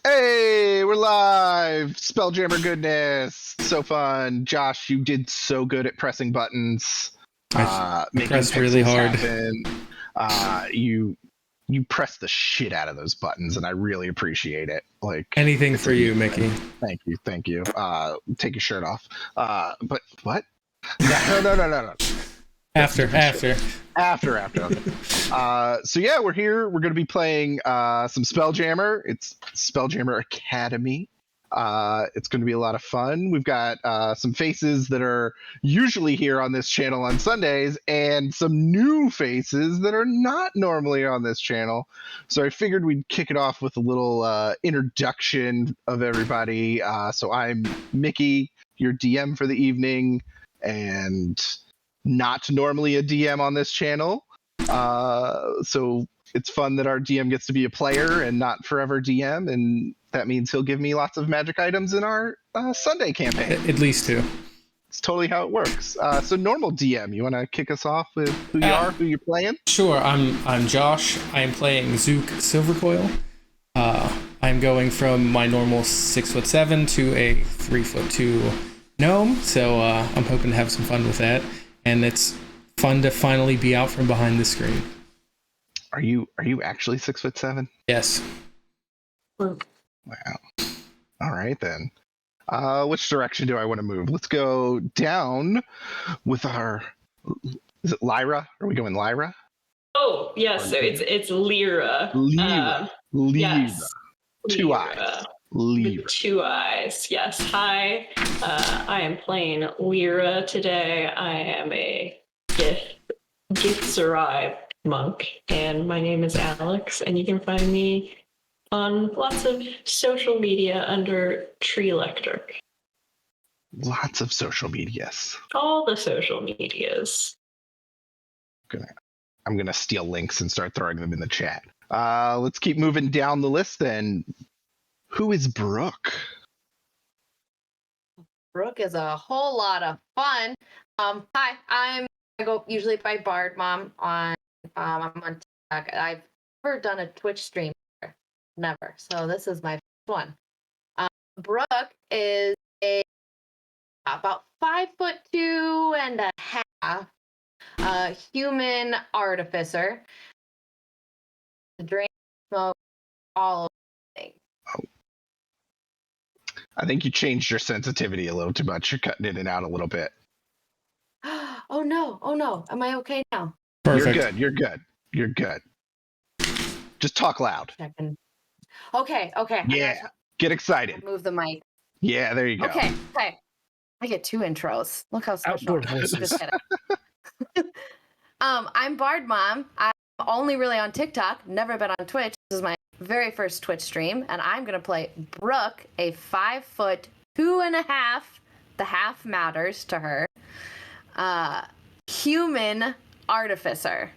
Hey, we're live! Spelljammer goodness! So fun. Josh, you did so good at pressing buttons, I making pressed pixels really hard. happen. You pressed the shit out of those buttons, and I really appreciate it. Like Anything it's for a you, beautiful Mickey. thing. Thank you. Take your shirt off. But what? No. After. Okay. So yeah, we're here. We're going to be playing some Spelljammer. It's Spelljammer Academy. It's going to be a lot of fun. We've got some faces that are usually here on this channel on Sundays, and some new faces that are not normally on this channel. So I figured we'd kick it off with a little introduction of everybody. So I'm Mickey, your DM for the evening, and not normally a DM on this channel. So it's fun that our DM gets to be a player and not forever DM, and that means he'll give me lots of magic items in our Sunday campaign. At least two. It's totally how it works. So normal DM, you want to kick us off with who you are, who you're playing? Sure. I'm Josh. I am playing Zook Silvercoil. I'm going from my normal 6'7" to a 3'2" gnome. So I'm hoping to have some fun with that, and it's fun to finally be out from behind the screen. Are you actually 6'7"? Yes. Wow. All right then. Which direction do I want to move? Let's go down with our. Is it Lyra? Are we going Lyra? Oh yes, so it's Lyra. Lyra. Yes. Two Lyra. eyes. Lyra. With two eyes. Yes. Hi. I am playing Lyra today. I am a gift arrived monk, and my name is Alex, and you can find me on lots of social media under Tree Electric. Lots of social medias. All the social medias. I'm gonna steal links and start throwing them in the chat. Let's keep moving down the list then. Who is Brooke? Brooke is a whole lot of fun. Hi, I go usually by Bard Mom on I'm on TikTok. I've never done a Twitch stream, never. So this is my first one. Brooke is about 5'2" and a half, human artificer. Drink, smoke, all of things. I think you changed your sensitivity a little too much. You're cutting in and out a little bit. Oh no. Am I okay now? Perfect. You're good. Just talk loud. Checking. Okay. Yeah. Get excited. Move the mic. Yeah, there you go. Okay. I get two intros. Look how special. Outdoor voices. Just kidding. I'm Bard Mom. I'm only really on TikTok, never been on Twitch. This is my very first Twitch stream, and I'm gonna play Brooke, a 5'2.5". The half matters to her. Human artificer,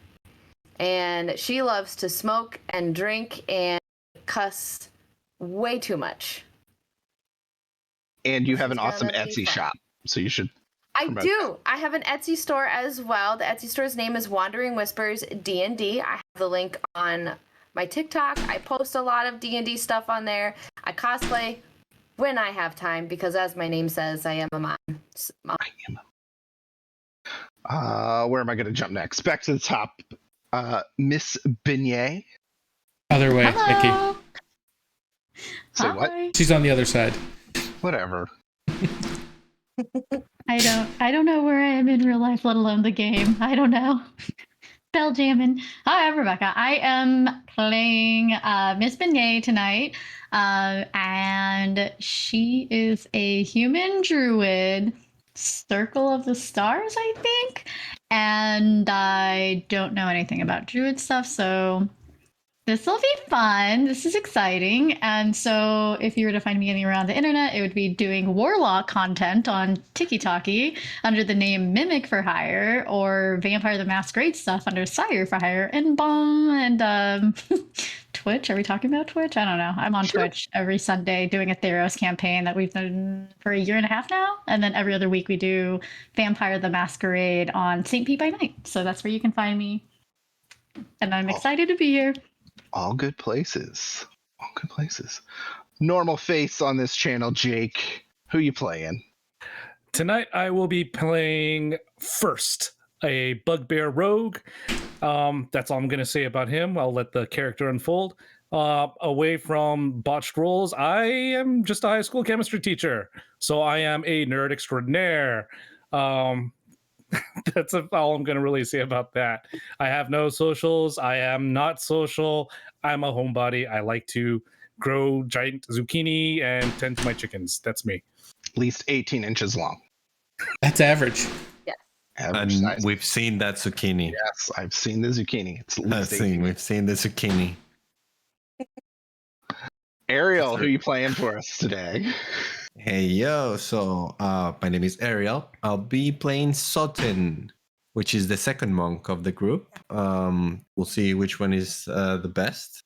and she loves to smoke and drink and cuss way too much. And you have an awesome Etsy shop, so you should. I do. I have an Etsy store as well. The Etsy store's name is Wandering Whispers D&D. I have the link on my TikTok. I post a lot of D&D stuff on there. I cosplay when I have time because, as my name says, I am a mom. Where am I going to jump next? Back to the top. Miss Beignet. Other way, Hello. Mickey. Say Hi. what? She's on the other side. Whatever. I don't know where I am in real life, let alone the game. I don't know. Spelljamming. Hi, I'm Rebecca. I am playing Miss Beignet tonight, and she is a human druid. Circle of the Stars, I think. And I don't know anything about druid stuff, so this will be fun. This is exciting. And so if you were to find me anywhere on the internet, it would be doing warlock content on TikTok under the name Mimic for Hire, or Vampire the Masquerade stuff under Sire for Hire, and Twitch. Are we talking about Twitch? I don't know. I'm on Twitch every Sunday doing a Theros campaign that we've done for a year and a half now. And then every other week we do Vampire the Masquerade on St. Pete by Night. So that's where you can find me. And I'm excited to be here. All good places. normal face on this channel, Jake. Who you playing? Tonight I will be playing First, a bugbear rogue. That's all I'm going to say about him. I'll let the character unfold. Away from botched roles, I am just a high school chemistry teacher, so I am a nerd extraordinaire. That's all I'm going to really say about that. I have no socials. I am not social. I'm a homebody. I like to grow giant zucchini and tend to my chickens. That's me. At least 18 inches long. That's average. Average And size. we've seen that zucchini. Yes, I've seen the zucchini. It's at least 18. We've seen the zucchini. Ariel, who you playing for us today? Hey, yo. So, my name is Ariel. I'll be playing Soten, which is the second monk of the group. We'll see which one is the best.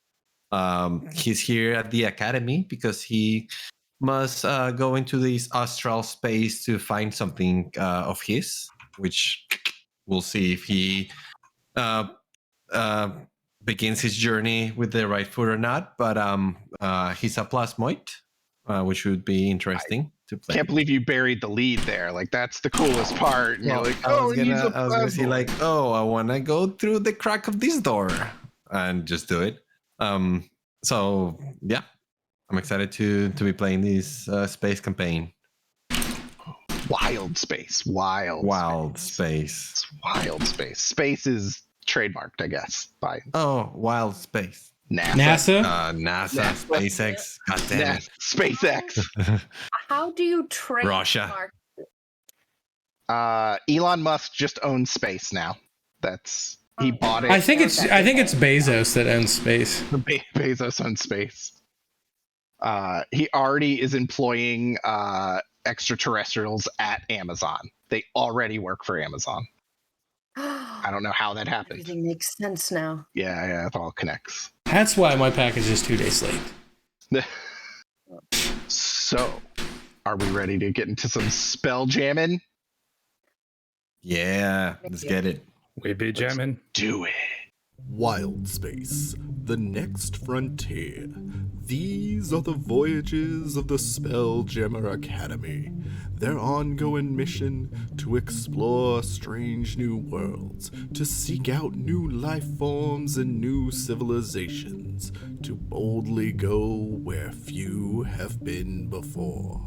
He's here at the academy because he must go into this astral space to find something of his, which we'll see if he begins his journey with the right foot or not. But he's a plasmoid, which would be interesting to play. Can't believe you buried the lead there. Like, that's the coolest part. And Well, you're like, I was he needs a gonna say plasmoid. like, oh, I want to go through the crack of this door and just do it. So yeah, I'm excited to be playing this space campaign. Wild space. Wild space. It's wild space. Space is trademarked, I guess, by Oh, wild space. NASA. NASA. NASA, SpaceX. God damn it. SpaceX. How do you trademark? Elon Musk just owns space now. He bought it. I think it's Bezos that owns space. Bezos owns space. He already is employing extraterrestrials at Amazon. They already work for Amazon. I don't know how that happened. Everything makes sense now. Yeah, it all connects. That's why my package is 2 days late. So, are we ready to get into some spell jamming? Yeah, let's get it. We be jamming. Do it. Wild Space, the next frontier. These are the voyages of the Spelljammer Academy, their ongoing mission to explore strange new worlds, to seek out new life forms and new civilizations, to boldly go where few have been before,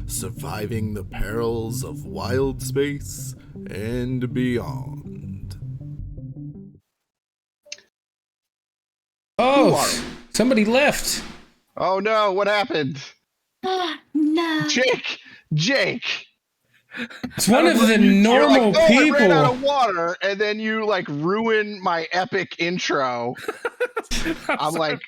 surviving the perils of wild space and beyond. Oh, somebody left. Oh no, what happened? No. Jake! It's one of the You're normal like, I ran out people. of water, and then you like ruin my epic intro. I'm like,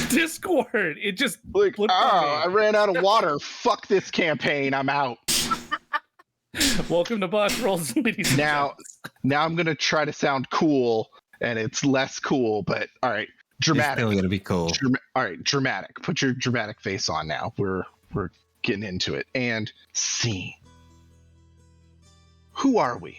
Discord. It just like, flipped oh, on I ran out of water. Fuck this campaign. I'm out. me. Welcome to Boss Rolls, ladies and Now I'm gonna try to sound cool, and it's less cool, but all right. It's Dramatic. still gonna be cool. All right, dramatic. Put your dramatic face on now. We're getting into it. And scene. Who are we?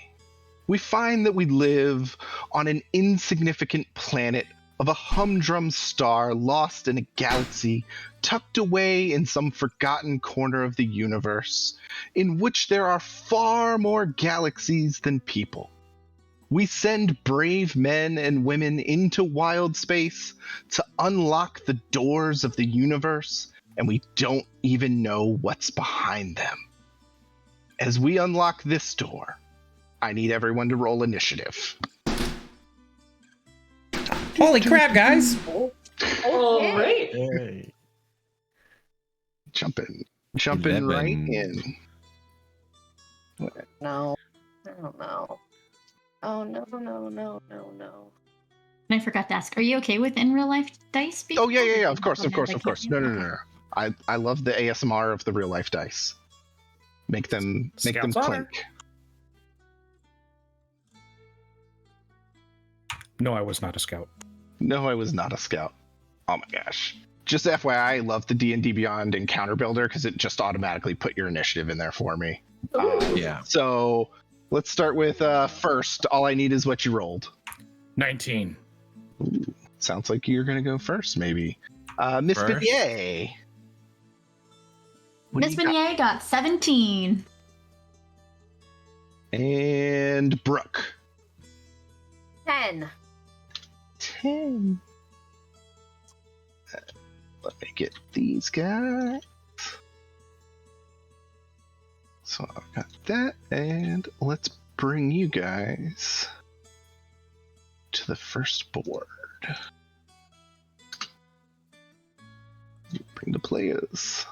We find that we live on an insignificant planet of a humdrum star lost in a galaxy tucked away in some forgotten corner of the universe, in which there are far more galaxies than people. We send brave men and women into wild space to unlock the doors of the universe, and we don't even know what's behind them. As we unlock this door, I need everyone to roll initiative. Holy crap, guys. All right. Hey. Jumping 11. right in. No. I don't know. Oh, no. And I forgot to ask, are you okay with in real life dice? Oh yeah. Of course. Okay. No. I love the ASMR of the real life dice. Make them Scout's honor. clink. No, I was not a scout. No, I was not a scout. Oh my gosh. Just FYI, I love the D&D Beyond Encounter Builder because it just automatically put your initiative in there for me. Yeah. So let's start with first. All I need is what you rolled. 19. Sounds like you're going to go first, maybe. Miss First? Vivier. What do Miss you got? Beignet got 17. And Brooke. 10. 10. Let me get these guys. So I've got that, and let's bring you guys to the first board. Bring the players.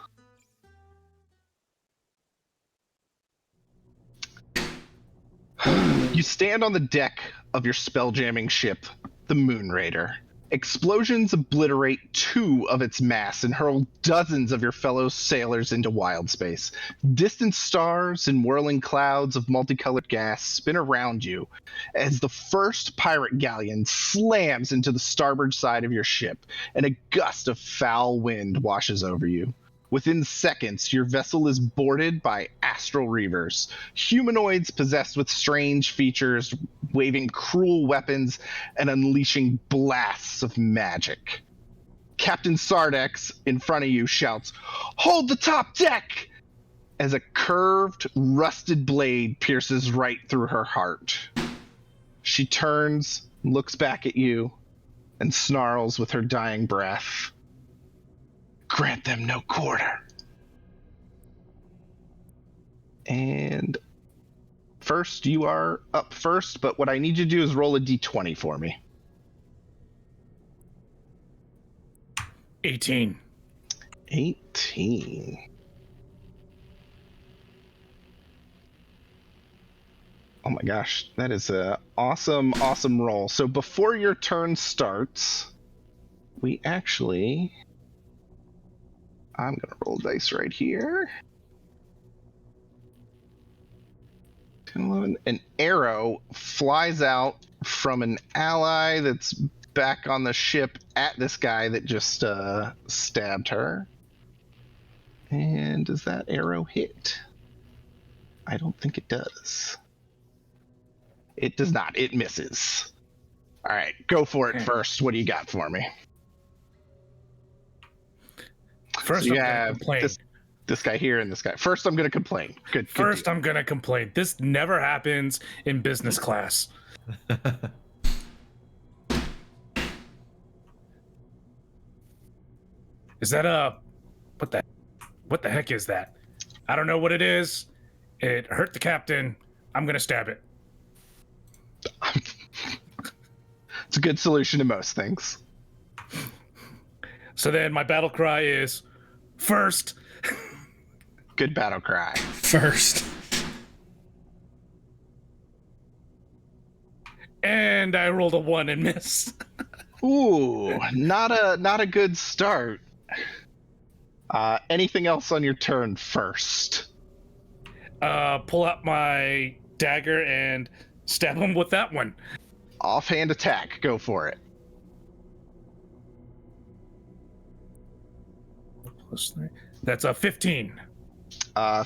You stand on the deck of your spelljamming ship, the Moon Raider. Explosions obliterate 2 of its masts and hurl dozens of your fellow sailors into wild space. Distant stars and whirling clouds of multicolored gas spin around you as the first pirate galleon slams into the starboard side of your ship, and a gust of foul wind washes over you. Within seconds, your vessel is boarded by astral reavers, humanoids possessed with strange features, waving cruel weapons and unleashing blasts of magic. Captain Sardex in front of you shouts, "Hold the top deck!" as a curved, rusted blade pierces right through her heart. She turns, looks back at you, and snarls with her dying breath. Grant them no quarter. And first, you are up first, but what I need you to do is roll a d20 for me. 18. 18. Oh my gosh, that is an awesome, awesome roll. So before your turn starts, we actually... I'm going to roll dice right here. 10, 11. An arrow flies out from an ally that's back on the ship at this guy that just stabbed her. And does that arrow hit? I don't think it does. It does not. It misses. All right, go for it first. What do you got for me? First, So I'm you gonna have complain. this guy here and this guy. First, I'm going to complain. Good. First, deal. I'm gonna complain. This never happens in business class. Is that a what the heck is that? I don't know what it is. It hurt the captain. I'm gonna stab it. It's a good solution to most things. So then my battle cry is first. Good battle cry. First. And I rolled a 1 and missed. Ooh, not a good start. Anything else on your turn first? Pull out my dagger and stab him with that one. Offhand attack. Go for it. That's a 15.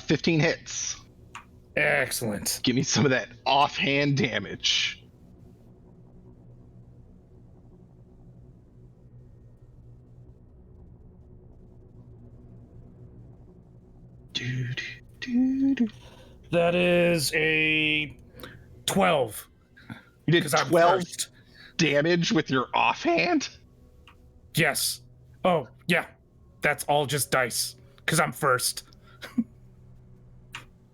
15 hits. Excellent. Give me some of that offhand damage. That is a 12. You did 'Cause I'm 12 first. damage with your offhand? Yes. Oh, yeah. That's all just dice. Because I'm first.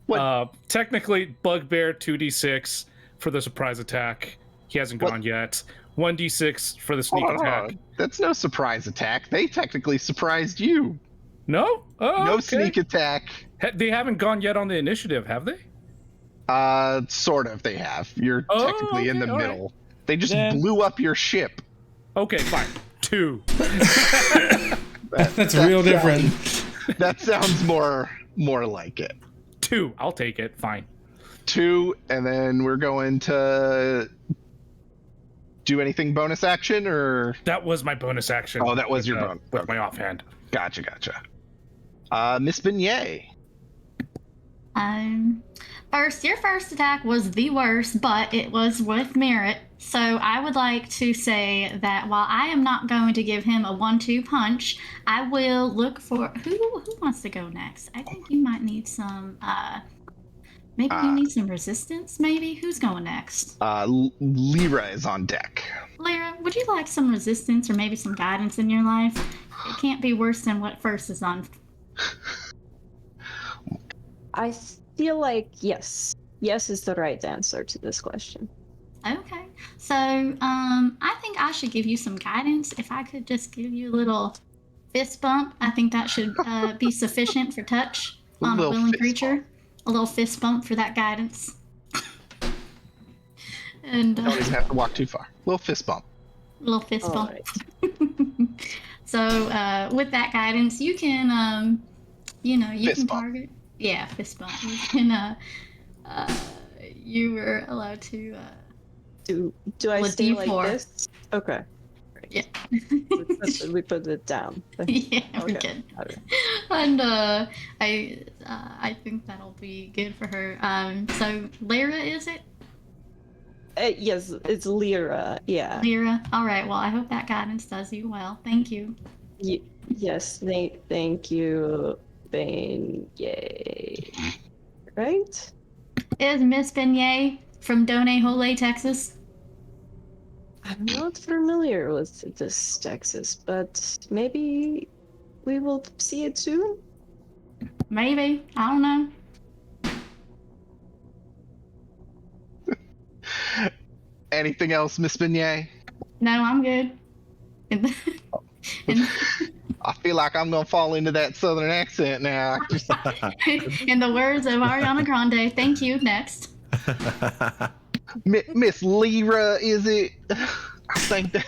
What? Technically, Bugbear 2d6 for the surprise attack. He hasn't gone yet. 1d6 for the sneak attack. That's no surprise attack. They technically surprised you. No? Oh, No okay. sneak attack. They haven't gone yet on the initiative, have they? Sort of. They have. You're Oh, technically in the okay, all right. middle. They just Then- blew up your ship. Okay, fine. 2. That's real different. That sounds more like it. 2. I'll take it. Fine. 2, and then we're going to do anything bonus action, or That was my bonus action. Oh, that was with, your bonus. With my offhand. gotcha. Miss Beignet. First, your first attack was the worst, but it was with merit. So I would like to say that while I am not going to give him a 1-2 punch, I will look for who wants to go next. I think you might need some. Maybe you need some resistance. Maybe who's going next? Lyra is on deck. Lyra, would you like some resistance or maybe some guidance in your life? It can't be worse than what first is on. I feel like yes. Yes is the right answer to this question. Okay. So, I think I should give you some guidance. If I could just give you a little fist bump, I think that should be sufficient for touch on a willing creature. Bump. A little fist bump for that guidance. And you don't even have to walk too far. Little fist bump. Little fist All bump. Right. So, with that guidance, you can, you fist can bump. target. Yeah, fist bump. You can, you were allowed to. Do I Well, stay like D4. this? Okay. Yeah. We put it down. Yeah, we're Okay. good. And I think that'll be good for her. So Lyra, is it? Yes, it's Lyra. Yeah. Lyra. All right. Well, I hope that guidance does you well. Thank you. Yes. Thank you, Bane. Yay. Right? Is Miss Beignet from Donahole, Texas? I'm not familiar with this Texas, but maybe we will see it soon. Maybe. I don't know. Anything else, Miss Beignet? No, I'm good. I feel like I'm gonna fall into that southern accent now. In the words of Ariana Grande, thank you. Next. Miss Lyra, is it? I think that.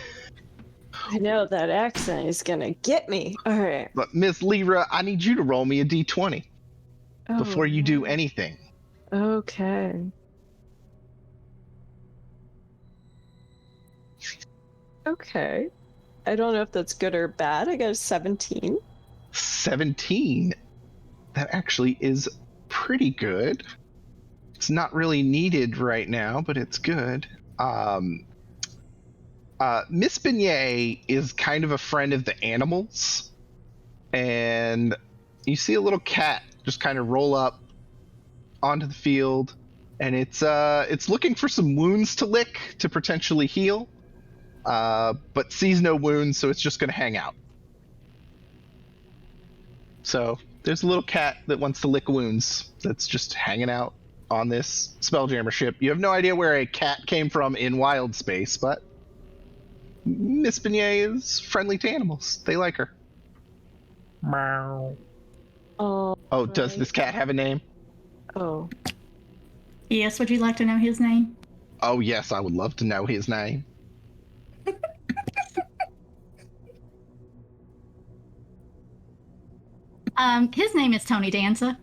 I know that accent is gonna get me. All right. But Miss Lyra, I need you to roll me a d20 before you do no. anything. Okay. Okay. I don't know if that's good or bad. I got a 17. 17. That actually is pretty good. It's not really needed right now, but it's good. Miss Beignet is kind of a friend of the animals, and you see a little cat just kind of roll up onto the field, and it's looking for some wounds to lick to potentially heal, but sees no wounds, so it's just going to hang out. So there's a little cat that wants to lick wounds that's just hanging out on this Spelljammer ship. You have no idea where a cat came from in wild space, but Miss Beignet is friendly to animals. They like her. Meow. Oh. Does this cat have a name? Oh. Yes, would you like to know his name? Oh, yes, I would love to know his name. His name is Tony Danza.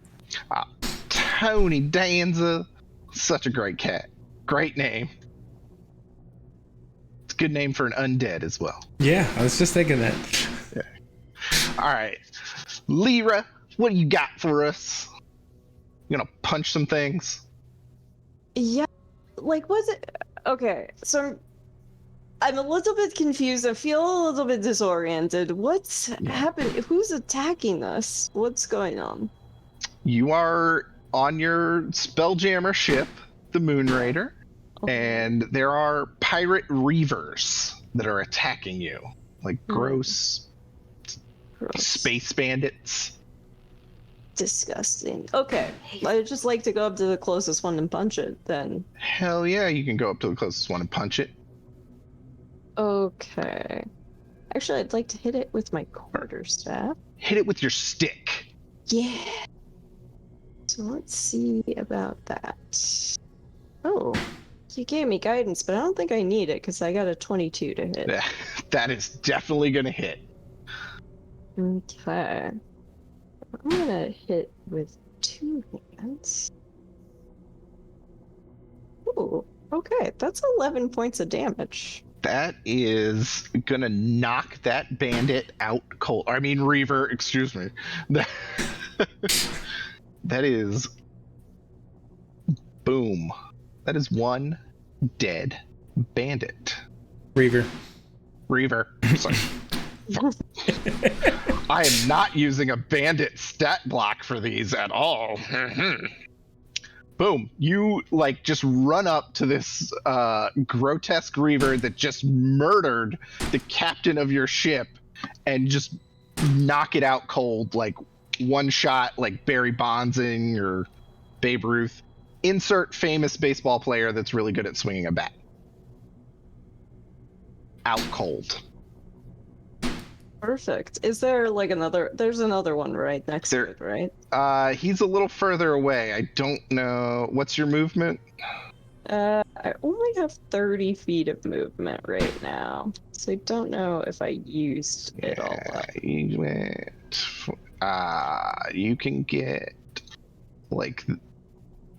Tony Danza. Such a great cat. Great name. It's a good name for an undead as well. Yeah, I was just thinking that. Yeah. All right. Lyra, what do you got for us? You gonna punch some things? Yeah. Like, was it? Okay, so I'm a little bit confused. I feel a little bit disoriented. What's happening? Who's attacking us? What's going on? You are on your Spelljammer ship, the Moon Raider, and there are pirate reavers that are attacking you. Like gross space bandits. Disgusting. Okay, I'd just like to go up to the closest one and punch it then. Hell yeah, you can go up to the closest one and punch it. Okay. Actually, I'd like to hit it with my quarterstaff. Hit it with your stick. Yeah. So let's see about that. Oh, you gave me guidance, but I don't think I need it because I got a 22 to hit. That is definitely gonna hit. Okay. I'm gonna hit with 2 hands. Ooh, okay, that's 11 points of damage. That is gonna knock that bandit out cold. I mean, Reaver, excuse me. That is Boom. That is one dead bandit. Reaver. Sorry. I am not using a bandit stat block for these at all. Boom. You like just run up to this grotesque reaver that just murdered the captain of your ship and just knock it out cold, like one shot, like Barry Bondsing or Babe Ruth. Insert famous baseball player that's really good at swinging a bat. Out cold. Perfect. Is there like another? There's another one right next to it, right? He's a little further away. I don't know. What's your movement? I only have 30 feet of movement right now, so I don't know if I used it all up. You went. You can get like.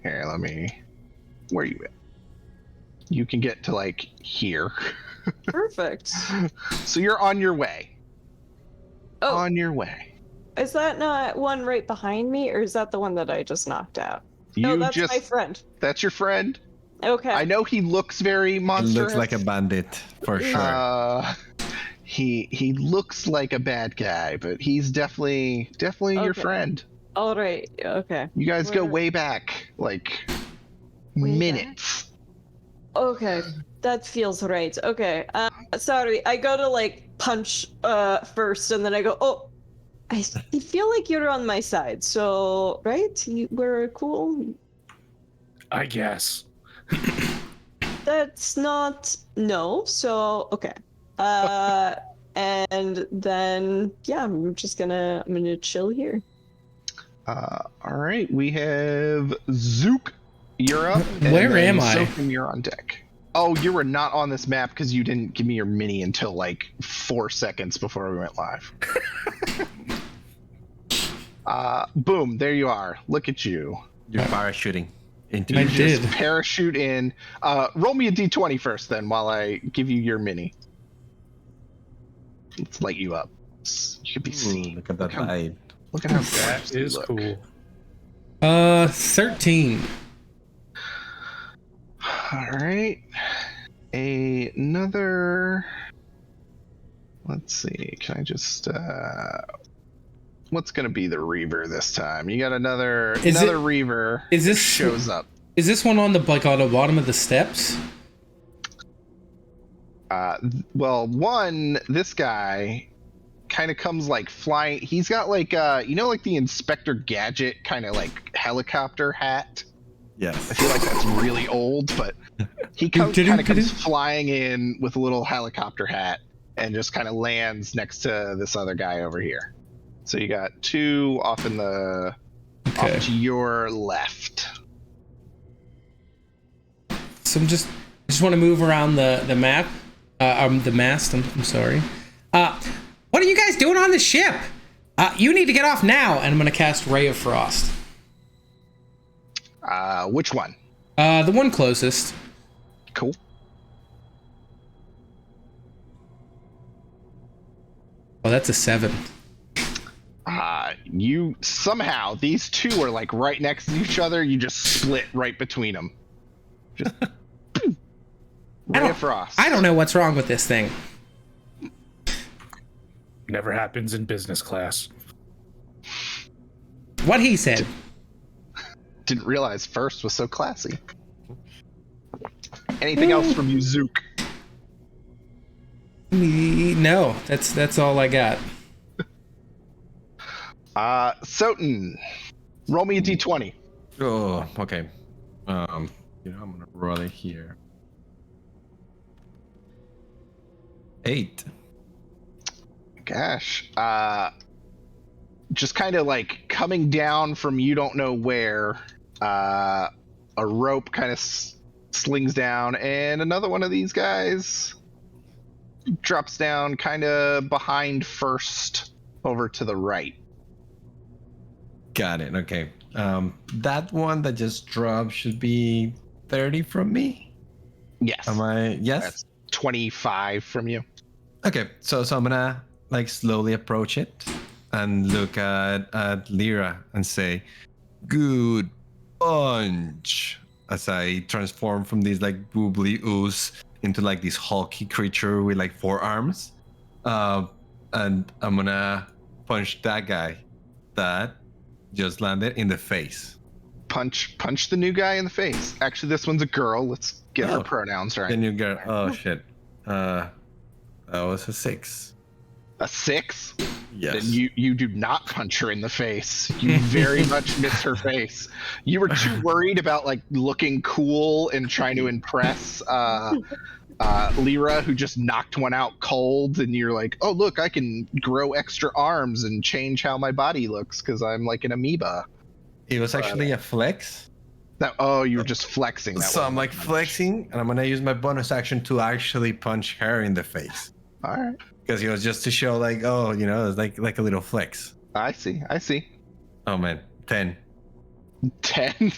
Here, let me. Where you at? You can get to like here. Perfect. So you're on your way. Oh, On your way. is that not one right behind me, or is that the one that I just knocked out? You No, that's my friend. That's your friend? Okay. I know he looks very It monstrous. looks like a bandit for sure. He looks like a bad guy, but he's definitely your Okay. friend. All right. Okay. You guys go Where- way back, like Way minutes. Okay, that feels right. Okay. Sorry, I go to like punch first, and then I go, oh, I feel like you're on my side. So right, we're cool. I guess. That's not no. So okay. And then yeah, I'm gonna chill here. All right, we have Zook. You're up. Where am I? Zook, you're on deck. Oh, you were not on this map because you didn't give me your mini until like 4 seconds before we went live. Boom, there you are. Look at you. You're parachuting into I the did. Just parachute in. Roll me a d20 first, then, while I give you your mini. Let's light you up. You can be seen. Look at that how- light. Look at how That gorgeous you is look. cool. 13. All right. Another. Let's see. Can I just? What's gonna be the Reaver this time? You got another Reaver. Is this shows up? Is this one on the bottom of the steps? Well, this guy kind of comes like flying. He's got like like the Inspector Gadget kind of like helicopter hat. Yes. I feel like that's really old, but he kind of comes flying in with a little helicopter hat and just kind of lands next to this other guy over here. So you got two off in the off to your left. So I just want to move around the map, the mast. I'm sorry. What are you guys doing on the ship? You need to get off now. And I'm gonna cast Ray of Frost. Which one? The one closest. Cool. Oh, that's a 7. You somehow, these two are like right next to each other. You just split right between them. Just Ray of Frost. I don't know what's wrong with this thing. Never happens in business class. What he said. Didn't realize first was so classy. Anything else from you, Zook? No, that's all I got. Soten, roll me a d20. Oh, okay. I'm gonna roll it here. 8. Gosh. Just kind of like coming down from you don't know where. A rope kind of slings down, and another one of these guys drops down kind of behind first over to the right. Got it. Okay. That one that just dropped should be 30 from me. Yes. Am I? Yes. That's 25 from you. Okay. So I'm gonna like slowly approach it and look at Lyra and say, "Good bunch." as I transform from this like boobly ooze into like this hulky creature with like 4 arms. And I'm gonna punch that guy that just landed in the face. Punch the new guy in the face. Actually, this one's a girl. Let's get her Oh. pronouns right. Then you get, oh shit. That was a 6. A 6? Yes. Then you do not punch her in the face. You very much miss her face. You were too worried about like looking cool and trying to impress Lyra, who just knocked one out cold, and you're like, oh look, I can grow extra arms and change how my body looks because I'm like an amoeba. It was actually a flex. You were just flexing. That So I'm like flexing, and I'm gonna use my bonus action to actually punch her in the face. All right. Because it was just to show like, oh, you know, it's like a little flex. I see. Oh man, 10. 10?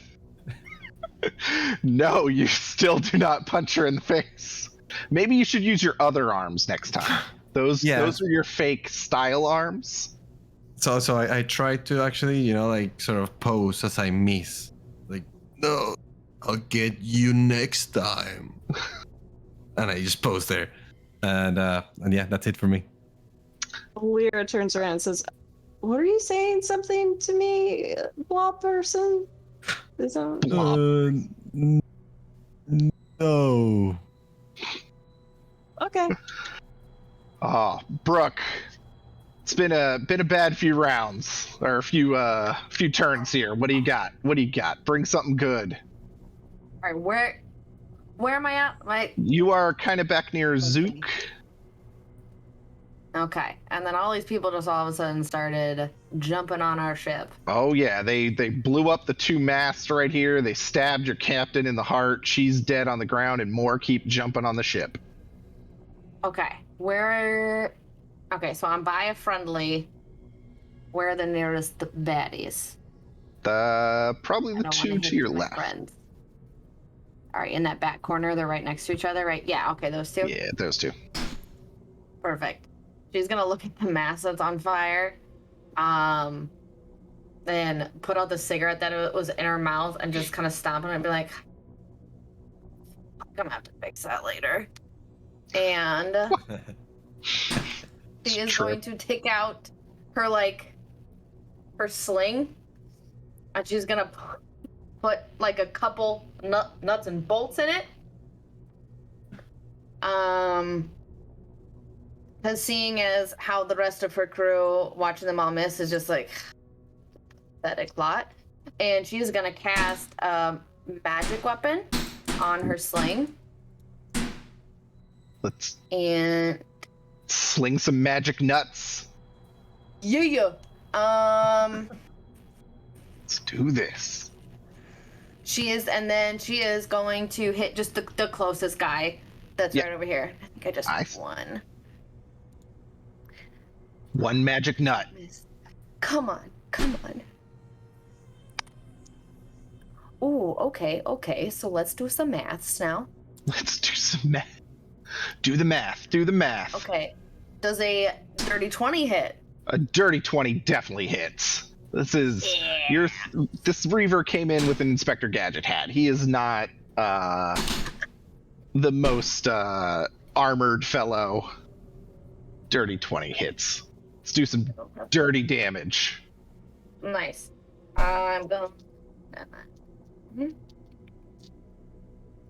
No, you still do not punch her in the face. Maybe you should use your other arms next time. Those are your fake style arms. So I tried to actually, you know, like sort of pose as I miss. Like, no, I'll get you next time. And I just pose there. And yeah, that's it for me. Lyra turns around and says, "What are you saying? Something to me, blob person?" Is that... No. Okay. Oh, Brooke. It's been a bad few rounds or a few turns here. What do you got? Bring something good. All right, where am I at? You are kind of back near Zook. Okay, and then all these people just all of a sudden started jumping on our ship. Oh yeah, they blew up the 2 masts right here. They stabbed your captain in the heart. She's dead on the ground, and more keep jumping on the ship. Okay, okay, so I'm by a friendly. Where are the nearest baddies? Probably the 2 to your left. Friends. All right, in that back corner, they're right next to each other, right? Yeah, okay, those 2? Yeah, those 2. Perfect. She's gonna look at the mast that's on fire, then put out the cigarette that was in her mouth and just kind of stomp on it and be like, I'm gonna have to fix that later. And she is going to take out her sling, and she's gonna put like a couple nuts and bolts in it. Because seeing as how the rest of her crew watching them all miss is just like pathetic lot, and she's gonna cast a magic weapon on her sling. Let's sling some magic nuts. Yeah. Let's do this. She is going to hit just the closest guy that's right over here. I think I just have one. One magic nut. Come on. Ooh, okay. So let's do some maths now. Let's do some math. Do the math. Okay. Does a dirty 20 hit? A dirty 20 definitely hits. This Reaver came in with an Inspector Gadget hat. He is not the most armored fellow. Dirty 20 hits. Let's do some dirty damage. Nice. I'm going.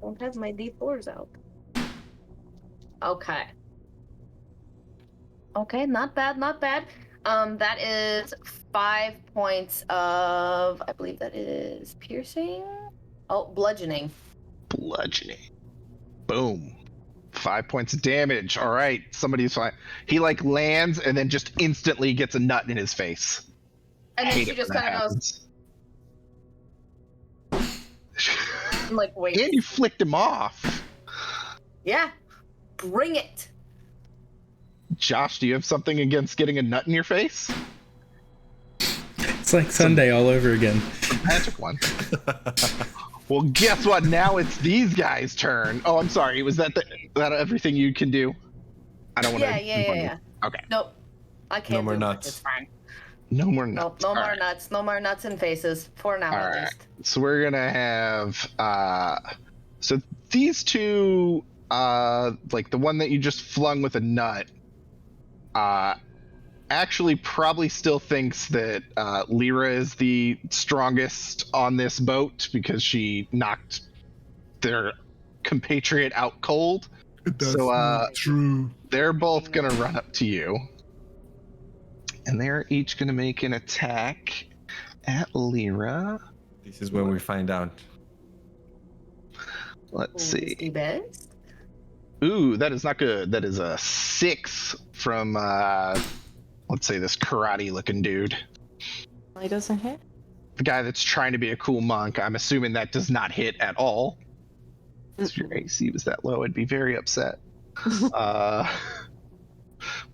Don't have my D4s out. Okay. Okay, not bad. That is 5 points of, I believe that is piercing. Oh, bludgeoning. Boom. 5 points of damage. All right, somebody's fine. He lands and then just instantly gets a nut in his face. And then she just kind of goes. Wait. And you flicked him off. Yeah. Bring it. Josh, do you have something against getting a nut in your face? It's like Sunday all over again. Magic one. Well, guess what? Now it's these guys' turn. Oh, I'm sorry. Was that everything you can do? I don't want to. Yeah. Okay. Nope. I can't. No more do nuts. It's fine. No more nuts. Nope, no All more right. nuts. No more nuts and faces for now, All at right. least. So we're gonna have so these two like the one that you just flung with a nut actually probably still thinks that Lyra is the strongest on this boat because she knocked their compatriot out cold. That's So not true. they're both gonna run up to you. And they're each gonna make an attack at Lyra. This is when we find out. Let's Who's see. the best? Ooh, that is not good. That is a 6 from let's say this karate looking dude. He doesn't hit. The guy that's trying to be a cool monk. I'm assuming that does not hit at all. If your AC was that low, I'd be very upset.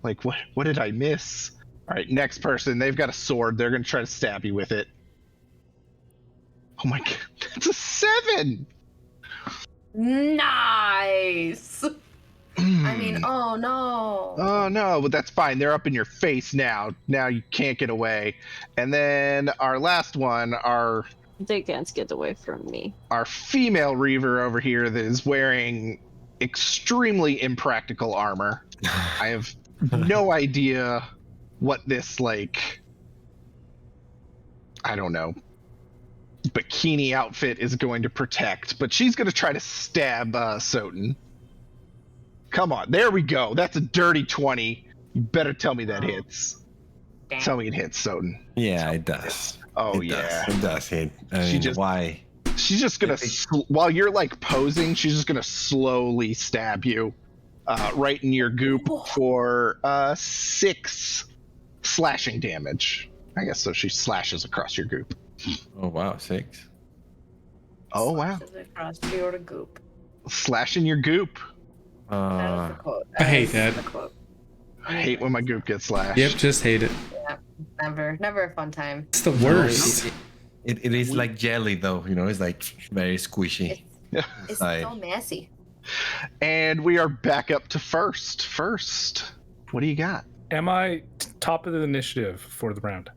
Like what did I miss? All right, next person. They've got a sword. They're gonna try to stab you with it. Oh my god, that's a 7. Nice. I mean, oh no. Oh no, but that's fine. They're up in your face now. Now you can't get away. And then our last one, They can't get away from me. our female Reaver over here that is wearing extremely impractical armor. I have no idea what this like I don't know bikini outfit is going to protect, but she's going to try to stab Soten. Come on, there we go. That's a dirty 20. You better tell me that hits. Damn. Tell me it hits, Soten. Yeah, it does. Oh It yeah. does. It does hit. I She mean, just- why? She's just gonna while you're like posing, she's just gonna slowly stab you right in your goop for 6 slashing damage. I guess so. She slashes across your goop. Oh wow, 6. Oh wow, Slashes across your goop. slashing your goop. That is the quote. I hate is that. the quote. I hate when my goop gets slashed. Yep, just hate it. Never a fun time. It's the worst. It is like jelly though, you know. It's like very squishy. It's Inside. so messy. And we are back up to first. First, what do you got? Am I top of the initiative for the round?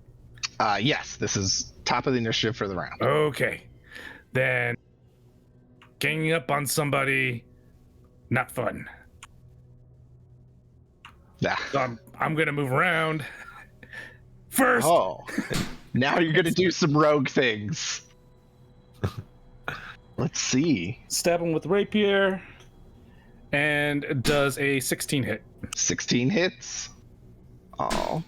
Yes, this is top of the initiative for the round. Okay. Then ganging up on somebody, not fun. Yeah. So I'm gonna move around. First, Oh, now you're gonna do some rogue things. Let's see. stab him with rapier, and it does a 16 hit. 16 hits. Oh,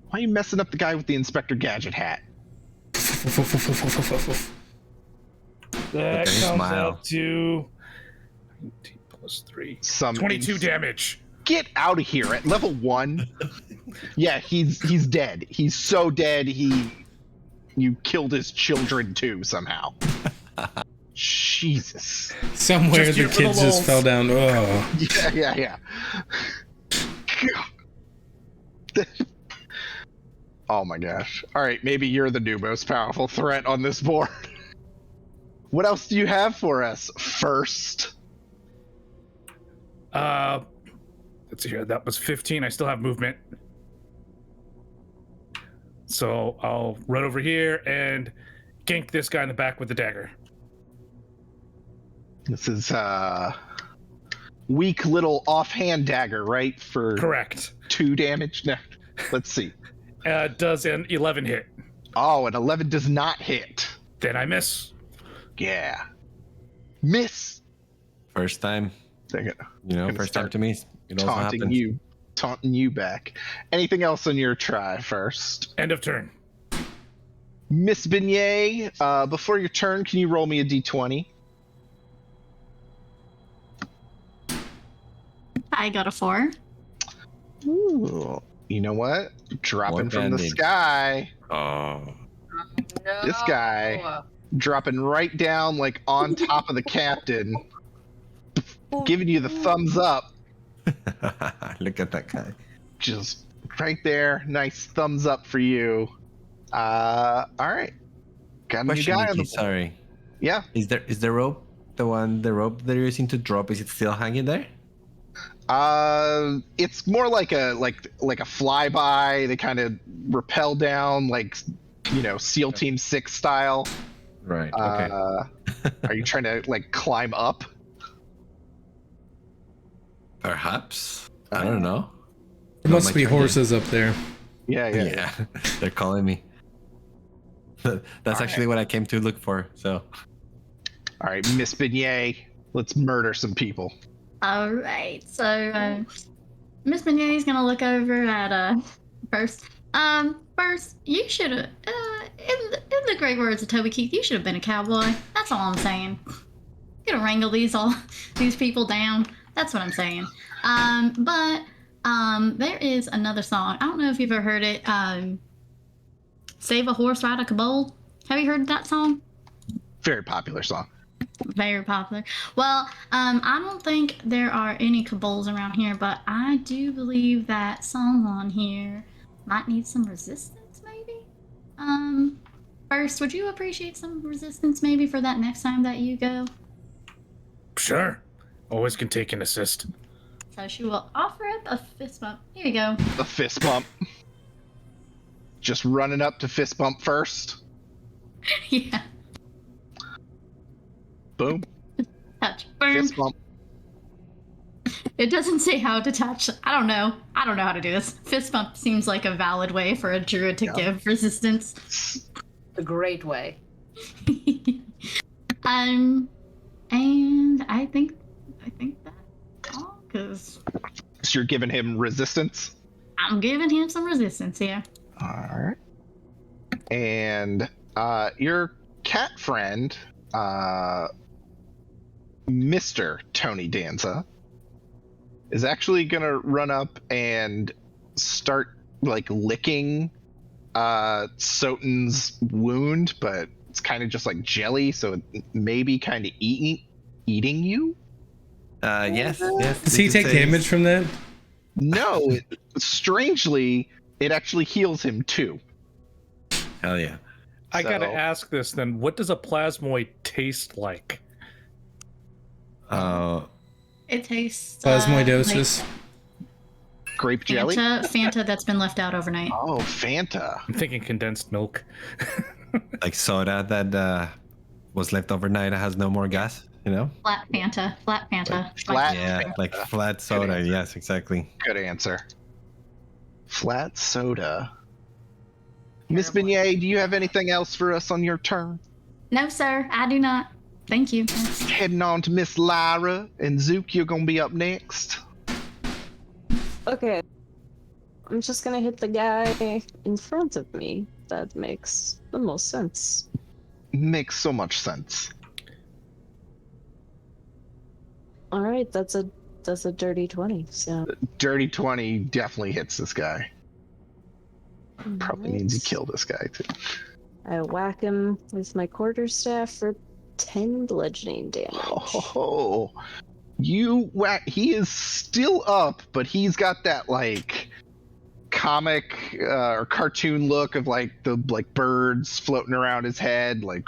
why are you messing up the guy with the Inspector Gadget hat? That his comes smile. out to 19 plus 3. Some 22 damage. Get out of here at level 1. Yeah, he's dead. He's so dead. You killed his children too somehow. Jesus. Somewhere Just the here for the kids just lulz. fell down. Oh. Yeah. Oh my gosh. All right, maybe you're the new most powerful threat on this board. What else do you have for us first? Let's see here. That was 15. I still have movement. So I'll run over here and gank this guy in the back with the dagger. This is weak little offhand dagger, right? For Correct. 2 damage. No, let's see. Does an 11 hit. Oh, an 11 does not hit. Then I miss. Yeah. Miss. First time, Dang it. you know, Gonna first time start to me. It also happens. Taunting you back. Anything else on your try first? End of turn. Miss Beignet, before your turn, can you roll me a d20? I got a 4. Ooh. You know what? Dropping More from the bandage. sky. Oh, No. This guy. Dropping right down, like on top of the captain. Giving you the thumbs up. look at that guy. Just right there. Nice thumbs up for you. All right. Got a new Question, guy on Nikki, the sorry. Yeah. Is the rope the rope that you're using to drop? Is it still hanging there? It's more like a flyby. They kind of rappel down, like, SEAL Team 6 style. Right. Okay. Are you trying to like climb up? Perhaps. I don't know. There Not must my be turn yet. horses up there. Yeah. Yeah. They're calling me. That's actually what I came to look for. So. All right, Miss Beignet, let's murder some people. All right. So Miss Beignet is gonna look over at first. First, you should have. In the great words of Toby Keith, you should have been a cowboy. That's all I'm saying. Could have wrangled these people down. That's what I'm saying. But there is another song. I don't know if you've ever heard it. Save a Horse, Ride a Kobold. Have you heard that song? Very popular song. Very popular. Well, I don't think there are any kobolds around here, but I do believe that someone here might need some resistance, maybe? First, would you appreciate some resistance maybe for that next time that you go? Sure. Always can take an assist. So she will offer up a fist bump. Here you go. A fist bump. Just running up to fist bump first. Yeah. Boom. Touch. Boom. Fist bump. It doesn't say how to touch. I don't know how to do this. Fist bump seems like a valid way for a druid to give resistance. A great way. And I think that's all, because So you're giving him resistance? I'm giving him some resistance here. All right. And your cat friend, Mr. Tony Danza, is actually gonna run up and start like licking Soten's wound, but it's kind of just like jelly, so it may be kind of eating you. Yes. Does he take damage from that? No, strangely, it actually heals him too. Hell yeah. I gotta So- ask this then. What does a plasmoid taste like? It tastes Plasmoidosis. Grape like jelly? Fanta that's been left out overnight. Oh, Fanta. I'm thinking condensed milk. Like soda that was left overnight has no more gas, you know? Flat Fanta. Flat Yeah, Fanta. like flat soda. answer. Yes, exactly. Good answer. Flat soda. Miss Terrible. Beignet, do you have anything else for us on your turn? No, sir, I do not. Thank you. Heading on to Miss Lyra, and Zook, you're gonna be up next. Okay. I'm just gonna hit the guy in front of me. That makes the most sense. Makes so much sense. Alright, that's a dirty 20, so Dirty 20 definitely hits this guy. Probably means you kill this guy too. I whack him with my quarterstaff for 10 bludgeoning damage. Oh, you whack. He is still up, but he's got that like comic or cartoon look of like the birds floating around his head. Like,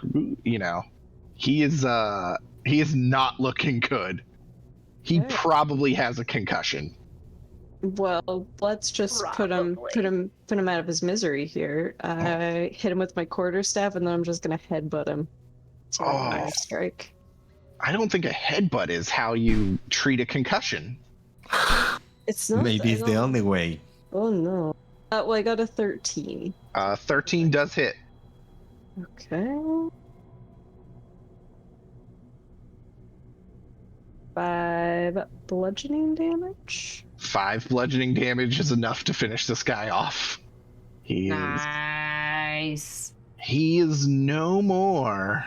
he is not looking good. He Alright. probably has a concussion. Well, let's just put him out of his misery here. I hit him with my quarterstaff, and then I'm just gonna headbutt him. So Oh. strike. I don't think a headbutt is how you treat a concussion. It's not. Maybe I it's the don't- only way. Oh no. Well, I got a 13. 13 does hit. Okay. 5 bludgeoning damage. 5 bludgeoning damage is enough to finish this guy off. Nice. He is no more.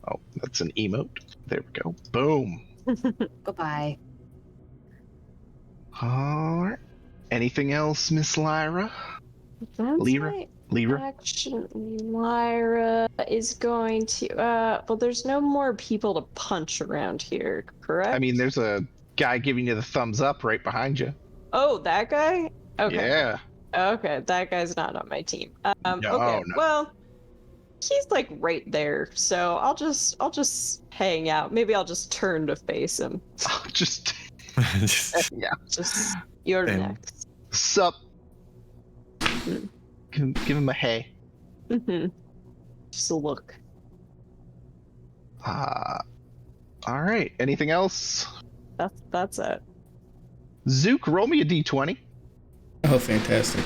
Oh, that's an emote. There we go. Boom. Goodbye. All right. Anything else, Miss Lyra? That's Lyra? my Lyra? action. Lyra is going to. Well, there's no more people to punch around here, correct? I mean, there's a guy giving you the thumbs up right behind you. Oh, that guy? Okay. Yeah. Okay, that guy's not on my team. Okay. no. Well, he's like right there, so I'll just hang out. Maybe I'll just turn to face him. Just Yeah. Just you're And- next. Sup? Mm. Give him a hey. Just a look. All right. Anything else? That's it. Zook, roll me a d20. Oh, fantastic.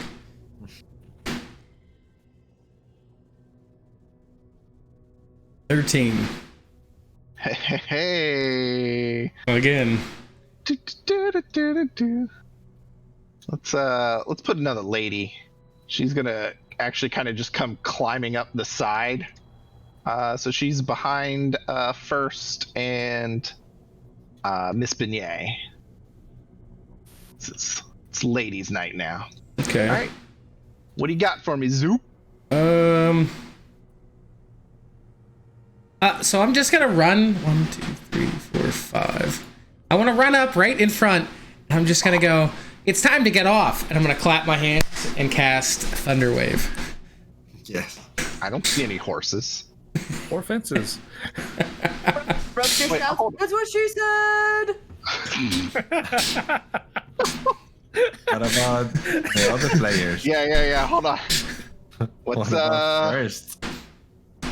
$13. Hey. Again. Let's put another lady. She's gonna actually kind of just come climbing up the side. So she's behind First and Miss Beignet. It's ladies' night now. Okay. All right. What do you got for me, Zoop? So I'm just gonna run 1, 2, 3, 4, 5. I want to run up right in front. And I'm just gonna go. It's time to get off, and I'm gonna clap my hands and cast Thunderwave. Yes. I don't see any horses. Or fences. Rub yourself. That's what she said. What about the other players? Yeah. Hold on. What What's about first?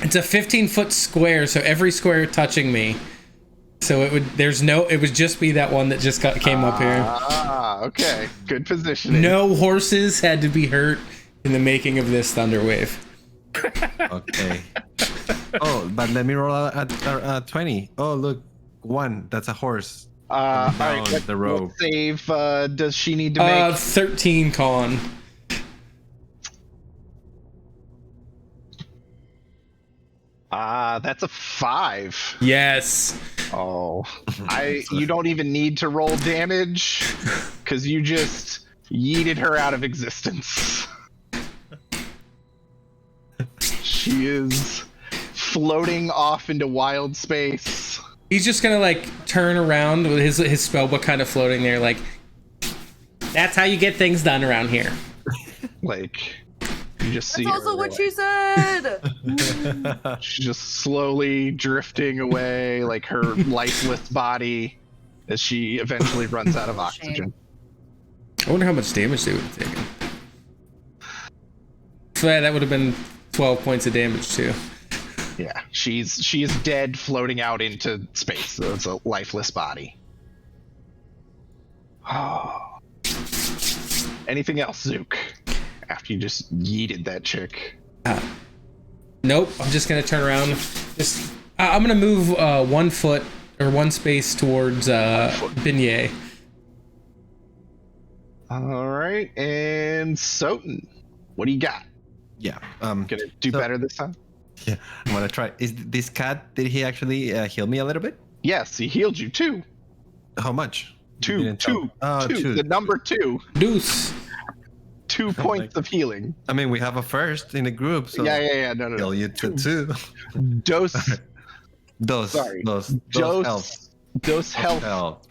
It's a 15-foot square, so every square touching me. So it would just be that one that just came up here. Ah, okay. Good positioning. No horses had to be hurt in the making of this Thunderwave. Okay. Oh, but let me roll a 20. Oh, look, 1. That's a horse. All Down right. the road. What save does she need to make? 13 con. That's a 5. Yes. Oh, you don't even need to roll damage because you just yeeted her out of existence. She is floating off into wild space. He's just gonna like turn around with his spellbook kind of floating there, like that's how you get things done around here. Like you just see That's also her, what like, she said. she's just slowly drifting away, like her lifeless body, as she eventually runs out of oxygen. I wonder how much damage they would have taken. So that would have been 12 points of damage too. Yeah, she is dead, floating out into space. So it's a lifeless body. Oh. Anything else, Zook? After you just yeeted that chick. Nope. I'm just gonna turn around. I'm gonna move 1 foot or 1 space towards Beignet. All right, and Soten, what do you got? Yeah. Gonna do So- better this time? Yeah, I'm gonna try. Is this cat? Did he actually heal me a little bit? Yes, he healed you too. How much? You 2, didn't tell. 2, Oh, 2. The number 2. Deuce. 2 points of healing. I mean, we have a first in the group, so Yeah. No. heal you to 2. Dose. Dos. Sorry. Dos health. Dose health.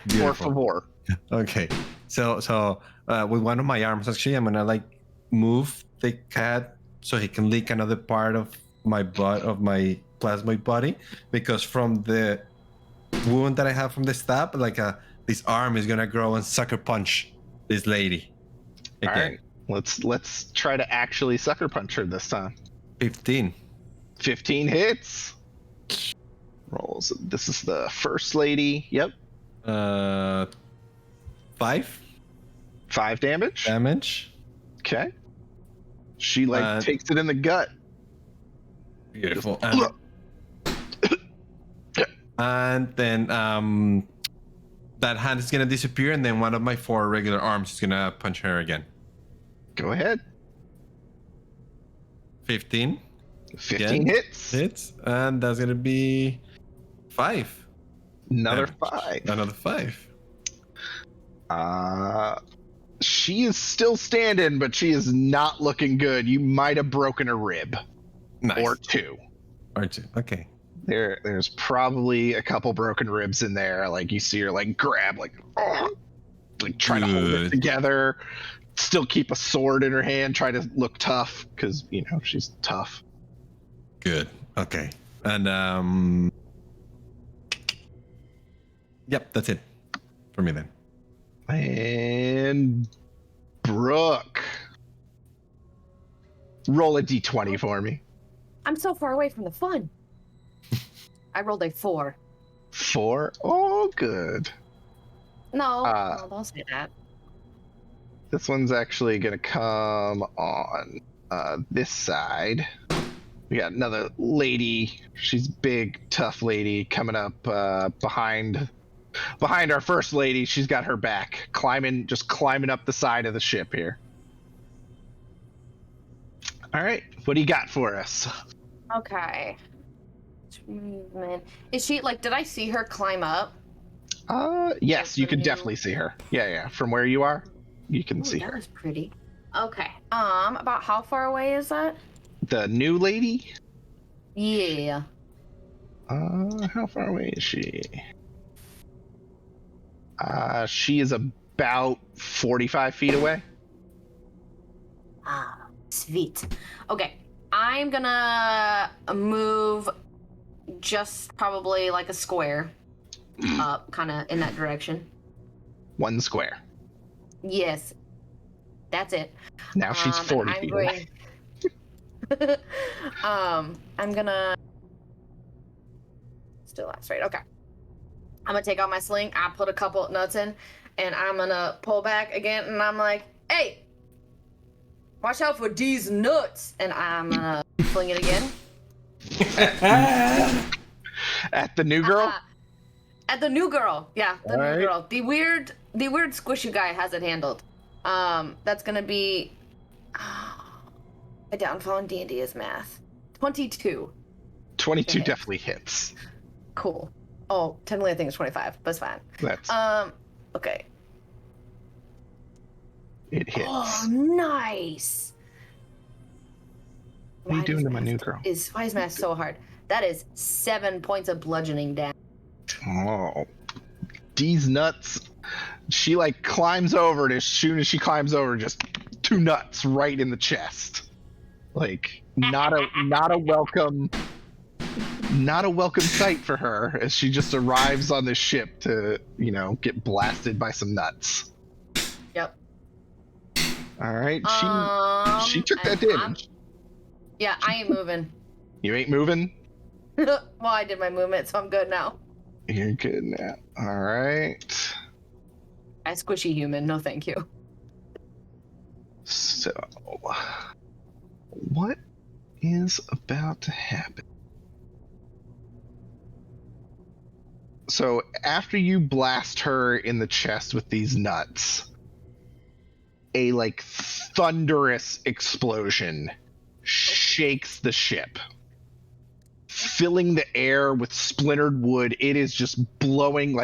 Por Por favor. Okay. So with one of my arms, actually, I'm gonna like move the cat so he can lick another part of my plasmoid body, because from the wound that I have from the stab, like this arm is gonna grow and sucker punch this lady. All Again. right. Let's try to actually sucker punch her this time. 15. 15 hits. Rolls. This is the first lady. Yep. 5 5 damage. damage. Okay. She takes it in the gut. Beautiful. And then that hand is gonna disappear, and then one of my 4 regular arms is gonna punch her again. Go ahead. 15 15 hits. and that's gonna be 5. Another damage. 5. Another 5. She is still standing, but she is not looking good. You might have broken a rib. Nice. Or 2. Or 2. Okay. There's probably a couple broken ribs in there. Like you see her like grab, like trying to hold it Good. together. Still keep a sword in her hand, try to look tough because she's tough. Good. Okay. And yep, that's it for me then. And Brooke. Roll a d20 for me. I'm so far away from the fun. I rolled a 4. 4? Oh, good. No, no, don't say that. This one's actually going to come on this side. We got another lady. She's big, tough lady coming up behind our first lady. She's got her back, climbing up the side of the ship here. All right, what do you got for us? Okay. Movement. Is she like? Did I see her climb up? Yes, you can definitely see her. Yeah. From where you are, you can see that her. was pretty. Okay. About how far away is that? The new lady? Yeah. How far away is she? She is about 45 feet away. Ah, sweet. Okay. I'm gonna move just probably like a square up, kind of in that direction. 1 square. Yes. That's it. Now she's 40 feet away. I'm gonna still that's right. Okay. I'm gonna take out my sling. I put a couple nuts in, and I'm gonna pull back again. And I'm like, "Hey, watch out for these nuts!" And I'm gonna fling it again. At the new girl? At the new girl. Yeah, the new girl. The weird squishy guy has it handled. That's gonna be a downfall in D&D is math. 22. 22 definitely hits. Cool. Oh, technically I think it's 25, but it's fine. That's okay. It hits. Oh, nice. What are you doing to my new girl? Why is math so hard? That is 7 points of bludgeoning damage. Oh. These nuts. She like climbs over, and as soon as she climbs over, just 2 nuts right in the chest. Like not a welcome sight for her as she just arrives on this ship to, get blasted by some nuts. Yep. All right, she took that damage. Yeah, I ain't moving. You ain't moving? Well, I did my movement, so I'm good now. You're good now. All right. I squishy human, no thank you. So, what is about to happen? So, after you blast her in the chest with these nuts, a thunderous explosion shakes the ship, filling the air with splintered wood. It is just blowing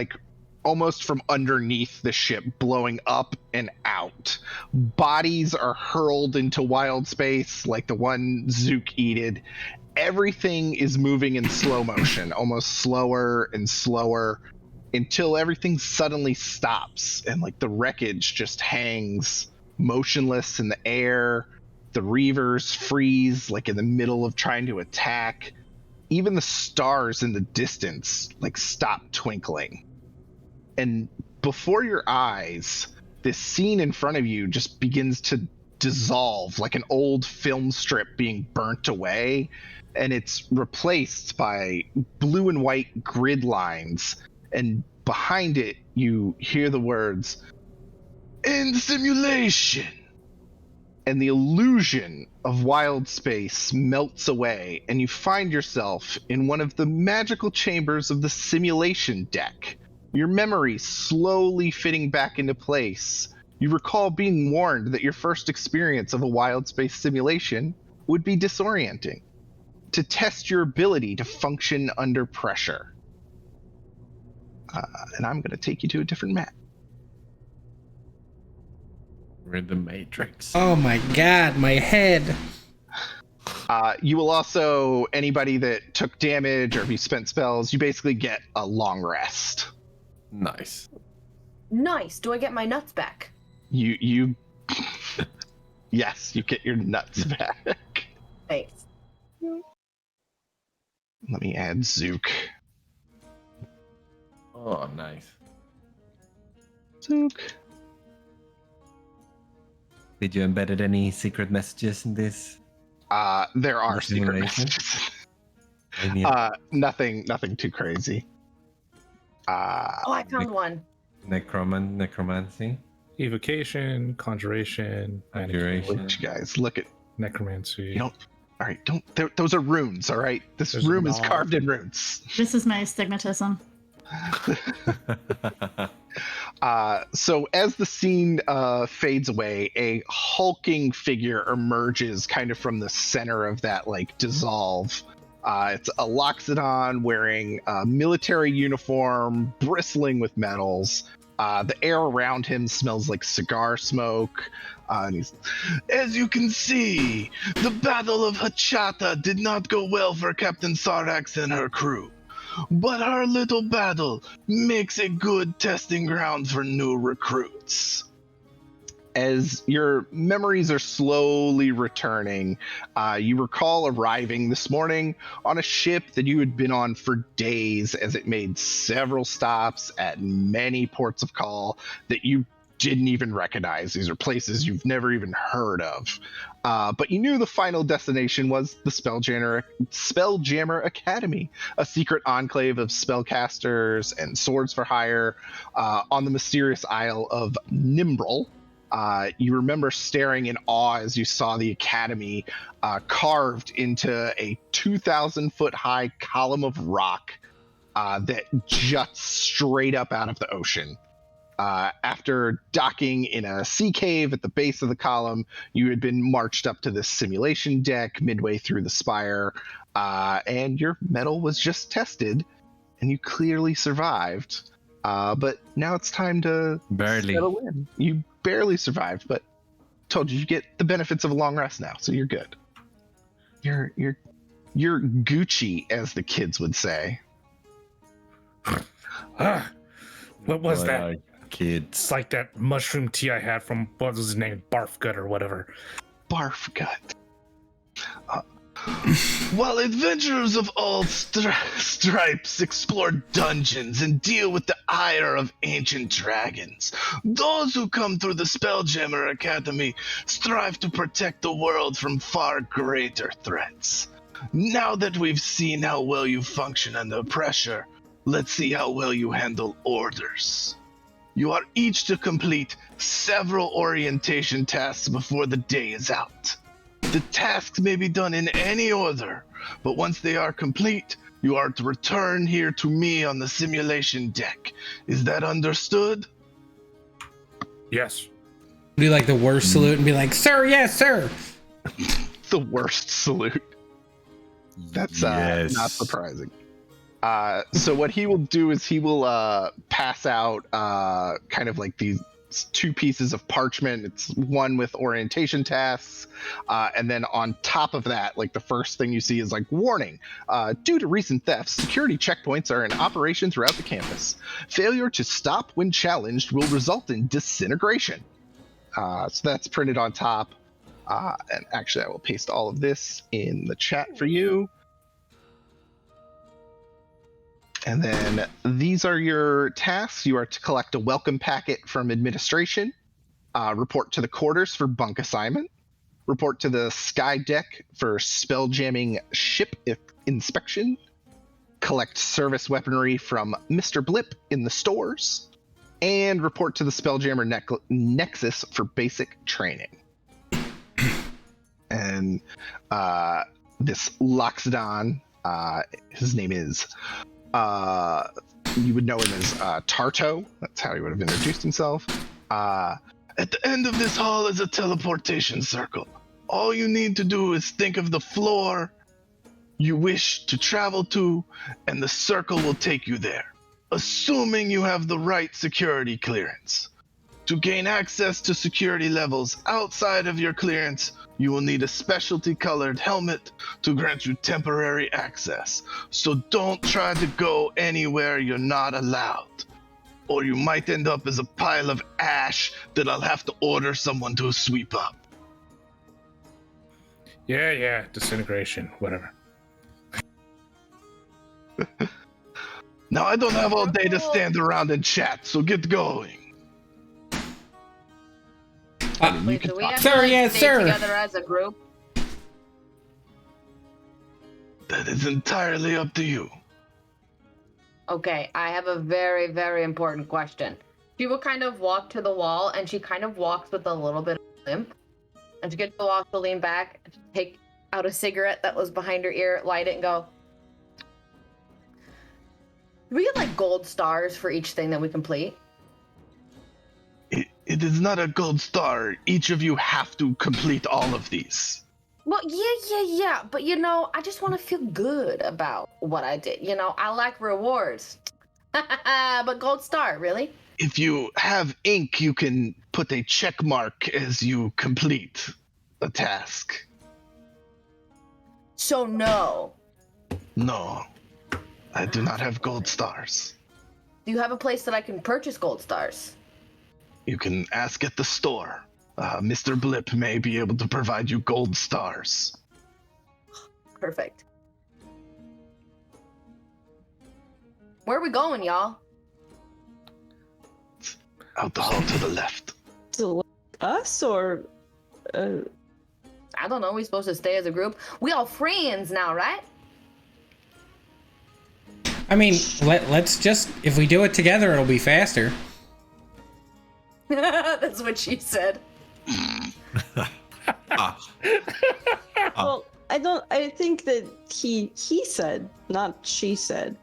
almost from underneath the ship, blowing up and out. Bodies are hurled into wild space like the one Zook eated. Everything is moving in slow motion, almost slower and slower, until everything suddenly stops and the wreckage just hangs motionless in the air. The reavers freeze in the middle of trying to attack. Even the stars in the distance stop twinkling. And before your eyes, this scene in front of you just begins to dissolve like an old film strip being burnt away, and it's replaced by blue and white grid lines, and behind it you hear the words, "End simulation!" And the illusion of wild space melts away, and you find yourself in one of the magical chambers of the simulation deck. Your memory slowly fitting back into place. You recall being warned that your first experience of a wild space simulation would be disorienting, to test your ability to function under pressure. And I'm going to take you to a different map. We're in the Matrix. Oh my god, my head. You will also, anybody that took damage or if you spent spells, you basically get a long rest. Nice. Nice. Do I get my nuts back? You yes, you get your nuts back. Thanks. Let me add Zook. Oh, nice. Zook. Did you embedded any secret messages in this? There are The secret simulation? messages. I mean, Nothing too crazy. Oh, I found one. necromancy. Evocation, conjuration, Conjuration. Let you guys look at. necromancy. You don't. All right, don't. Those are runes. All right, this There's a room is knob. carved in runes. This is my astigmatism. So as the scene fades away, a hulking figure emerges kind of from the center of that like dissolve. It's a Loxodon wearing a military uniform, bristling with medals. The air around him smells like cigar smoke. And he's, as you can see, the Battle of Hachata did not go well for Captain Sardax and her crew. But our little battle makes a good testing ground for new recruits. As your memories are slowly returning, you recall arriving this morning on a ship that you had been on for days as it made several stops at many ports of call that you didn't even recognize. These are places you've never even heard of. But you knew the final destination was the Spelljammer Academy, a secret enclave of spellcasters and swords for hire on the mysterious Isle of Nimbrel. You remember staring in awe as you saw the academy carved into a 2,000-foot high column of rock that juts straight up out of the ocean. After docking in a sea cave at the base of the column, you had been marched up to this simulation deck midway through the spire, and your mettle was just tested, and you clearly survived. But now it's time to Barely. settle in. You barely survived, but told you get the benefits of a long rest now, so you're good. You're Gucci, as the kids would say. What was that? Kids. It's like that mushroom tea I had from, what was his name? Barf Gut or whatever. Barf gut. While adventurers of all stripes explore dungeons and deal with the ire of ancient dragons, those who come through the Spelljammer Academy strive to protect the world from far greater threats. Now that we've seen how well you function under pressure, let's see how well you handle orders. You are each to complete several orientation tasks before the day is out. The tasks may be done in any order, but once they are complete, you are to return here to me on the simulation deck. Is that understood? Yes. Do like the worst salute and be like, "Sir, yes, sir." The worst salute. That's Yes. not surprising. So what he will do is he will pass out kind of like these two pieces of parchment. It's one with orientation tasks, and then on top of that, like the first thing you see is like, warning, due to recent thefts, security checkpoints are in operation throughout the campus. Failure to stop when challenged will result in disintegration. So that's printed on top. And actually, I will paste all of this in the chat for you. And then these are your tasks. You are to collect a welcome packet from administration, report to the quarters for Bunk Assignment, report to the sky deck for spelljamming ship inspection, collect service weaponry from Mr. Blip in the stores, and report to the Spelljammer Nexus for basic training. And this Loxodon, his name is... you would know him as Tarto. That's how he would have introduced himself. At the end of this hall is a teleportation circle. All you need to do is think of the floor you wish to travel to, and the circle will take you there, assuming you have the right security clearance. To gain access to security levels outside of your clearance, you will need a specialty colored helmet to grant you temporary access. So don't try to go anywhere you're not allowed, or you might end up as a pile of ash that I'll have to order someone to sweep up. Yeah, disintegration, whatever. Now I don't have all day to stand around and chat, so get going. I mean, you Wait, can do we talk. have Sir, to like, yes, stay sir. together as a group? That is entirely up to you. Okay, I have a very, very important question. She will kind of walk to the wall, and she kind of walks with a little bit of limp. And she gets to the wall, she'll lean back, and take out a cigarette that was behind her ear, light it, and go, do we get like gold stars for each thing that we complete? It is not a gold star. Each of you have to complete all of these. Well, yeah. But I just want to feel good about what I did. I like rewards. But gold star, really? If you have ink, you can put a check mark as you complete a task. So no. No, I do not have gold stars. Do you have a place that I can purchase gold stars? You can ask at the store. Mr. Blip may be able to provide you gold stars. Perfect. Where are we going, y'all? Out the hall to the left. To us or I don't know. We supposed to stay as a group? We all friends now, right? I mean, let's just, if we do it together, it'll be faster. That's what she said. well, I think that he said, not she said.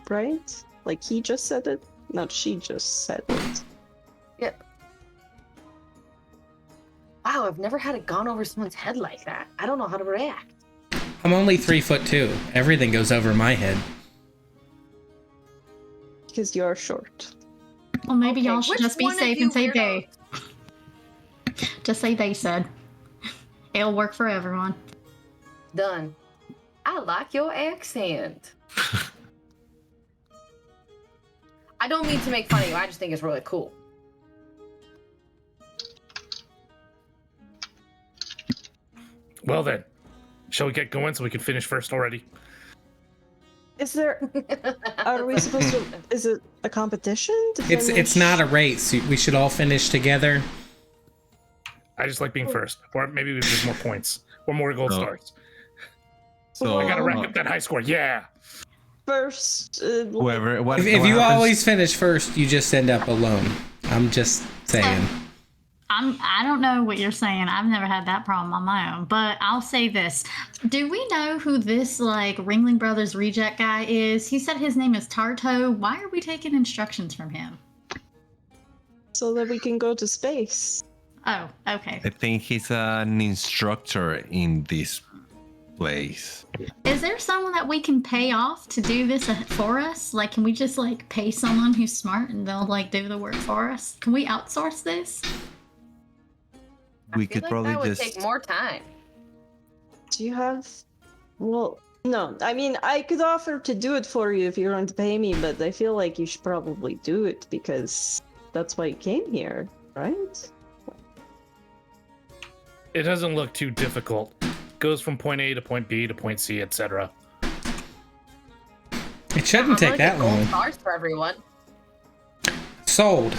Right? Like he just said it, not she just said it. Yep. Wow, I've never had it gone over someone's head like that. I don't know how to react. I'm only 3'2". Everything goes over my head. Because you're short. Well, maybe Okay, y'all should which just be one of safe you and say weirdos- they. Just say they said. It'll work for everyone. Done. I like your accent. I don't mean to make fun of you. I just think it's really cool. Well then, shall we get going so we can finish first already? Is there? Are we supposed to? Is it a competition? To It's finish? not a race. We should all finish together. I just like being first, or maybe we have more points or more gold Oh. stars. So I gotta rack up that high score. Yeah. First. whoever. If what you happens- always finish first, you just end up alone. I'm just saying. I don't know what you're saying. I've never had that problem on my own. But I'll say this. Do we know who this Ringling Brothers reject guy is? He said his name is Tarto. Why are we taking instructions from him? So that we can go to space. Oh, okay. I think he's an instructor in this place. Is there someone that we can pay off to do this for us? Can we just pay someone who's smart and they'll do the work for us? Can we outsource this? We I feel could like probably that would just. take more time. Do you have? Well, no. I mean, I could offer to do it for you if you're going to pay me, but I feel like you should probably do it because that's why you came here, right? It doesn't look too difficult. Goes from point A to point B to point C, etc. It shouldn't I'm take gonna that get gold long. stars for everyone. Sold.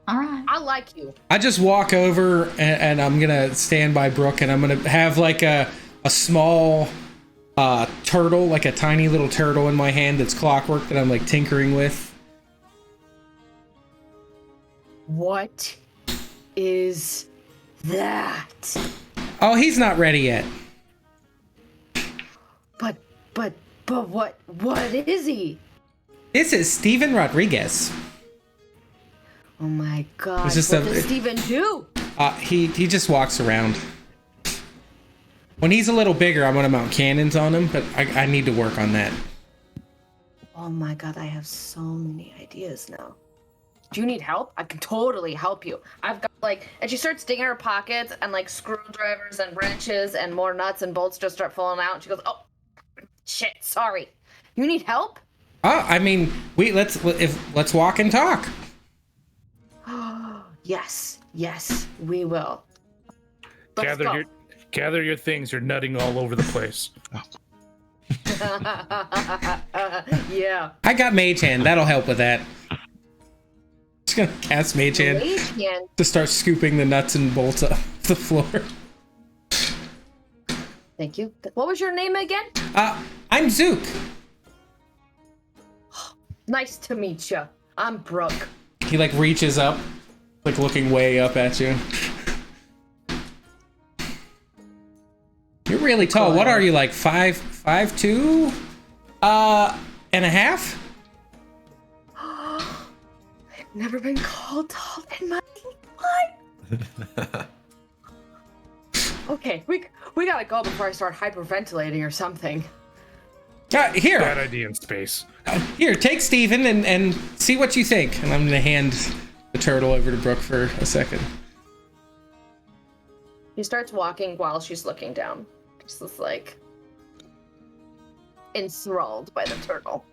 All right. I like you. I just walk over and I'm gonna stand by Brooke and I'm gonna have a small turtle, a tiny little turtle in my hand that's clockwork that I'm tinkering with. What is that? Oh, he's not ready yet. But what is he? This is Steven Rodriguez. Oh my god. It's just what a- does Steven do? He just walks around. When he's a little bigger, I'm gonna mount cannons on him, but I need to work on that. Oh my god, I have so many ideas now. Do you need help? I can totally help you. I've got and she starts digging her pockets and screwdrivers and wrenches and more nuts and bolts just start falling out. And she goes, "Oh, shit, sorry. You need help?" Oh, I mean, let's walk and talk. Yes, we will. Let's go. Gather your things. You're nutting all over the place. Yeah. I got Mage Hand. That'll help with that. gonna cast Mage Hand Mage hand. to start scooping the nuts and bolts off the floor. Thank you. What was your name again? I'm Zook. Nice to meet you. I'm Brooke. He like reaches up, like looking way up at you. You're really tall. What are you, like 5'2"? And a half? I've never been called tall in my life. Okay, we gotta go before I start hyperventilating or something. Here. Bad idea in space. Here, take Steven and see what you think. And I'm gonna hand the turtle over to Brooke for a second. He starts walking while she's looking down. Just is like enthralled by the turtle.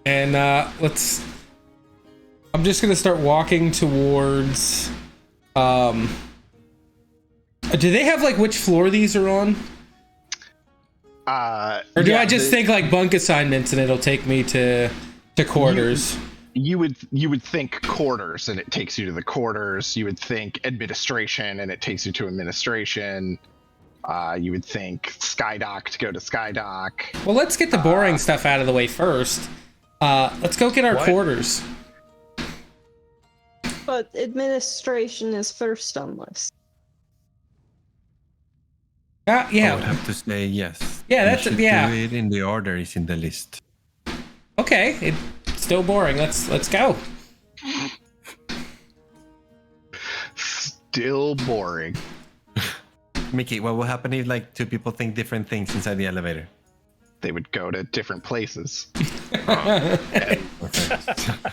And I'm just gonna start walking towards. Do they have like which floor these are on? Or do I just think like bunk assignments and it'll take me to quarters? You would think quarters and it takes you to the quarters. You would think administration and it takes you to administration. You would think Skydock to go to Skydock. Well, let's get the boring stuff out of the way first. Let's go get our quarters. But administration is first on list. Yeah. I would have to say yes. Yeah, You that's should yeah. do it in the order is in the list. Okay, it's still boring. Let's go. Still boring. Mickey, what will happen if like two people think different things inside the elevator? They would go to different places. Okay.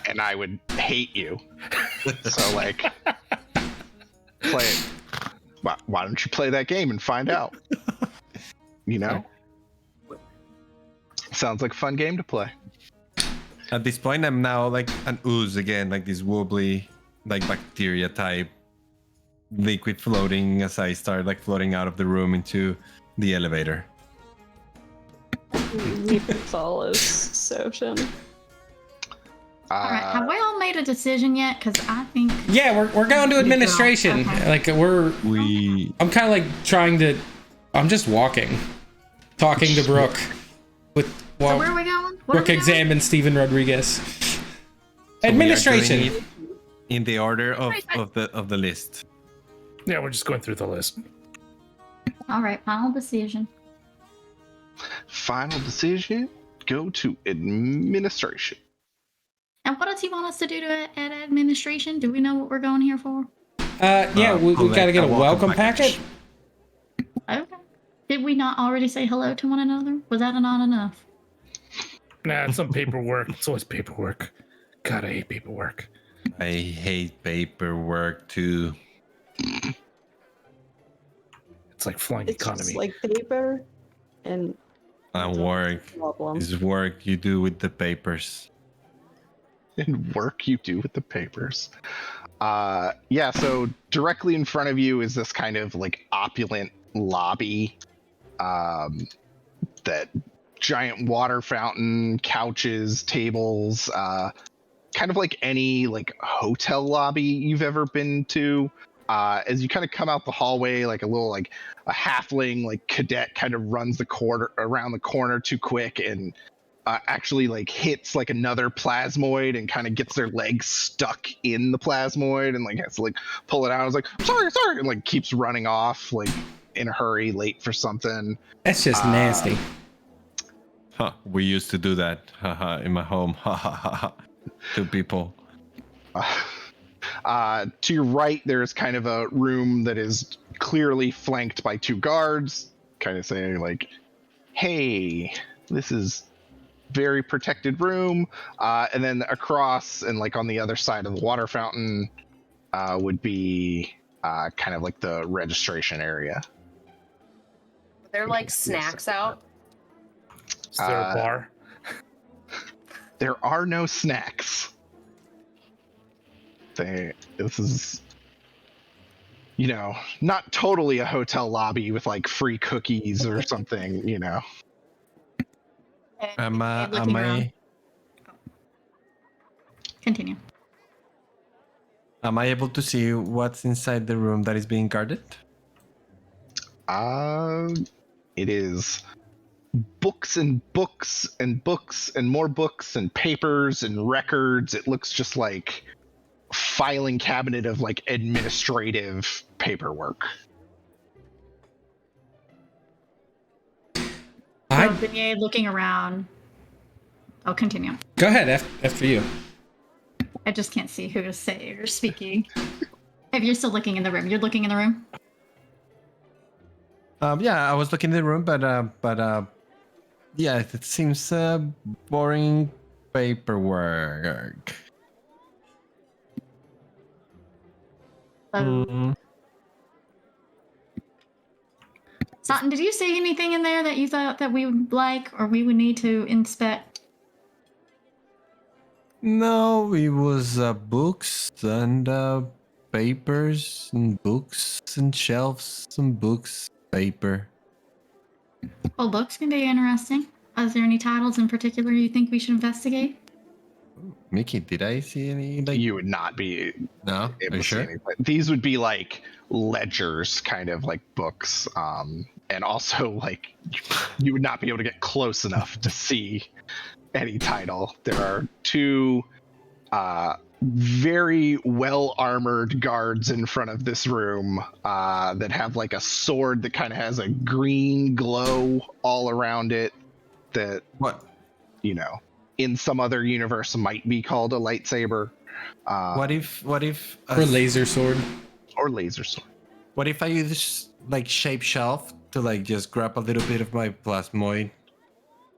And I would hate you. So like, play it. Why don't you play that game and find out? You know? Sounds like a fun game to play. At this point, I'm now like an ooze again, like this wobbly, like bacteria type liquid floating as I start like floating out of the room into the elevator. You follows Soshin. All right, have we all made a decision yet? Because I think. Yeah, we're going to administration. Okay. Like I'm kind of like I'm just walking, talking to Brooke. So where are we going? Brooke examines Steven Rodriguez. So Administration. we are doing it in the order of the list. Yeah, we're just going through the list. All right, final decision. Final decision, go to administration. And what does he want us to do at administration? Do we know what we're going here for? Yeah, we got to get a welcome packet. Okay. Did we not already say hello to one another? Was that not enough? Nah, it's some paperwork. It's always paperwork. God, I hate paperwork. I hate paperwork too. It's like flying It's economy. just like paper and Work problem. is work you do with the papers. And work you do with the papers. Yeah, so directly in front of you is this kind of like opulent lobby. That giant water fountain, couches, tables, kind of like any like hotel lobby you've ever been to. As you kind of come out the hallway, like a little like a halfling like cadet kind of runs around the corner too quick and actually like hits like another plasmoid and kind of gets their legs stuck in the plasmoid and like has to like pull it out. I was like, sorry, and like keeps running off like in a hurry, late for something. That's just nasty. Huh, we used to do that in my home. To people. To your right, there's kind of a room that is clearly flanked by two guards, kind of saying like, hey, this is very protected room. And then across and like on the other side of the water fountain would be kind of like the registration area. Are there like snacks out? Is there a bar? There are no snacks. This is, you know, not totally a hotel lobby with like free cookies or something, you know. Am I Continue. Am I able to see what's inside the room that is being guarded? It is books and books and books and more books and papers and records. It looks just like filing cabinet of like administrative paperwork. Beignet looking around. I'll continue. Go ahead, after you. I just can't see who is saying or speaking. If you're still looking in the room, you're looking in the room? Yeah, I was looking in the room, but yeah, it seems boring paperwork. Sutton, did you see anything in there that you thought that we would like or we would need to inspect? No, it was books and papers and books and shelves and books, paper. Well, books can be interesting. Is there any titles in particular you think we should investigate? Mickey, did I see any? Like, You would not be no, able are you to see sure? anything. These would be like ledgers, kind of like books, and also like you would not be able to get close enough to see any title. There are two very well armored guards in front of this room that have like a sword that kind of has a green glow all around it. That What? In some other universe might be called a lightsaber. What if? Or laser sword. Or laser sword. What if I use like shape shelf to like just grab a little bit of my plasmoid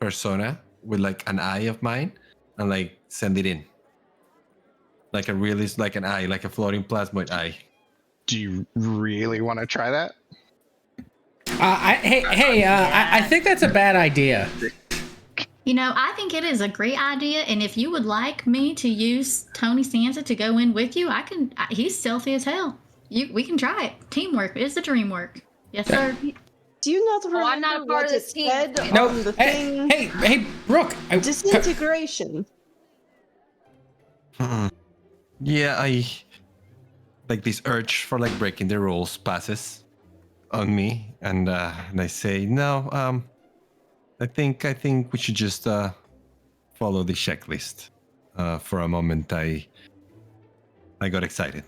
persona with like an eye of mine and like send it in? Like an eye, like a floating plasmoid eye. Do you really want to try that? I think that's a bad idea. You know, I think it is a great idea, and if you would like me to use Tony Sansa to go in with you, I can. He's stealthy as hell. We can try it. Teamwork is the dream work. Yes, sir. Do you not remember I'm not a part what of it this team. said No, on the thing? hey, Brooke. Disintegration. Yeah, I like this urge for like breaking the rules passes on me, and I say no. I think we should just follow the checklist. For a moment, I got excited.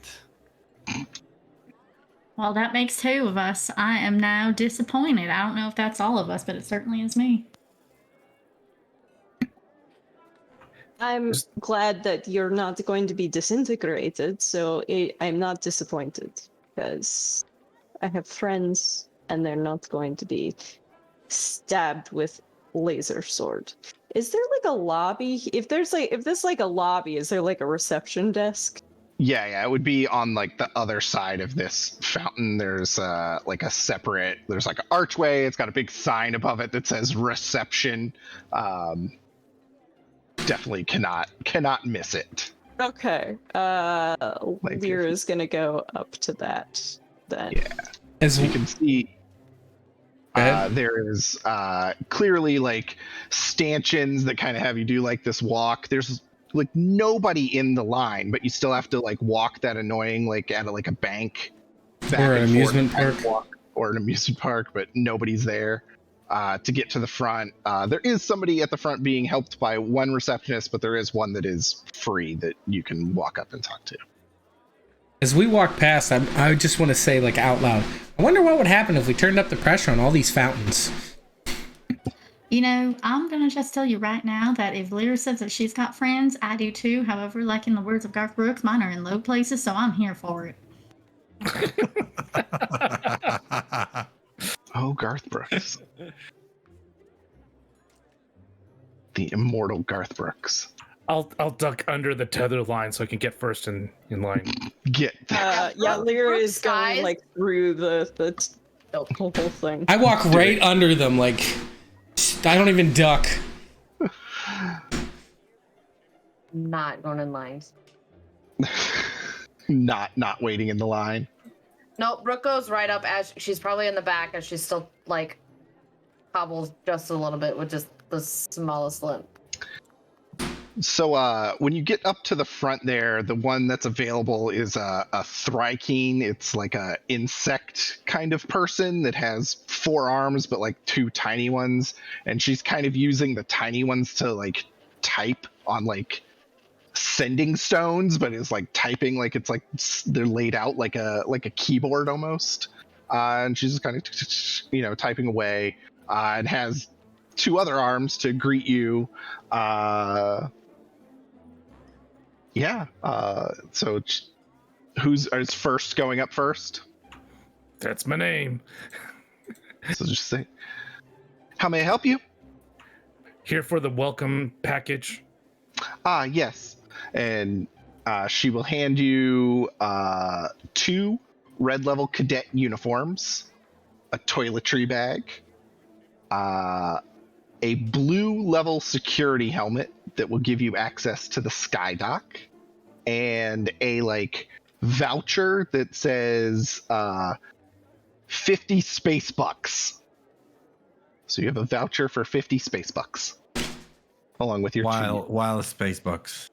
Well, that makes two of us. I am now disappointed. I don't know if that's all of us, but it certainly is me. I'm glad that you're not going to be disintegrated, so I'm not disappointed because I have friends and they're not going to be stabbed with laser sword. Is there like a lobby? If this like a lobby, is there like a reception desk? Yeah, it would be on like the other side of this fountain. There's like a separate. There's like an archway. It's got a big sign above it that says reception. Definitely cannot miss it. Okay. Lyra's gonna go up to that then. Yeah. As you can see, there is clearly like stanchions that kind of have you do like this walk. There's like nobody in the line, but you still have to like walk that annoying like at a bank or an amusement park or an amusement park, but nobody's there to get to the front. There is somebody at the front being helped by one receptionist, but there is one that is free that you can walk up and talk to. As we walk past, I just want to say like out loud, I wonder what would happen if we turned up the pressure on all these fountains. You know, I'm going to just tell you right now that if Lyra says that she's got friends, I do too. However, like in the words of Garth Brooks, mine are in low places, so I'm here for it. Oh, Garth Brooks. The immortal Garth Brooks. I'll duck under the tether line so I can get first in line. Yeah, Lyra is going like through the whole thing. I walk right under them, like I don't even duck. Not going in lines. not waiting in the line. No, Brooke goes right up as she's probably in the back and she's still like hobbles just a little bit with just the smallest limp. So when you get up to the front there, the one that's available is a Thrykeen. It's like a insect kind of person that has 4 arms, but like 2 tiny ones. And she's kind of using the tiny ones to like type on like sending stones, but is like typing like it's like they're laid out like a keyboard almost. And she's just kind of typing away, and has 2 other arms to greet you. So who's is first going up first? That's my name. So just say, how may I help you? Here for the welcome package. Yes. And she will hand you 2 red level cadet uniforms, a toiletry bag, a blue level security helmet that will give you access to the sky dock, and a like voucher that says 50 space bucks. So you have a voucher for 50 space bucks, along with your wild space bucks.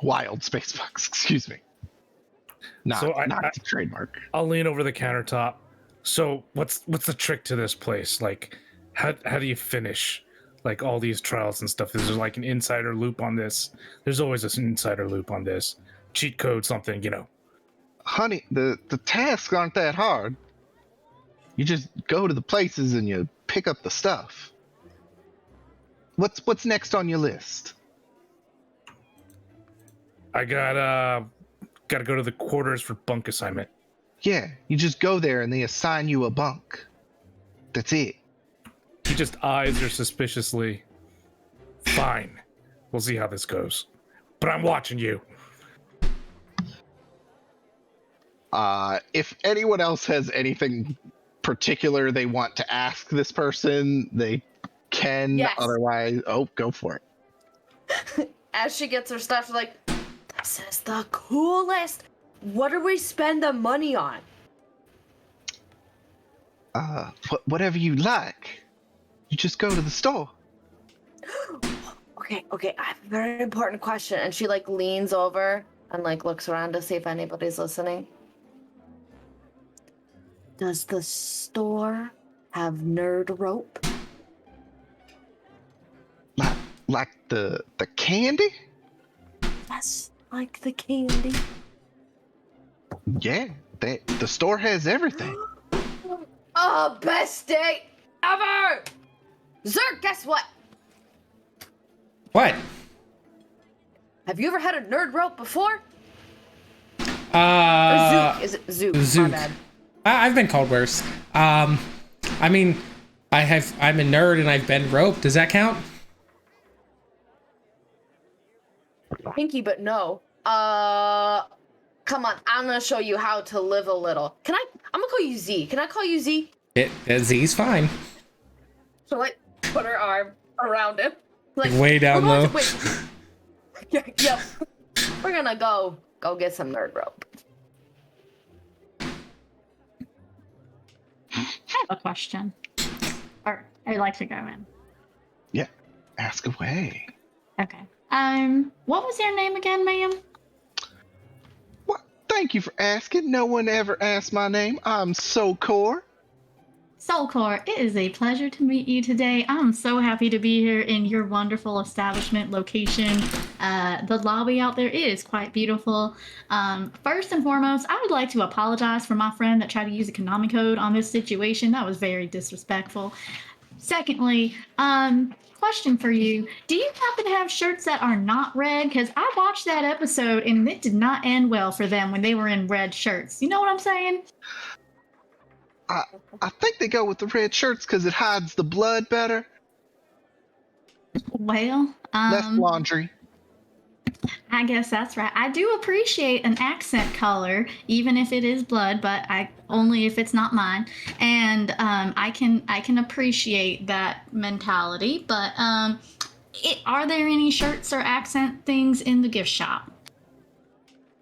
Wild space bucks. Excuse me. Not the trademark. I'll lean over the countertop. So what's the trick to this place? Like, how do you finish like all these trials and stuff? Is there like an insider loop on this? There's always an insider loop on this. Cheat code, something, Honey, the tasks aren't that hard. You just go to the places and you pick up the stuff. What's next on your list? I gotta go to the quarters for bunk assignment. Yeah, you just go there and they assign you a bunk. That's it. He just eyes her suspiciously. Fine. We'll see how this goes. But I'm watching you. If anyone else has anything particular they want to ask this person, they can. Yes. Otherwise, go for it. As she gets her stuff, she's like, this is the coolest. What do we spend the money on? Whatever you like. You just go to the store. Okay, I have a very important question. And she like leans over and like looks around to see if anybody's listening. Does the store have nerd rope? Like the candy? Yes, like the candy. Yeah, the store has everything. Oh, best day ever! Zerk, guess what? What? Have you ever had a nerd rope before? Or Zook. Is it Zook? Zook. My bad. I've been called worse. I mean, I'm a nerd and I've been roped. Does that count? Pinky, but no. Come on, I'm gonna show you how to live a little. I'm gonna call you Z. Can I call you Z? Z's fine. So like, put her arm around him. Like, Way down low. Yeah. We're gonna go get some nerd rope. I have a question. Or I'd like to go in. Yeah, ask away. Okay. What was your name again, ma'am? Well, thank you for asking. No one ever asked my name. I'm Soulcore. Soulcore, it is a pleasure to meet you today. I'm so happy to be here in your wonderful establishment location. The lobby out there is quite beautiful. First and foremost, I would like to apologize for my friend that tried to use a Konami code on this situation. That was very disrespectful. Secondly, question for you. Do you happen to have shirts that are not red? Because I watched that episode and it did not end well for them when they were in red shirts. You know what I'm saying? I think they go with the red shirts because it hides the blood better. Well, Less laundry. I guess that's right. I do appreciate an accent color, even if it is blood, but only if it's not mine. And I can appreciate that mentality. But are there any shirts or accent things in the gift shop?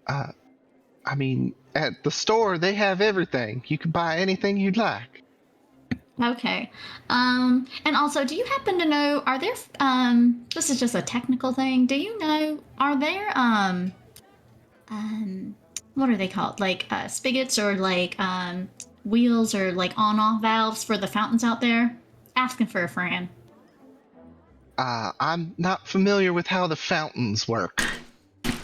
I mean, at the store they have everything. You can buy anything you'd like. Okay. And also, do you happen to know, are there, this is just a technical thing. Do you know, are there, what are they called? Like, spigots or like, wheels or like on-off valves for the fountains out there? Asking for a friend. I'm not familiar with how the fountains work.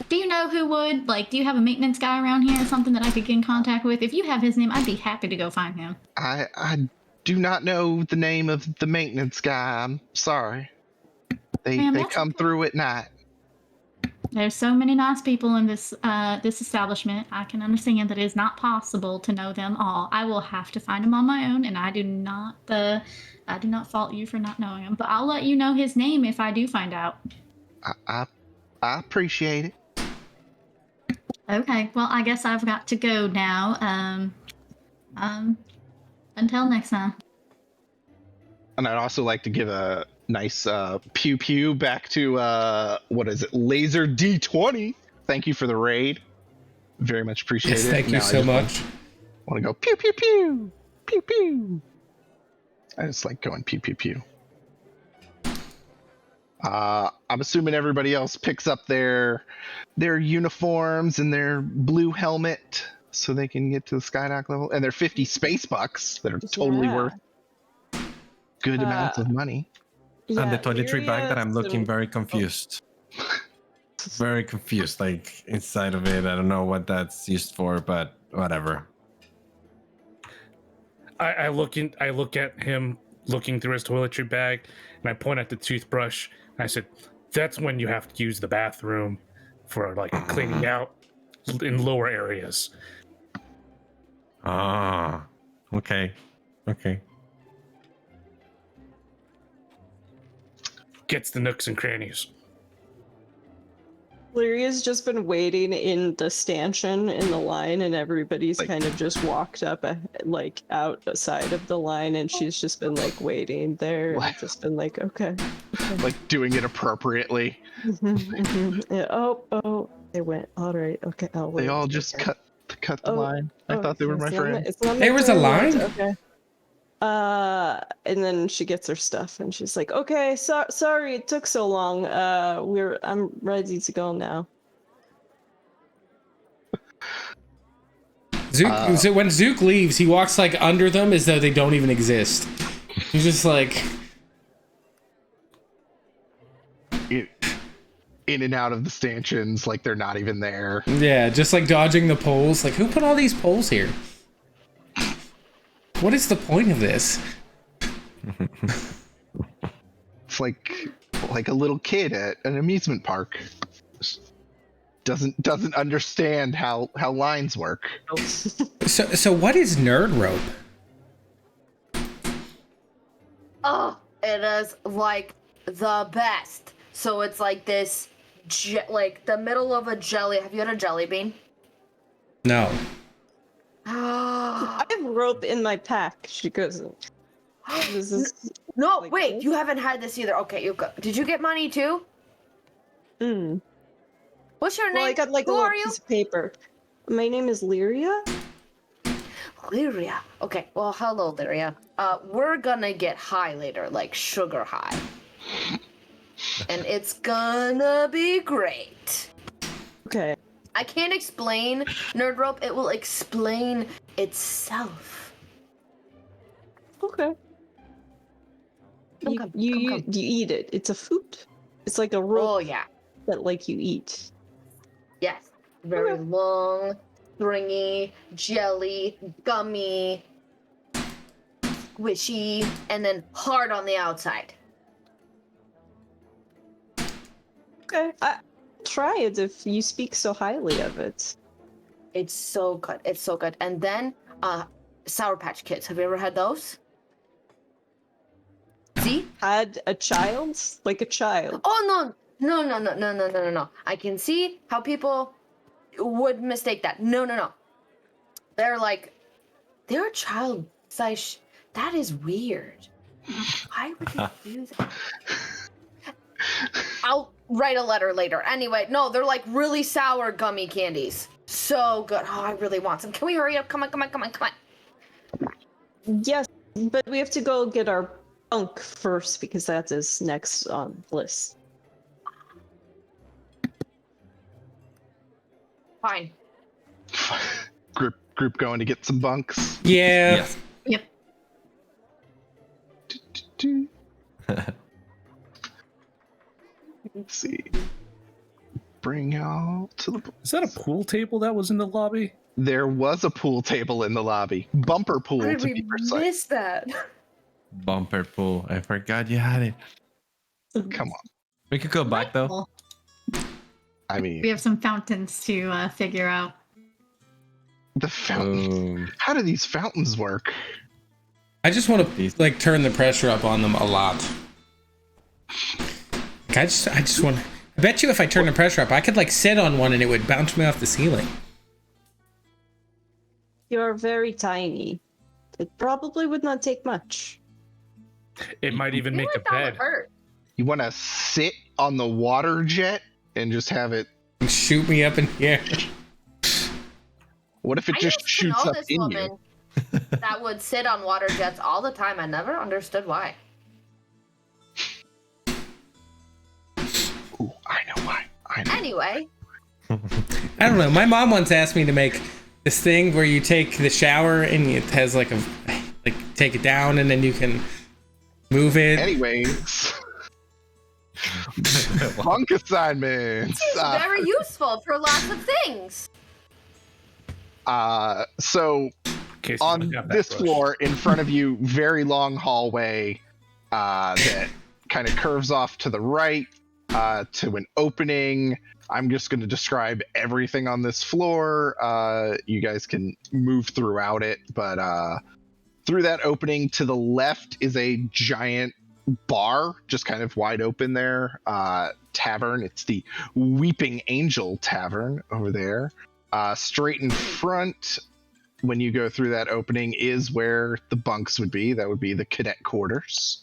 Do you know who would? Like, do you have a maintenance guy around here or something that I could get in contact with? If you have his name, I'd be happy to go find him. I do not know the name of the maintenance guy. I'm sorry. They Ma'am, they that's come okay. through at night. There's so many nice people in this this establishment. I can understand that it is not possible to know them all. I will have to find him on my own, and I do not fault you for not knowing him. But I'll let you know his name if I do find out. I appreciate it. Okay. Well, I guess I've got to go now. Until next time. And I'd also like to give a nice pew pew back to what is it, Laser D20. Thank you for the raid. Very much appreciate Yes, it. thank you Now so much. Want to go pew pew pew pew pew. I just like going pew pew pew. I'm assuming everybody else picks up their uniforms and their blue helmet so they can get to the Skydock level, and their 50 space bucks that are totally worth good amounts of money. And the toiletry bag that I'm looking Lyria's very confused. Very confused. Like inside of it, I don't know what that's used for, but whatever. I look at him looking through his toiletry bag, and I point at the toothbrush. And I said, "That's when you have to use the bathroom for like cleaning out in lower areas." Ah, okay. Gets the nooks and crannies. Lyria's just been waiting in the stanchion in the line, and everybody's kind of just walked up like outside of the line, and she's just been like waiting there and just been like, okay. Like doing it appropriately. Yeah, oh, they went. All right, okay. I'll wait. They all just cut the line. I thought they were my friend. There was a line? Okay. And then she gets her stuff and she's like, okay, sorry it took so long. I'm ready to go now. Zook, so when Zook leaves, he walks like under them as though they don't even exist. He's just like in and out of the stanchions like they're not even there. Yeah, just like dodging the poles. Like, who put all these poles here? What is the point of this? It's like a little kid at an amusement park. Just doesn't understand how lines work. So what is nerd rope? Oh, it is like the best. So it's like this, like the middle of a jelly. Have you had a jelly bean? No. I have rope in my pack. She goes, this is No, like wait, this? you haven't had this either. Okay, you go. Did you get money too? What's your name? Well, I got like Who a little are you? piece of paper. My name is Lyria. Lyria. Okay, well, hello, Lyria. We're gonna get high later, like sugar high. And it's gonna be great. Okay. I can't explain nerd rope. It will explain itself. Okay. You eat it. It's a food. It's like a rope Oh yeah. that like you eat. Yes. Very long, stringy, jelly, gummy, squishy, and then hard on the outside. Okay. Try it if you speak so highly of it. It's so good. It's so good. And then Sour Patch Kids. Have you ever had those? See? Had a child? Like a child. Oh no. I can see how people would mistake that. No. They're child size. That is weird. Why would you do that? I'll write a letter later. Anyway, no, they're like really sour gummy candies. So good. Oh, I really want some. Can we hurry up? Come on. Yes, But we have to go get our bunk first because that is next on the list. Fine. Group going to get some bunks. Yeah. Yes. Yep. Let's see. Bring y'all to the. Is that a pool table that was in the lobby? There was a pool table in the lobby. Bumper pool, How did to we be precise. miss that? Bumper pool. I forgot you had it. Come on. We could go back though. Well, I we mean, have some fountains to figure out. the fountain. How do these fountains work? I just want to like turn the pressure up on them a lot. Like, I just want. I bet you if I turn the pressure up, I could like sit on one and it would bounce me off the ceiling. You're very tiny. It probably would not take much. It might even I feel make like a that would bed. hurt. You want to sit on the water jet and just have it. Shoot me up in the air. What if it I just used to shoots know up this in woman you? that would sit on water jets all the time. I never understood why. Ooh, I know why. I know. Anyway, I don't know. My mom once asked me to make this thing where you take the shower and it has like a take it down and then you can move it. Anyways. Bunk assignments. it's very useful for lots of things. So In case you on forgot that this brush. floor in front of you, very long hallway that kind of curves off to the right to an opening. I'm just going to describe everything on this floor. You guys can move throughout it, but through that opening to the left is a giant bar, just kind of wide open there. Tavern. It's the Weeping Angel Tavern over there. Straight in front, when you go through that opening, is where the bunks would be. That would be the cadet quarters.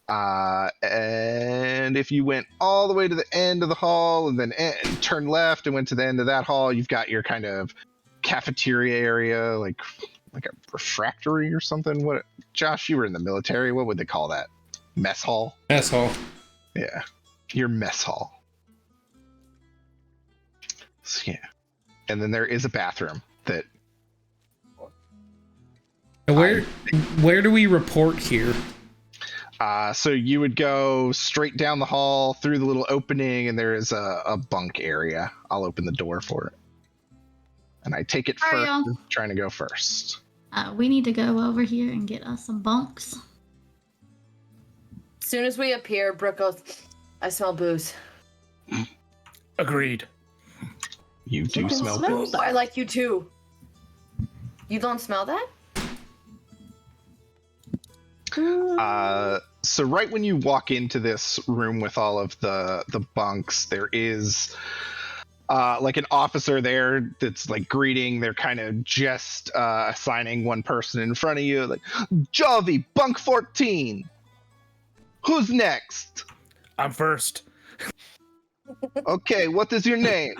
And if you went all the way to the end of the hall and then turned left and went to the end of that hall, you've got your kind of cafeteria area, like a refractory or something. What, Josh, you were in the military. What would they call that? Mess hall? Mess hall. Yeah, your mess hall. So, yeah. And then there is a bathroom that. Where do we report here? So you would go straight down the hall through the little opening, and there is a bunk area. I'll open the door for it. And I take it first. Ariel. Trying to go first. We need to go over here and get us some bunks. As soon as we appear, Brooke goes, I smell booze. Agreed. You do can smell smell booze. I like you too. You don't smell that? So right when you walk into this room with all of the bunks, there is like an officer there that's like greeting. They're kind of just assigning one person in front of you. Like, Javi, bunk 14. Who's next? I'm first. Okay, what is your name?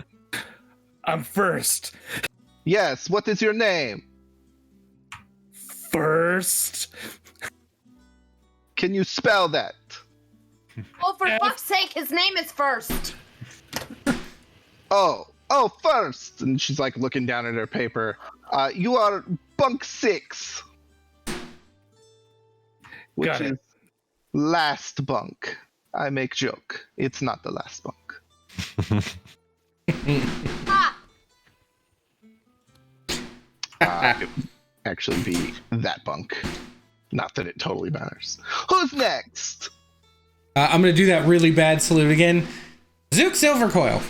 I'm first. Yes, what is your name? First. Can you spell that? Oh, for F- fuck's sake, his name is First. Oh, first. And she's like looking down at her paper. You are bunk 6. Which Got it. is last bunk. I make joke. It's not the last bunk. Ah! It would actually be that bunk. Not that it totally matters. Who's next? I'm gonna do that really bad salute again. Zook Silvercoil.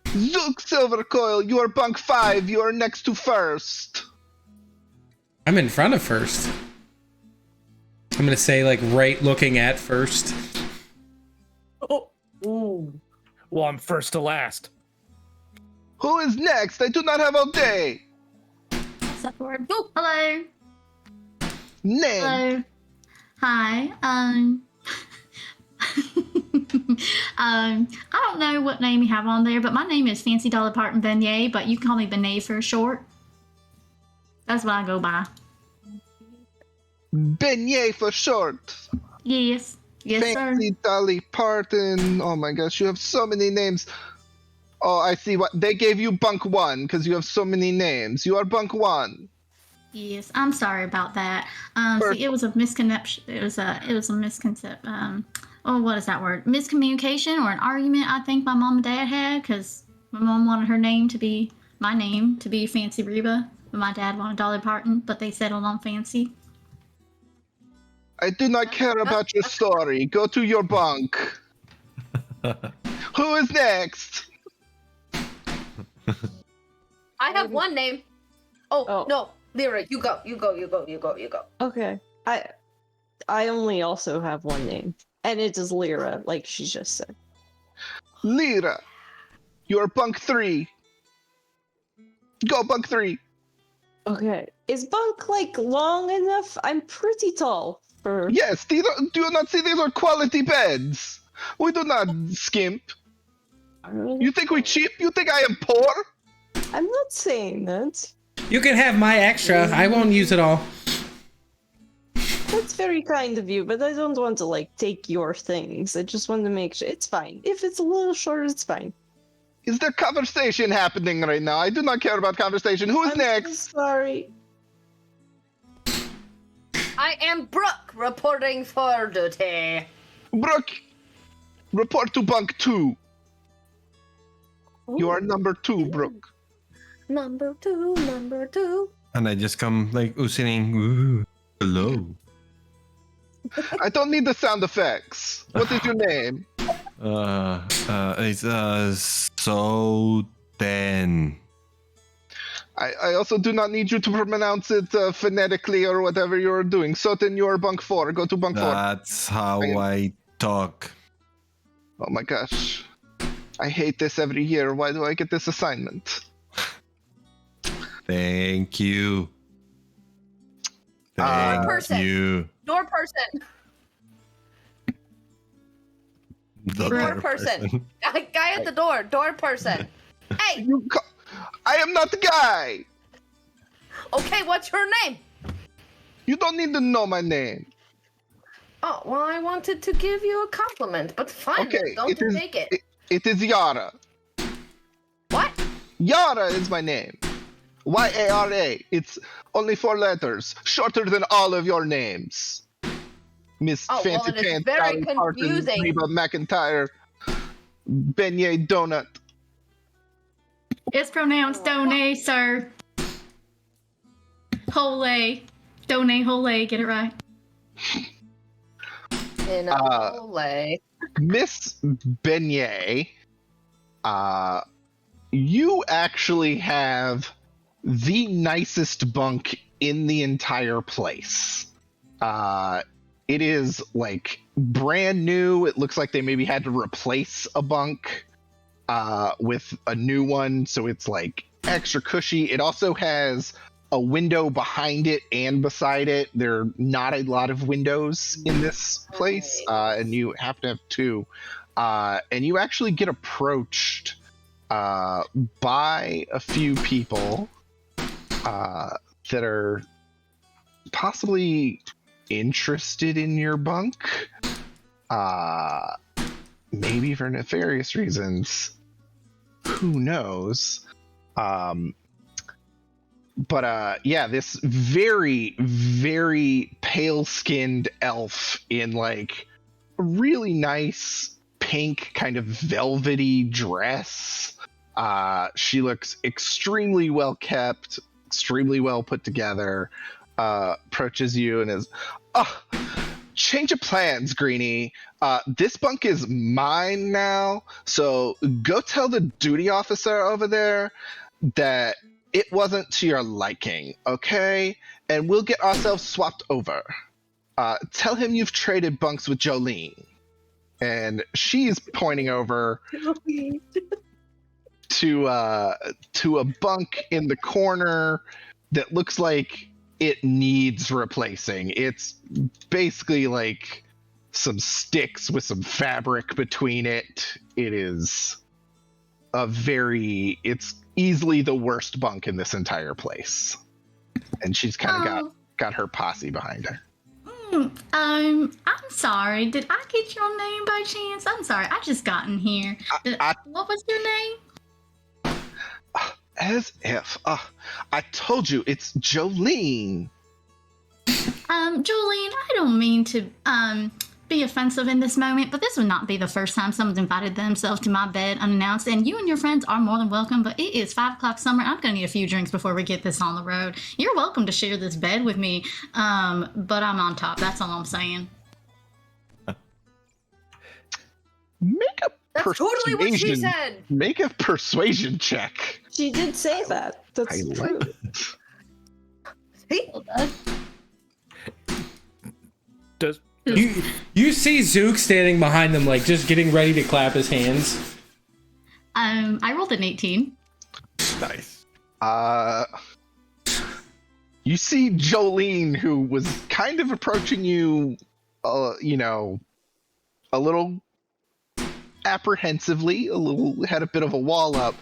Zook Silvercoil, you are bunk 5. You are next to first. I'm in front of first. I'm gonna say like right looking at first. Oh. Ooh. Well, I'm first to last. Who is next? I do not have all day. What's that word? Oh, hello. Name. Hello. Hi. I don't know what name you have on there, but my name is Fancy Dollar Parton Beignet, but you can call me Beignet for short. That's what I go by. Beignet for short. Yes. Yes, sir. Fancy Dolly Parton. Oh my gosh, you have so many names. Oh, I see what they gave you Bunk 1 because you have so many names. You are Bunk 1. Yes, I'm sorry about that. Perfect. See, it was a misconception. It was a misconception. What is that word? Miscommunication or an argument I think my mom and dad had because my mom wanted her name to be my name to be Fancy Reba, but my dad wanted Dolly Parton, but they settled on Fancy. I do not care about your story. Go to your bunk. Who is next? I have one name. Oh, no, Lyra, you go. Okay. I only also have one name, and it is Lyra, like she just said. Lyra. You are Bunk 3. Go Bunk 3. Okay. Is Bunk like long enough? I'm pretty tall for. Yes, do you not see these are quality beds? We do not skimp. You think we cheap? You think I am poor? I'm not saying that. You can have my extra. I won't use it all. That's very kind of you, but I don't want to like take your things. I just want to make sure it's fine. If it's a little short, it's fine. Is there conversation happening right now? I do not care about conversation. Who is I'm next? so sorry. I am Brooke, reporting for duty. Brooke, report to Bunk 2. You are number 2, Brooke. Number two. And I just come like singing, ooh, hello. I don't need the sound effects. What is your name? It's so then. I also do not need you to pronounce it phonetically or whatever you're doing. Soten, you are Bunk 4. Go to Bunk 4. That's how I talk. Oh my gosh. I hate this every year. Why do I get this assignment? Thank you. Thank person. you. Door person. The Door person. Guy at the door. Door person. Hey. I am not the guy. Okay, what's your name? You don't need to know my name. Oh, well, I wanted to give you a compliment, but fine, Okay, don't take it. It is Yara. What? Yara is my name. Y-A-R-A. It's only 4 letters, shorter than all of your names. Miss Oh, well, Fancy it is Pants, very Dolly Parton, confusing. Reba McIntyre, Beignet Donut. It's pronounced Done, sir. Hole. Done, hole. Get it right. In a hole. Miss Beignet, you actually have the nicest bunk in the entire place. It is like brand new. It looks like they maybe had to replace a bunk with a new one, so it's like extra cushy. It also has a window behind it and beside it. There are not a lot of windows in this place, and you have to have 2. And you actually get approached by a few people that are possibly interested in your bunk, maybe for nefarious reasons. Who knows? But yeah, this very, very pale-skinned elf in like a really nice pink kind of velvety dress. She looks extremely well kept, extremely well put together. Approaches you and is, oh, change of plans, Greenie. This bunk is mine now, so go tell the duty officer over there that it wasn't to your liking, okay? And we'll get ourselves swapped over. Tell him you've traded bunks with Jolene. And she's pointing over to a bunk in the corner that looks like it needs replacing. It's basically like some sticks with some fabric between it. It is it's easily the worst bunk in this entire place. And she's kind of got her posse behind her. I'm sorry. Did I get your name by chance? I'm sorry. I just got in here. What was your name? As if. I told you, it's Jolene. Jolene, I don't mean to be offensive in this moment, but this would not be the first time someone's invited themselves to my bed unannounced, and you and your friends are more than welcome, but it is 5 o'clock summer. I'm going to need a few drinks before we get this on the road. You're welcome to share this bed with me, but I'm on top. That's all I'm saying. That's totally what she said. Make a persuasion check. She did say that. That's true. Hey. Does You see Zook standing behind them, like just getting ready to clap his hands. I rolled an 18. Nice. You see Jolene, who was kind of approaching you, a little apprehensively, had a bit of a wall up.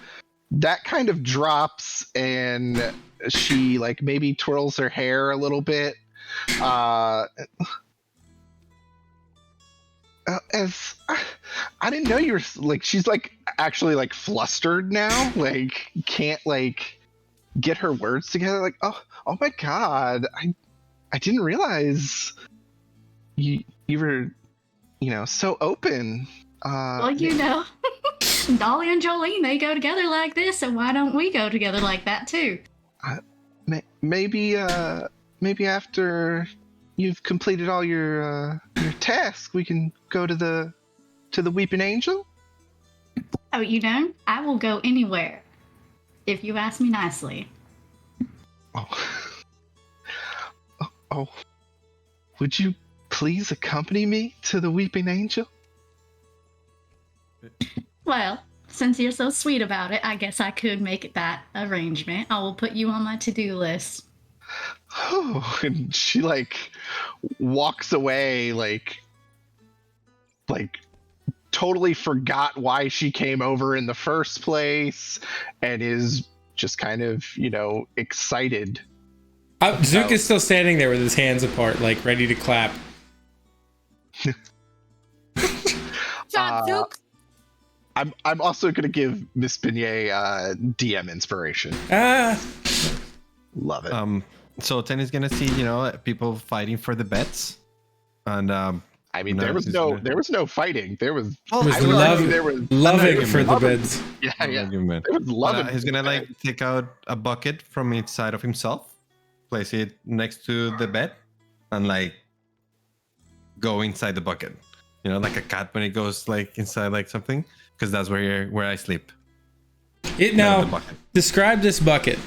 That kind of drops, and she like maybe twirls her hair a little bit. As I didn't know you were like, she's like actually like flustered now, like can't like get her words together. Like, oh my god, I didn't realize you were, so open. Well, Dolly and Jolene, they go together like this, so why don't we go together like that too? Maybe after you've completed all your tasks, we can go to the Weeping Angel. Oh, I will go anywhere if you ask me nicely. Oh, would you please accompany me to the Weeping Angel? Well, since you're so sweet about it, I guess I could make that arrangement. I will put you on my to-do list. Oh, and she like walks away, like totally forgot why she came over in the first place, and is just kind of excited. Zook is still standing there with his hands apart, like ready to clap. Shot, Zook. I'm also gonna give Miss Beignet DM inspiration. Love it. So Ten is gonna see, people fighting for the bets, and I mean, there was no fighting. There was loving for the beds. Yeah. Argument. There was loving. He's gonna take out a bucket from inside of himself, place it next to the bed, and go inside the bucket. Like a cat when it goes inside something, because that's where I sleep. Now describe this bucket.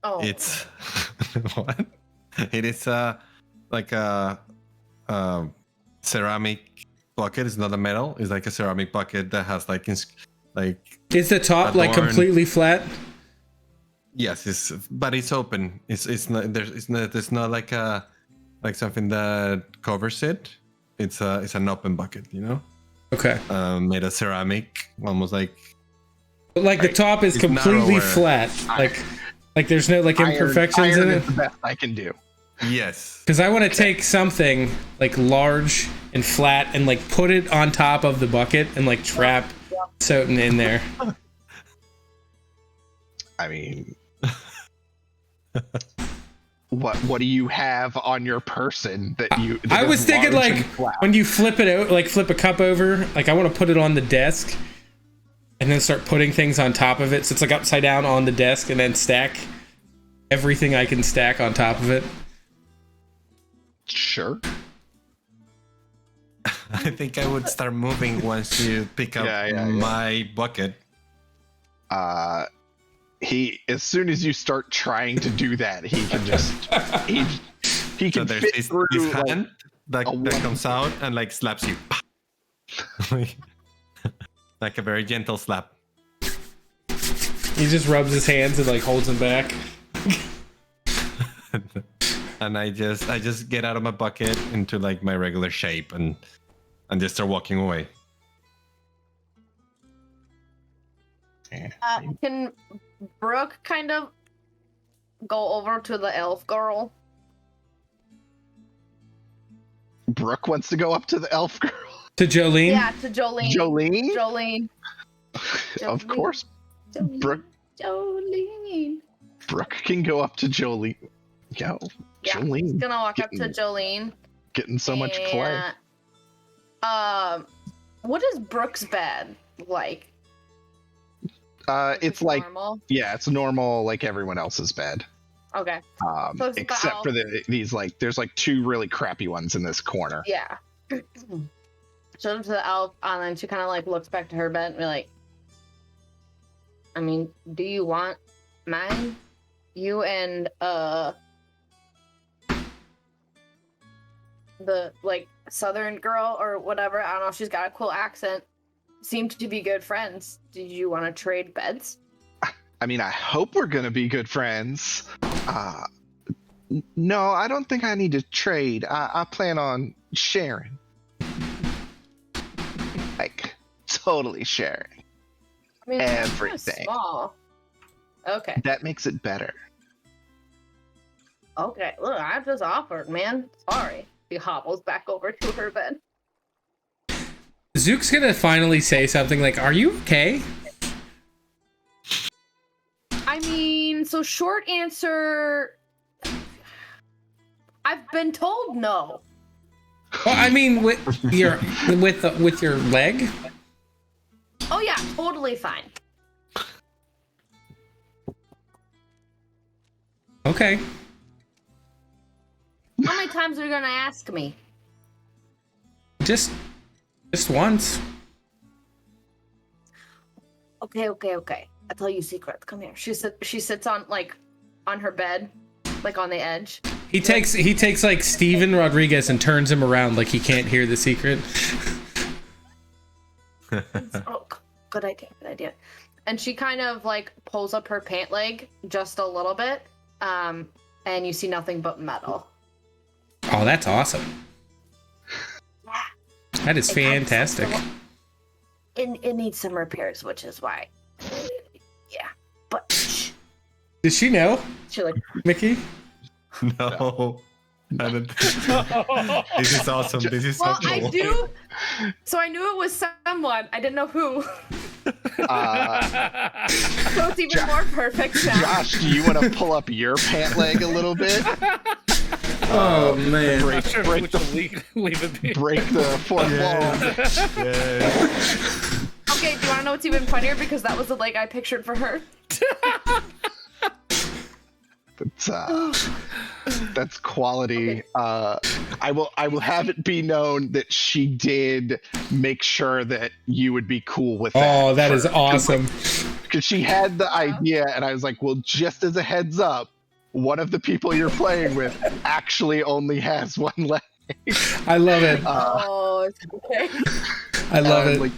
Oh. It's what? It is like a ceramic bucket. It's not a metal. It's like a ceramic bucket that has Is the top completely flat? Yes, but it's open. It's not there's not like something that covers it. It's an open bucket, Okay. Made of ceramic, almost like. But the top is completely flat. Like there's no imperfections in it. Is the best I can do. Yes. Because I want to take something large and flat and put it on top of the bucket and trap Soten in there. I mean, what do you have on your person that you? I was thinking when you flip it out, flip a cup over. I want to put it on the desk. And then start putting things on top of it. So it's upside down on the desk, and then stack everything I can stack on top of it. Sure. I think I would start moving once you pick up my bucket. As soon as you start trying to do that, he can just he can so fit his through hand that comes out and slaps you. Like a very gentle slap. He just rubs his hands and holds them back. And I just get out of my bucket into my regular shape and just start walking away. Can Brooke kind of go over to the elf girl Brooke wants to go up to the elf girl. To Jolene? Yeah, to Jolene. Jolene? Jolene. Of course. Brooke Jolene. can go up to Jolene. Yo, Yeah, Jolene. he's gonna walk up to getting- Jolene. Getting so much play. What is Brooke's bed like? It's like, normal. yeah, it's normal like everyone else's bed. Okay. So it's Except about- for these like, there's like 2 really crappy ones in this corner. Yeah. Shows up to the elf, and then she kind of like looks back to her bed and be like, I mean, do you want mine? You and the like southern girl or whatever, I don't know, she's got a cool accent, seem to be good friends. Did you want to trade beds? I mean, I hope we're gonna be good friends. No, I don't think I need to trade. I plan on sharing. Like, totally sharing. I mean, it's kinda Everything. small. Okay. That makes it better. Okay. Look, I just offered, man. Sorry. She hobbles back over to her bed. Zook's gonna finally say something like, "Are you okay?" I mean, so short answer. I've been told no. Well, I mean, with your leg. Oh yeah, totally fine. Okay. How many times are you gonna ask me? Just once. Okay. I'll tell you a secret. Come here. She sits on her bed, like on the edge. He takes like Steven Rodriguez and turns him around like he can't hear the secret. Oh, good idea. And she kind of like pulls up her pant leg just a little bit, and you see nothing but metal. Oh, that's awesome. That is fantastic. It needs some repairs, which is why. Yeah, but shh. Does she know, She like Mickey? No. I don't think- This is awesome. This is well, so cool. I do. So I knew it was someone. I didn't know who. So it's even more perfect now. Josh, do you want to pull up your pant leg a little bit? Oh man. Break Leave it be. break the fourth wall. Yeah. Okay, do you want to know what's even funnier? Because that was the leg I pictured for her. That's quality. I will have it be known that she did make sure that you would be cool with that. Oh, that is awesome. Because she had the idea, and I was like, well, just as a heads up, one of the people you're playing with actually only has one leg. I love it. Oh, it's okay. I love it. Like,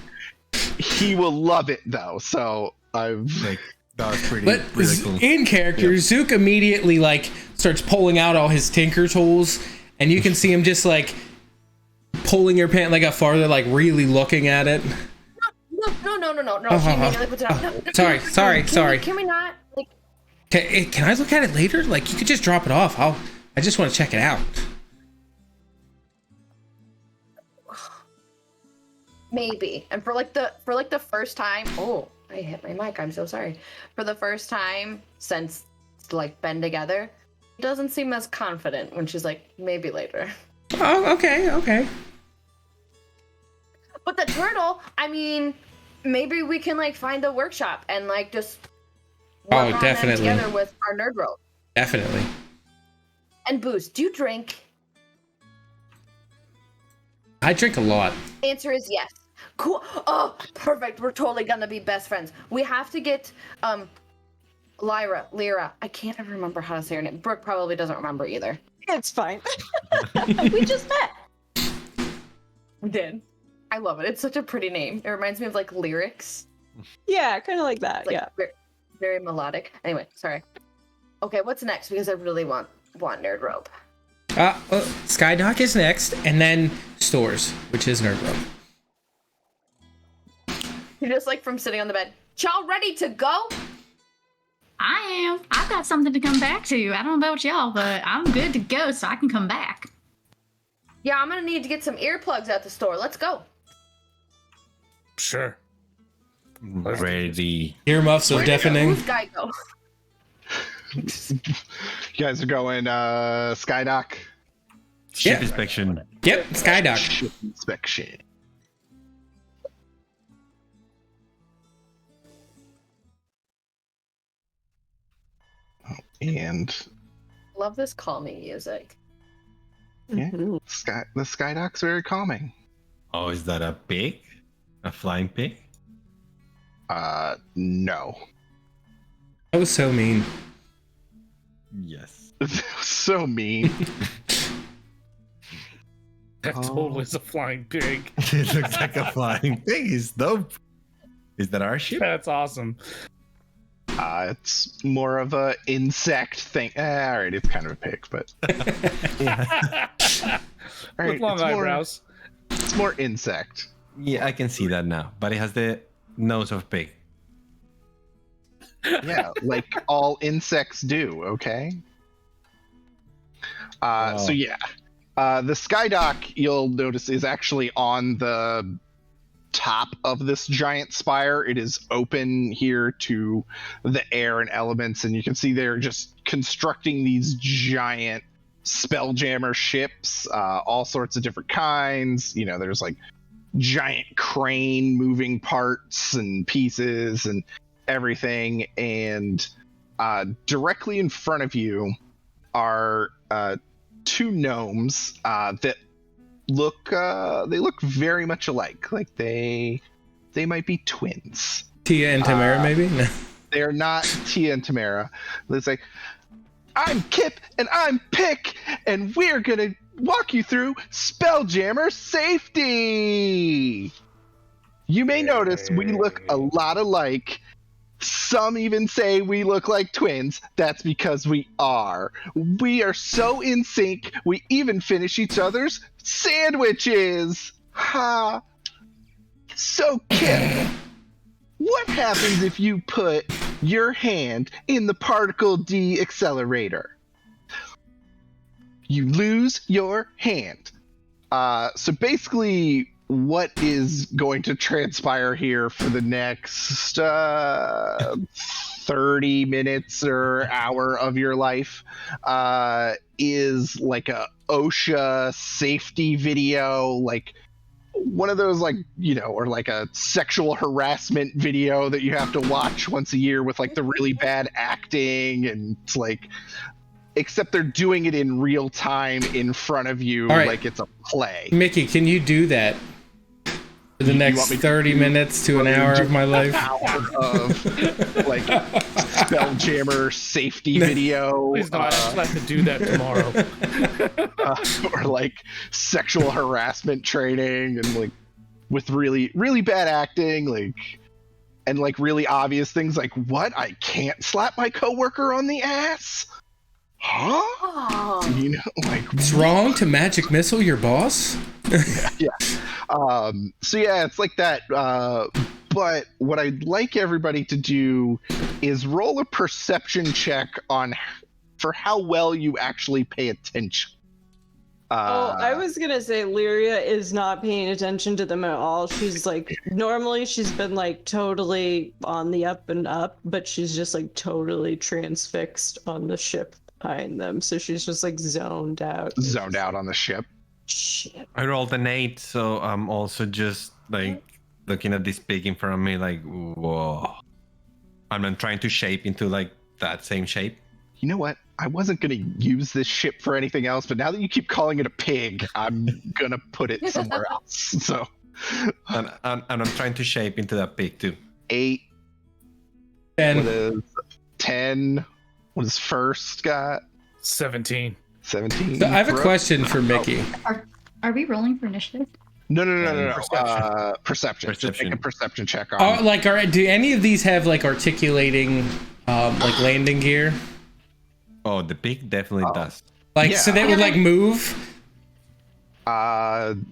he will love it though. So I've Like, that was pretty But cool. in character, Zook immediately like starts pulling out all his tinker tools, and you can see him just like pulling your pant leg up farther, like really looking at it. No. Oh, She immediately puts it up. No, Sorry. Can we not? Like, Can I look at it later? Like you could just drop it off. I just want to check it out. maybe. And for the first time, oh, I hit my mic. I'm so sorry. For the first time since like been together, it doesn't seem as confident when she's like, maybe later. Oh, okay. But the turtle, I mean, maybe we can like find a workshop and like just work on them definitely. together with our nerd rope. Definitely. And booze. Do you drink? I drink a lot. Answer is yes. Cool. Oh, perfect. We're totally gonna be best friends. We have to get Lyra. I can't ever remember how to say her name. Brooke probably doesn't remember either. It's fine. We just met. We did. I love it. It's such a pretty name. It reminds me of like lyrics. Yeah, kind of like that. Like, Yeah. very melodic. Anyway, sorry. Okay, what's next? Because I really want nerd rope. Skydock is next, and then stores, which is nerd rope. You're just like from sitting on the bed. Y'all ready to go? I am. I've got something to come back to. I don't know about y'all, but I'm good to go, so I can come back. Yeah, I'm gonna need to get some earplugs at the store. Let's go. Sure. Ready. Earmuffs are Where did the deafening. roof guy go? You guys are going Skydock Ship Yeah. inspection. Yep, Skydock. ship inspection. And Love this calming music. Yeah. Mhm. the Skydock's very calming. Oh, is that a pig? A flying pig? No. That was so mean. Yes. So mean. That totally is a flying pig. It looks like a flying pig. It's dope. Is that our ship? That's awesome. It's more of a insect thing. All right, it's kind of a pig, but all right, With long eyebrows. It's more insect. Yeah, I can see that now. But it has the nose of a pig. Yeah, like all insects do. Okay. So yeah, the Skydock you'll notice is actually on the top of this giant spire. It is open here to the air and elements, and you can see they're just constructing these giant Spelljammer ships, all sorts of different kinds. You know, there's like giant crane moving parts and pieces and everything, and directly in front of you are two gnomes that look very much alike. Like they might be twins. Tia and Tamara, maybe? No. They're not Tia and Tamara. It's like, I'm Kip and I'm Pick, and we're gonna walk you through Spelljammer safety. You may notice we look a lot alike. Some even say we look like twins. That's because we are. We are so in sync, we even finish each other's sandwiches. Ha! So, Kip, what happens if you put your hand in the particle D accelerator? You lose your hand. So basically, what is going to transpire here for the next 30 minutes or hour of your life is like a OSHA safety video, like one of those, like, you know, or like a sexual harassment video that you have to watch once a year with like the really bad acting, and it's like, except they're doing it in real time in front of you, All right. like it's a play. Mickey, can you do that for the You next want me to 30 minutes to an hour of my life? Hour of like Spelljammer safety video, Please no, I actually have to do that tomorrow. or like sexual harassment training, and like with really, really bad acting, like, and like really obvious things like, what? I can't slap my coworker on the ass? Huh? Oh. You know, like, It's wrong to magic missile your boss? yeah. So yeah, it's like that. But what I'd like everybody to do is roll a perception check for how well you actually pay attention. I was gonna say Lyria is not paying attention to them at all. She's like, normally she's been like totally on the up and up, but she's just like totally transfixed on the ship behind them. So she's just like zoned out. On the ship. Shit. I rolled an 8, so I'm also just like looking at this pig in front of me, like, whoa. And I'm trying to shape into like that same shape. You know what? I wasn't gonna use this ship for anything else, but now that you keep calling it a pig, I'm gonna put it somewhere else. So, And I'm trying to shape into that pig too. 8. And What is 10? What is first got? 17. 17. so I have a Brooke? question for Mickey. Are we rolling for initiative? No. Perception. Perception. Just make a perception check on. Do any of these have like articulating like landing gear? Oh, the pig definitely does. Like, Yeah. so they would like move?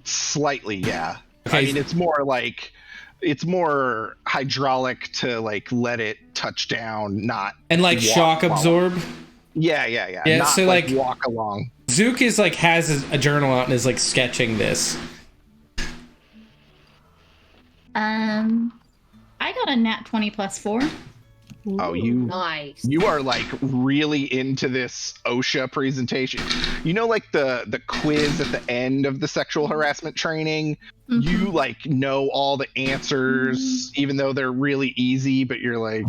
Slightly, yeah. Okay. I mean, it's more hydraulic to like let it touch down, not And like walk shock while- absorb? Yeah. Yeah, Not so, like like- walk along. Zook is like has a journal out and is like sketching this. I got a nat 20 plus 4. Oh, Nice. you are like really into this OSHA presentation. You know, like the quiz at the end of the sexual harassment training. You like know all the answers, even though they're really easy. But you're like,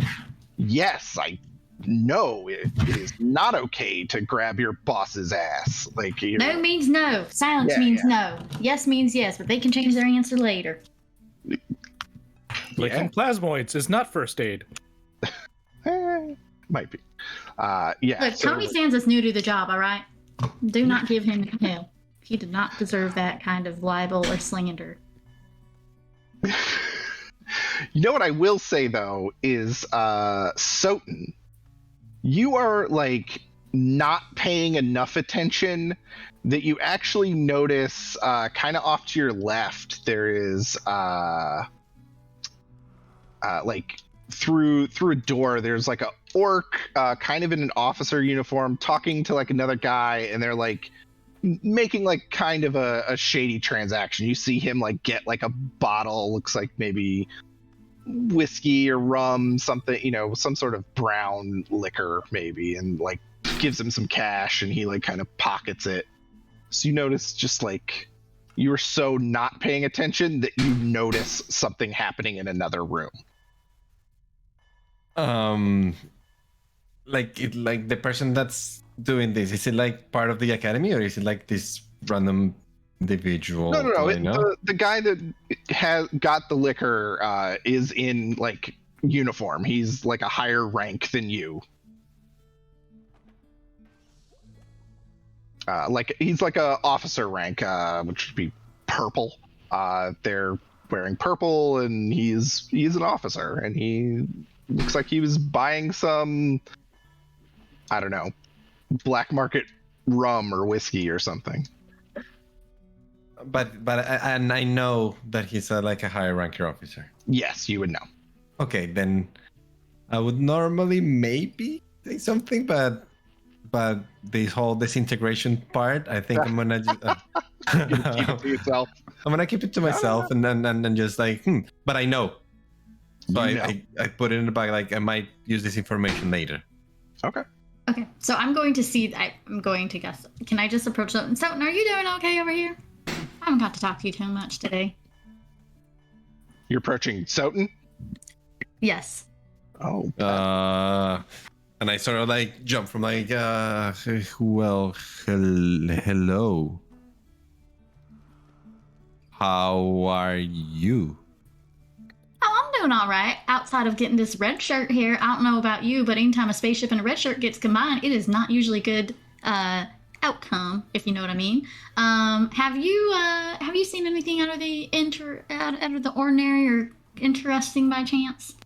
yes, I know it is not okay to grab your boss's ass. Like No means no. Silence means no. Yes means yes, but they can change their answer later. Licking plasmoids is not first aid. Might be. Yeah. Look, Tony Sands is new to the job, all right? Do not give him hell. He did not deserve that kind of libel or slander. You know what I will say though is Soten, you are like not paying enough attention that you actually notice kind of off to your left there is like through a door there's like a orc kind of in an officer uniform talking to like another guy, and they're like making like kind of a shady transaction. You see him like get like a bottle, looks like maybe whiskey or rum, something, you know, some sort of brown liquor maybe, and like gives him some cash, and he like kind of pockets it. So you notice just like you were so not paying attention that you notice something happening in another room. Like the person that's doing this, is it like part of the academy, or is it like this random individual? No. The guy that has got the liquor is in like uniform. He's like a higher rank than you. Like he's like a officer rank, which would be purple. They're wearing purple, and he's an officer, and he looks like he was buying some, I don't know, black market rum or whiskey or something. But I know that he's like a higher ranking officer. Yes, you would know. Okay, then I would normally maybe say something, but this whole disintegration part, I think I'm gonna just, Keep it to yourself. I'm gonna keep it to myself, and then just like, but I know. So I put it in the bag, like I might use this information later. Okay. Okay, so I'm going to see. I'm going to guess. Can I just approach Soten? Soten, are you doing okay over here? I haven't got to talk to you too much today. You're approaching Soten? Yes. Oh. And I sort of like jump from like, well, hello. How are you? Oh, I'm doing all right. Outside of getting this red shirt here, I don't know about you, but anytime a spaceship and a red shirt gets combined, it is not usually good outcome, if you know what I mean. Have you seen anything out of the ordinary or interesting by chance?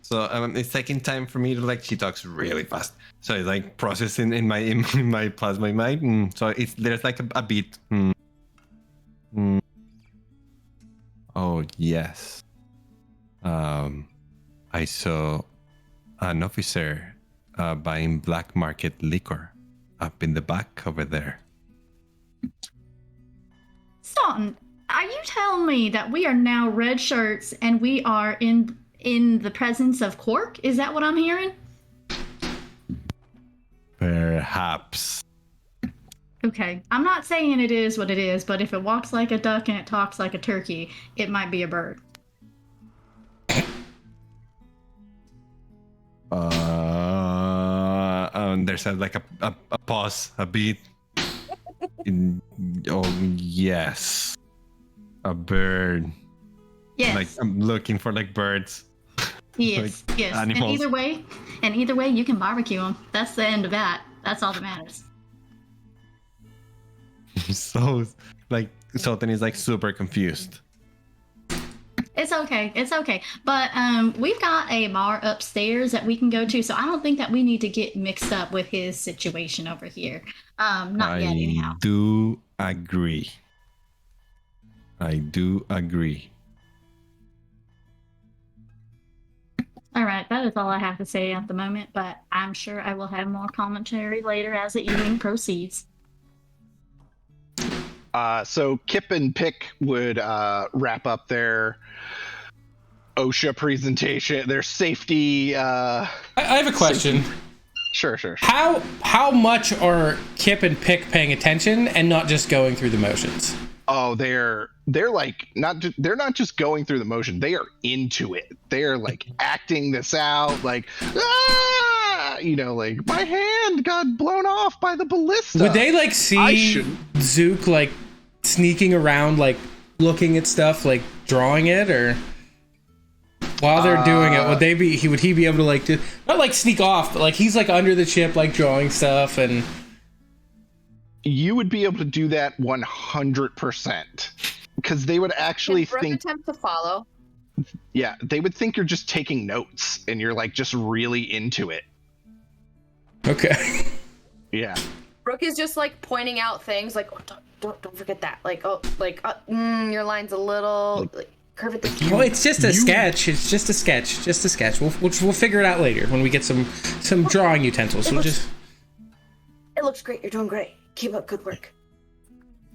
So it's taking time for me to like. She talks really fast, so it's like processing in my plasmoid mind. So there's like a beat. Oh yes. I saw an officer buying black market liquor up in the back over there. Staunton, are you telling me that we are now red shirts and we are in the presence of Quark? Is that what I'm hearing? Perhaps. Okay, I'm not saying it is what it is, but if it walks like a duck and it talks like a turkey, it might be a bird. There's like a pause, a beat. Oh yes, a bird. Yes. Like I'm looking for like birds. Yes, like yes. animals. And either way, you can barbecue them. That's the end of that. That's all that matters. So, like, Sultan is like super confused. It's okay. But we've got a bar upstairs that we can go to, so I don't think that we need to get mixed up with his situation over here. Not yet, anyhow. I do agree. All right, that is all I have to say at the moment, but I'm sure I will have more commentary later as the evening proceeds. So Kip and Pick would wrap up their OSHA presentation, their safety. I have a question. Sure. How much are Kip and Pick paying attention and not just going through the motions? Oh, they're like they're not just going through the motion. They are into it. They are like acting this out, like like my hand got blown off by the ballista. Would they like see Zook like sneaking around, like looking at stuff, like drawing it, or while they're doing it, would he be able to like not like sneak off, but like he's like under the ship, like drawing stuff, and you would be able to do that 100% because they would actually think attempt to follow. Yeah, they would think you're just taking notes and you're like just really into it. Okay. Yeah. Brooke is just like pointing out things like, oh, don't forget that. Like, your line's a little like, curve it this way. Well, it's just a sketch. It's just a sketch. Just a sketch. We'll figure it out later when we get some drawing utensils. It looks great. You're doing great. Keep up good work.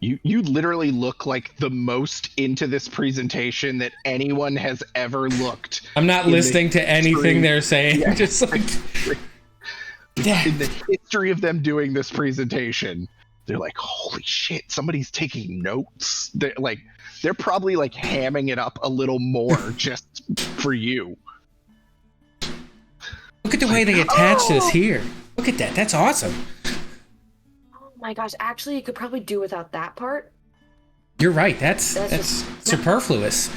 You literally look like the most into this presentation that anyone has ever looked. I'm not listening to anything they're saying. Yeah. Just like in the history of them doing this presentation, they're like, holy shit, somebody's taking notes. They're probably like hamming it up a little more just for you. Look at the way they attach this here. Look at that. That's awesome. Oh my gosh, actually you could probably do without that part. You're right. That's superfluous.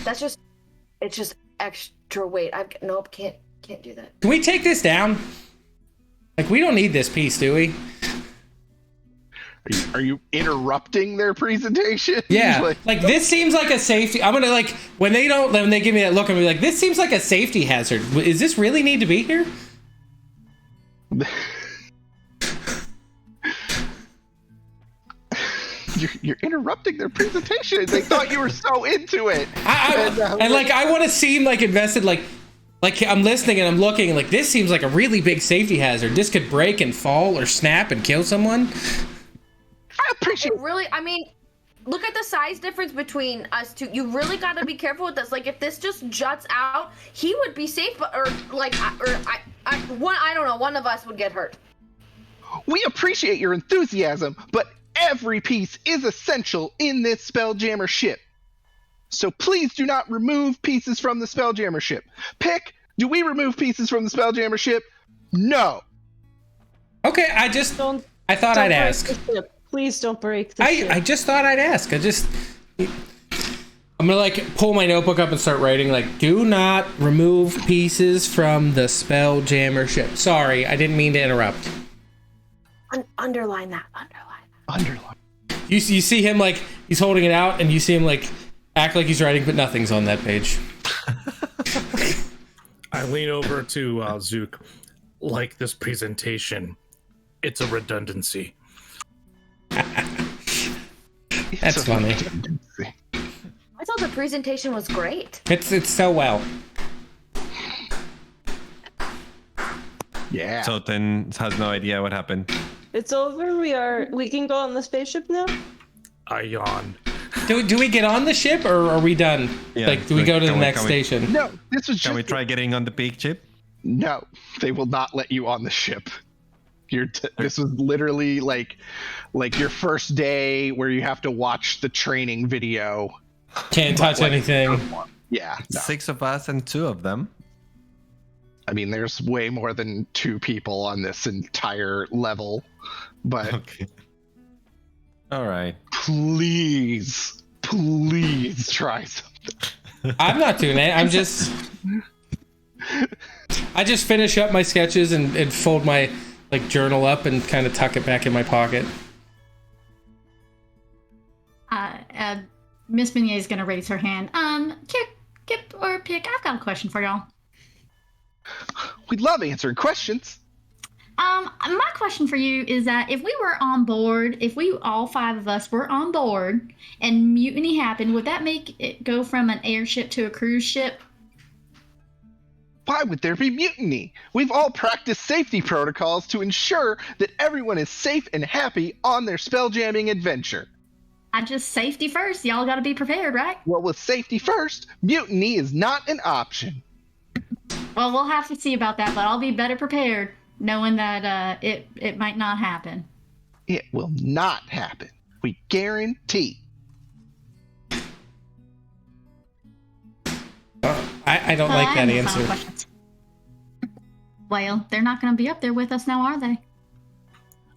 It's just extra weight. Can't do that. Can we take this down? Like, we don't need this piece, do we? Are you interrupting their presentation? Yeah. Like this seems like a safety. I'm gonna like when they give me that look, I'm gonna be like, this seems like a safety hazard. Is this really need to be here? You're interrupting their presentation. They thought you were so into it. I want to seem like invested, like I'm listening and I'm looking and like this seems like a really big safety hazard. This could break and fall or snap and kill someone. I appreciate. Look at the size difference between us two. You really got to be careful with this. Like, if this just juts out, he would be safe, I don't know, one of us would get hurt. We appreciate your enthusiasm, but every piece is essential in this Spelljammer ship. So please do not remove pieces from the Spelljammer ship. Pick, do we remove pieces from the Spelljammer ship? No. Okay, I thought I'd ask. Please don't break the ship. I just thought I'd ask. I'm gonna like pull my notebook up and start writing like, do not remove pieces from the Spelljammer ship. Sorry, I didn't mean to interrupt. Underline that. You see him like he's holding it out, and you see him like act like he's writing, but nothing's on that page. I lean over to Zook. Like this presentation, it's a redundancy. That's funny. I thought the presentation was great. It's so well. Yeah. Soten has no idea what happened. It's over. We can go on the spaceship now. I yawn. Do we get on the ship or are we done? Yeah, like, do we go to the next station? No, this was just. Can we try getting on the big ship? No, they will not let you on the ship. This was literally like your first day where you have to watch the training video. Can't touch anything. Yeah. No. 6 of us and 2 of them. I mean, there's way more than 2 people on this entire level, but okay. All right. Please try something. I'm not doing it. I just finish up my sketches and fold my like journal up and kind of tuck it back in my pocket. Miss Beignet is gonna raise her hand. Kip or Pick, I've got a question for y'all. We love answering questions. My question for you is that if we were on board, if we all 5 of us were on board and mutiny happened, would that make it go from an airship to a cruise ship? Why would there be mutiny? We've all practiced safety protocols to ensure that everyone is safe and happy on their spelljamming adventure. I just safety first. Y'all got to be prepared, right? Well, with safety first, mutiny is not an option. Well, we'll have to see about that, but I'll be better prepared, knowing that it might not happen. It will not happen. We guarantee. I don't like I that have no final answer. questions. Well, they're not going to be up there with us now, are they?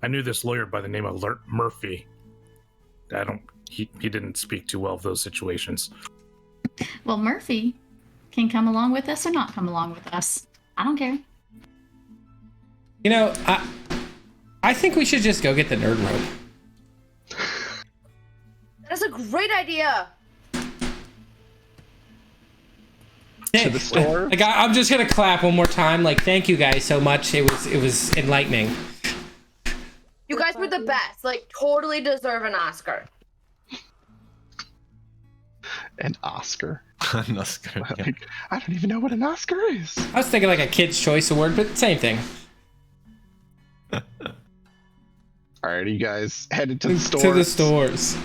I knew this lawyer by the name of Murphy. He didn't speak too well of those situations. Well, Murphy can come along with us or not come along with us. I don't care. You know, I think we should just go get the nerd rope. That's a great idea. To the store. Like, I'm just gonna clap one more time. Like, thank you guys so much. It was enlightening. You guys were the best. Like, totally deserve an Oscar. An Oscar. An Oscar. Yeah. Like, I don't even know what an Oscar is. I was thinking like a Kids' Choice Award, but same thing. All right, you guys headed to the store. To the stores.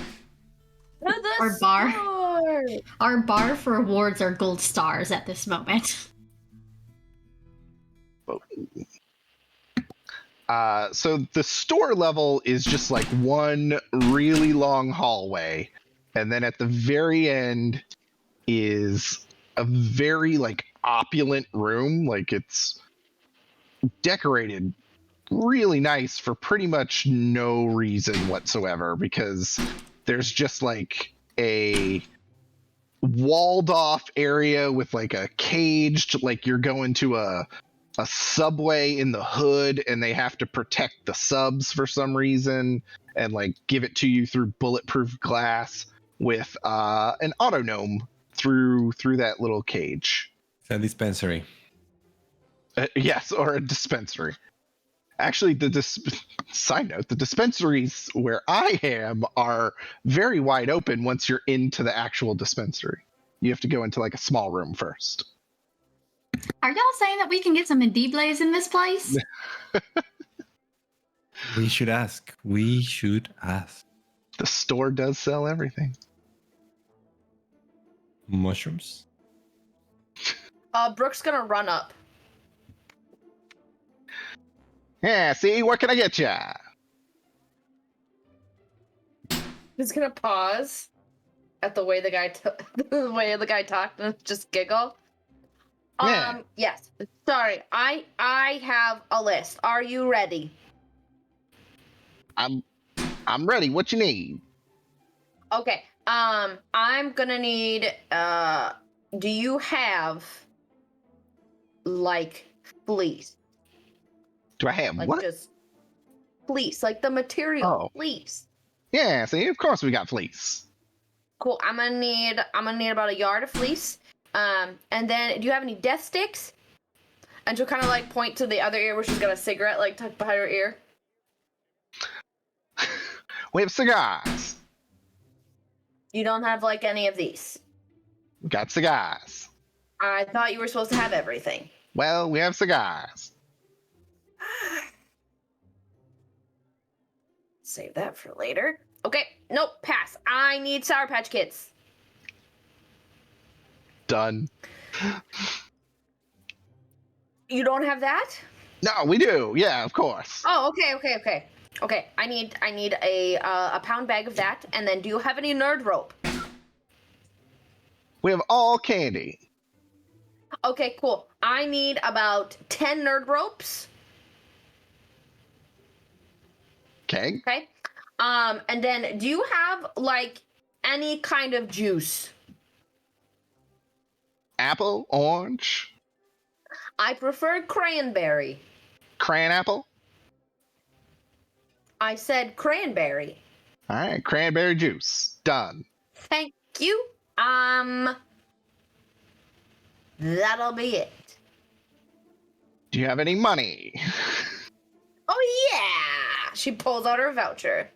Our bar. Our bar for awards are gold stars at this moment. So the store level is just like one really long hallway, and then at the very end is a very like opulent room. Like, it's decorated really nice for pretty much no reason whatsoever, because there's just like a walled off area with like a caged, like you're going to a subway in the hood and they have to protect the subs for some reason and like give it to you through bulletproof glass with an auto gnome through that little cage. It's a dispensary. Yes, or a dispensary. Actually, side note, the dispensaries where I am are very wide open once you're into the actual dispensary. You have to go into like a small room first. Are y'all saying that we can get some Indibles in this place? We should ask. We should ask. The store does sell everything. Mushrooms? Brooke's gonna run up. Yeah, see, what can I get ya? He's gonna pause at the way the guy talked and just giggle. Yeah. Yes. Sorry, I have a list. Are you ready? I'm ready. What you need? Okay. I'm gonna need. Do you have like fleece? Do I have Like what? just fleece, like the material Oh. fleece. Yeah, see, of course we got fleece. Cool. I'm gonna need about a yard of fleece. And then do you have any death sticks? And she'll kind of like point to the other ear where she's got a cigarette like tucked behind her ear. We have cigars. You don't have like any of these. We got cigars. I thought you were supposed to have everything. Well, we have cigars. Save that for later. Okay, nope, pass. I need Sour Patch Kids. Done. You don't have that? No, we do. Yeah, of course. Oh, okay. Okay, I need a pound bag of that, and then do you have any nerd rope? We have all candy. Okay, cool. I need about 10 nerd ropes. Okay. Okay. And then do you have like any kind of juice? Apple, orange, I prefer cranberry. cran apple. I said cranberry. All right, cranberry juice. Done. Thank you. That'll be it. Do you have any money? Oh yeah. She pulls out her voucher.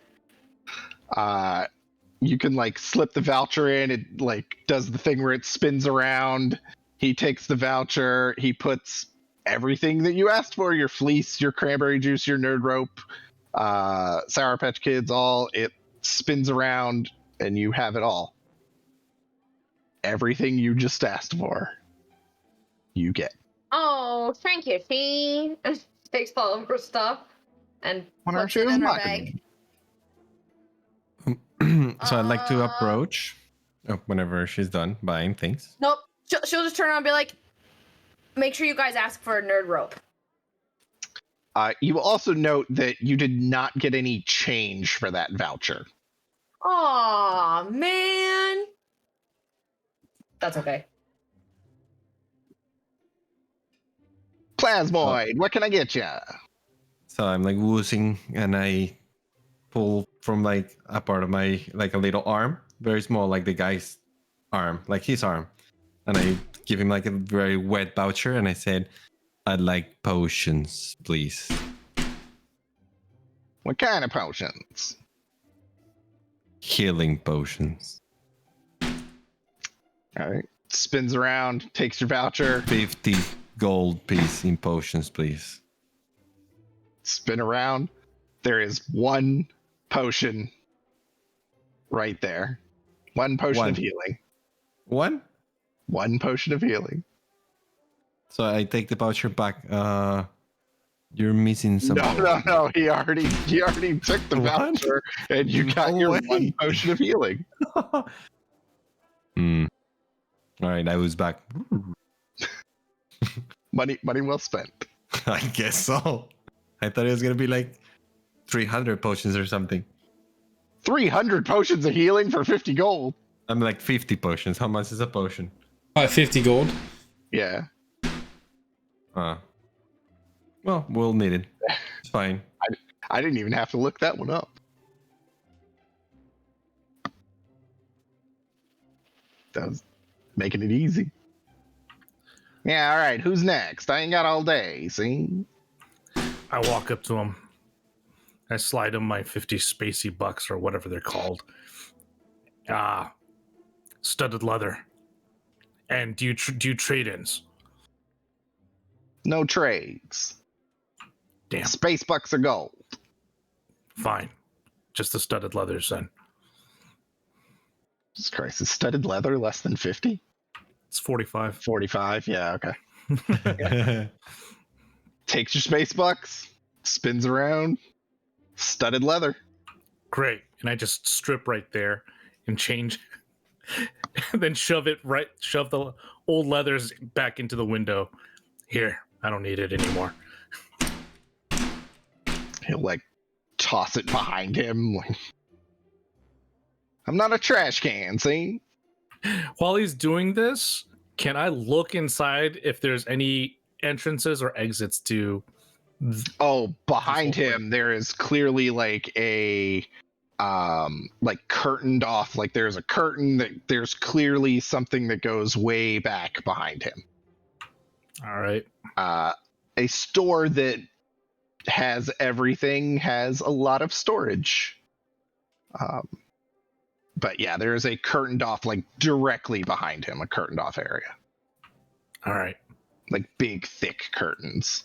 You can like slip the voucher in. It like does the thing where it spins around. He takes the voucher. He puts everything that you asked for: your fleece, your cranberry juice, your nerd rope, Sour Patch Kids. All it spins around. and you have it all. Everything you just asked for, you get. Oh, thank you. She takes all of her stuff and What puts are it you in her mocking bag. me? So I'd like to approach whenever she's done buying things. Nope. She'll just turn around and be like, make sure you guys ask for a nerd rope. You also note that you did not get any change for that voucher. Aw, man. That's okay. Plasmoid, what can I get you? So I'm like woozing, and I pull from like a part of my like a little arm, very small, like the guy's arm, like his arm, and I give him like a very wet voucher, and I said, "I'd like potions, please." What kind of potions? Healing potions. All right. Spins around, takes your voucher. 50 gold piece in potions, please. Spin around. There is one potion right there. One potion of healing. One? One potion of healing. So I take the voucher back. You're missing some. No. He already took the voucher, and you got your one potion of healing. All right, I was back. Money well spent. I guess so. I thought it was gonna be like 300 potions or something. 300 potions of healing for 50 gold. I'm like 50 potions. How much is a potion? 50 gold. Yeah. Well, we'll need it. It's fine. I didn't even have to look that one up. That was making it easy. Yeah, all right. Who's next? I ain't got all day, see? I walk up to him. I slide him my 50 spacey bucks or whatever they're called. Studded leather. And do you trade-ins? No trades. Damn. Space bucks are gold. Fine. Just the studded leathers then. Jesus Christ, is studded leather less than 50? It's 45. 45, yeah, okay. Takes your space bucks, spins around, studded leather. Great. And I just strip right there and change. And then shove the old leathers back into the window. Here, I don't need it anymore. He'll like toss it behind him. Like, I'm not a trash can, see? While he's doing this, can I look inside if there's any entrances or exits to? Oh, behind him, there is clearly like a like curtained off, like there's a curtain that there's clearly something that goes way back behind him. All right. A store that has everything has a lot of storage. But yeah, there is a curtained off, like directly behind him, a curtained off area. All right. Like big, thick curtains.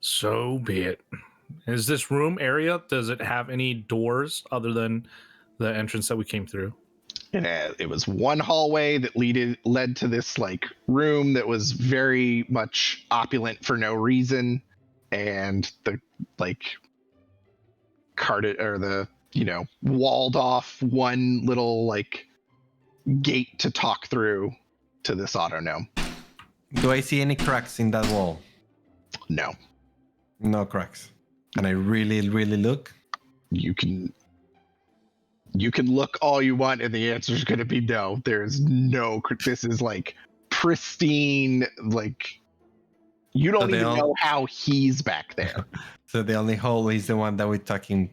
So be it. Is this room area, does it have any doors other than the entrance that we came through? It was one hallway that led to this like room that was very much opulent for no reason, and the like walled off one little like gate to talk through to this auto-gnome. Do I see any cracks in that wall? No. No cracks. Can I really, really look? You can look all you want, and the answer is going to be no. There's no. This is like pristine. Like you don't even know how he's back there. So the only hole is the one that we're talking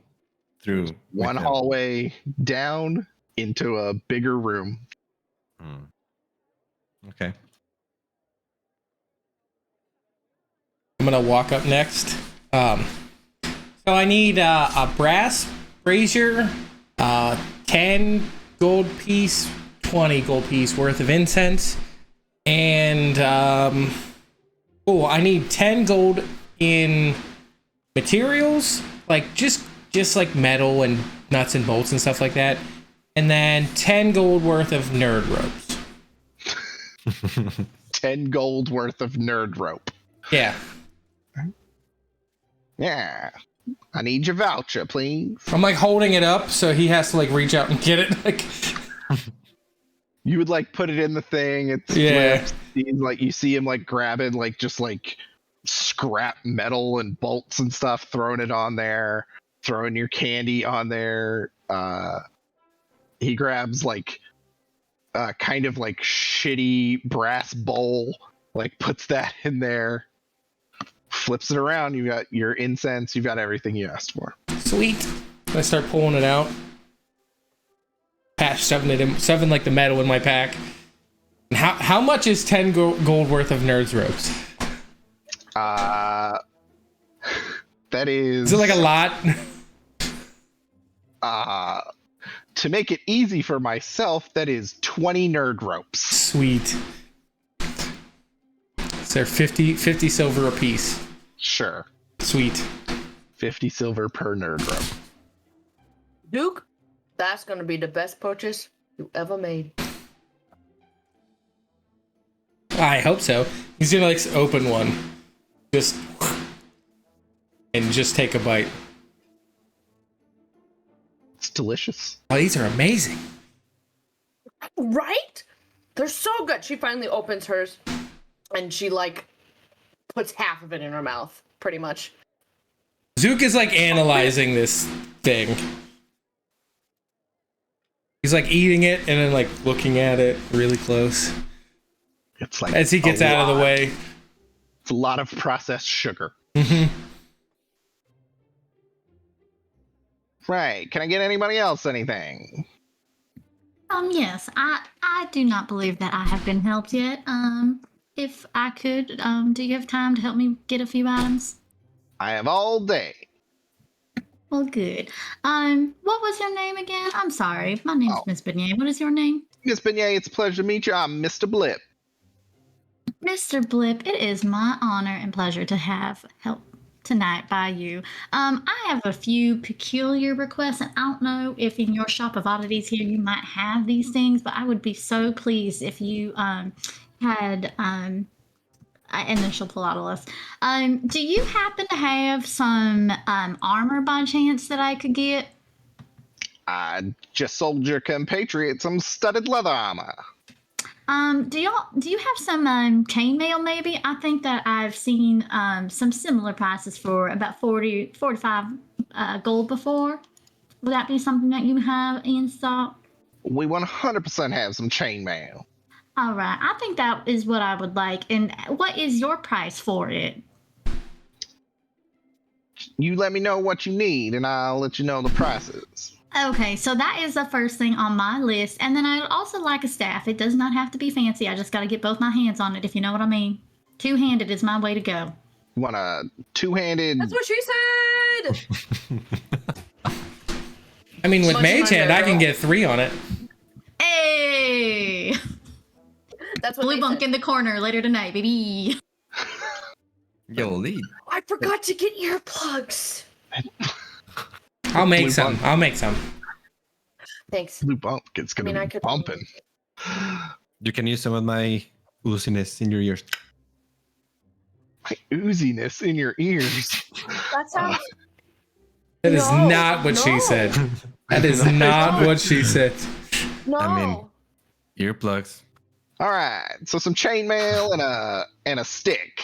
through. One hallway down into a bigger room. Okay. I'm gonna walk up next. So I need a brass brazier, 10 gold piece, 20 gold piece worth of incense, and I need 10 gold in materials, like just like metal and nuts and bolts and stuff like that. And then 10 gold worth of nerd ropes. 10 gold worth of nerd rope. Yeah. Yeah. I need your voucher, please. I'm like holding it up so he has to like reach out and get it. Like, you would like put it in the thing. It's like you see him like grabbing like just like scrap metal and bolts and stuff, throwing it on there, throwing your candy on there. He grabs like kind of like shitty brass bowl, like puts that in there, flips it around. You got your incense. You got everything you asked for. sweet. I start pulling it out. Shoving like the metal in my pack. And how much is 10 gold worth of nerds ropes? That is. Is it like a lot? To make it easy for myself, that is 20 nerd ropes. Sweet. So they're 50 silver a piece. Sure. Sweet. 50 silver per nerd rope. Duke, that's gonna be the best purchase you ever made. I hope so. He's gonna like open one. And just take a bite. It's delicious. Oh, these are amazing. Right? They're so good. She finally opens hers and she like puts half of it in her mouth, pretty much. Zook is like analyzing this thing. He's like eating it and then like looking at it really close. It's like as he gets out of the way. It's a lot of processed sugar. Mm-hmm. Right. Can I get anybody else anything? Yes. I do not believe that I have been helped yet. If I could, do you have time to help me get a few items? I have all day. Well, good. What was your name again? I'm sorry. My name's Miss Beignet. What is your name? Miss Beignet, it's a pleasure to meet you. I'm Mr. Blip. Mr. Blip, it is my honor and pleasure to have help tonight by you. I have a few peculiar requests, and I don't know if in your shop of oddities here you might have these things, but I would be so pleased if you had and then she'll pull out a list. Do you happen to have some armor by chance that I could get? I just sold your compatriot some studded leather armor. Do you have some chainmail maybe? I think that I've seen some similar prices for about 45 gold before. Would that be something that you have in stock? We 100% have some chainmail. All right, I think that is what I would like. And what is your price for it? You let me know what you need, and I'll let you know the prices. Okay, so that is the first thing on my list. And then I'd also like a staff. It does not have to be fancy. I just got to get both my hands on it, if you know what I mean. Two-handed is my way to go. You want a two-handed... That's what she said! I mean, with Mage Hand, I can get 3 on it. Hey! That's what Blue Bunk in the corner later tonight, baby. Yo, lead. I forgot to get earplugs. I'll make some. Thanks. Blue Bunk is going to be bumping. You can use some of my ooziness in your ears. My ooziness in your ears. That sounds... That is not what she said. That is not what she said. No. I mean, earplugs. All right, so some chainmail and a stick.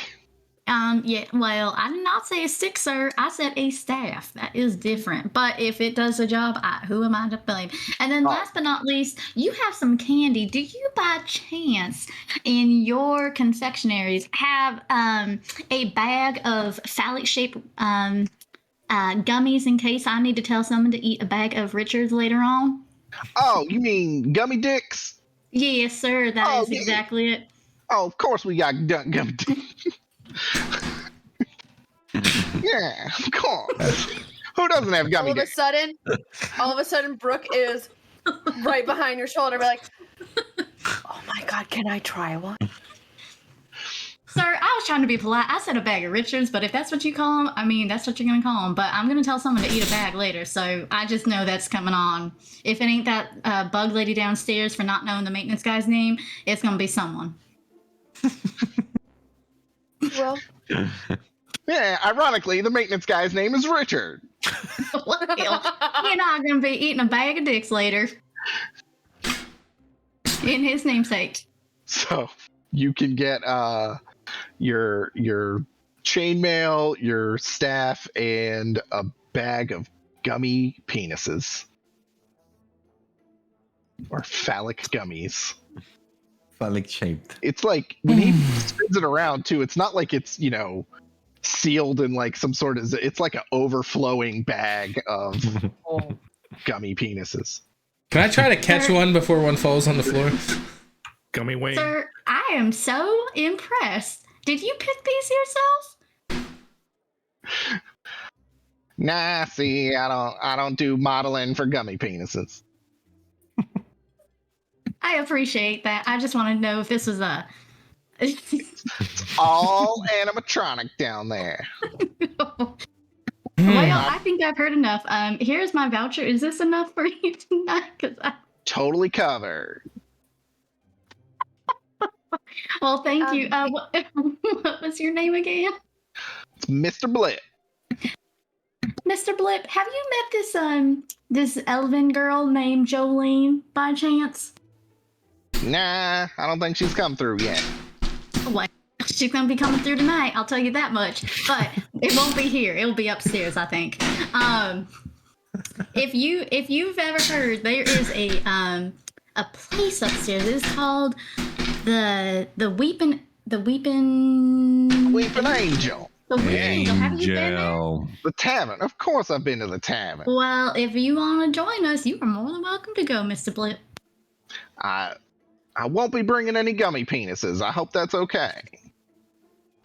Yeah, well, I did not say a stick, sir. I said a staff. That is different. But if it does the job, who am I to blame? And then last but not least, you have some candy. Do you by chance in your confectionaries have a bag of phallic-shaped gummies in case I need to tell someone to eat a bag of Richards later on? Oh, you mean gummy dicks? Yes, sir. That is exactly it. Oh, of course we got gummy dicks. Yeah, of course. Who doesn't have gummy dicks? All of a sudden, Brooke is right behind your shoulder, like, "Oh my god, can I try one?" Sir, I was trying to be polite. I said a bag of Richards, but if that's what you call them, I mean, that's what you're going to call them. But I'm going to tell someone to eat a bag later, so I just know that's coming on. If it ain't that bug lady downstairs for not knowing the maintenance guy's name, it's going to be someone. Well, Yeah, ironically, the maintenance guy's name is Richard. Well, you're not going to be eating a bag of dicks later. In his namesake. So you can get your chainmail, your staff, and a bag of gummy penises. Or phallic gummies. Phallic shaped. It's like when he spins it around too, it's not like it's, sealed in like some sort of, it's like an overflowing bag of gummy penises. Can I try to catch one before one falls on the floor? Gummy Wayne. Sir, I am so impressed. Did you pick these yourself? Nah, see, I don't do modeling for gummy penises. I appreciate that. I just wanted to know if this was a... All animatronic down there. Well, I think I've heard enough. Here's my voucher. Is this enough for you tonight? Totally covered. Well, thank you. What was your name again? It's Mr. Blip. Mr. Blip, have you met this elven girl named Jolene by chance? Nah, I don't think she's come through yet. Well, she's gonna be coming through tonight, I'll tell you that much. But it won't be here. It'll be upstairs, I think. If you've ever heard, there is a place upstairs. It's called the Weeping Angel. The Weeping Angel. Have you been there? The Tavern. Of course I've been to the Tavern. Well, if you want to join us, you are more than welcome to go, Mr. Blip. I won't be bringing any gummy penises. I hope that's okay.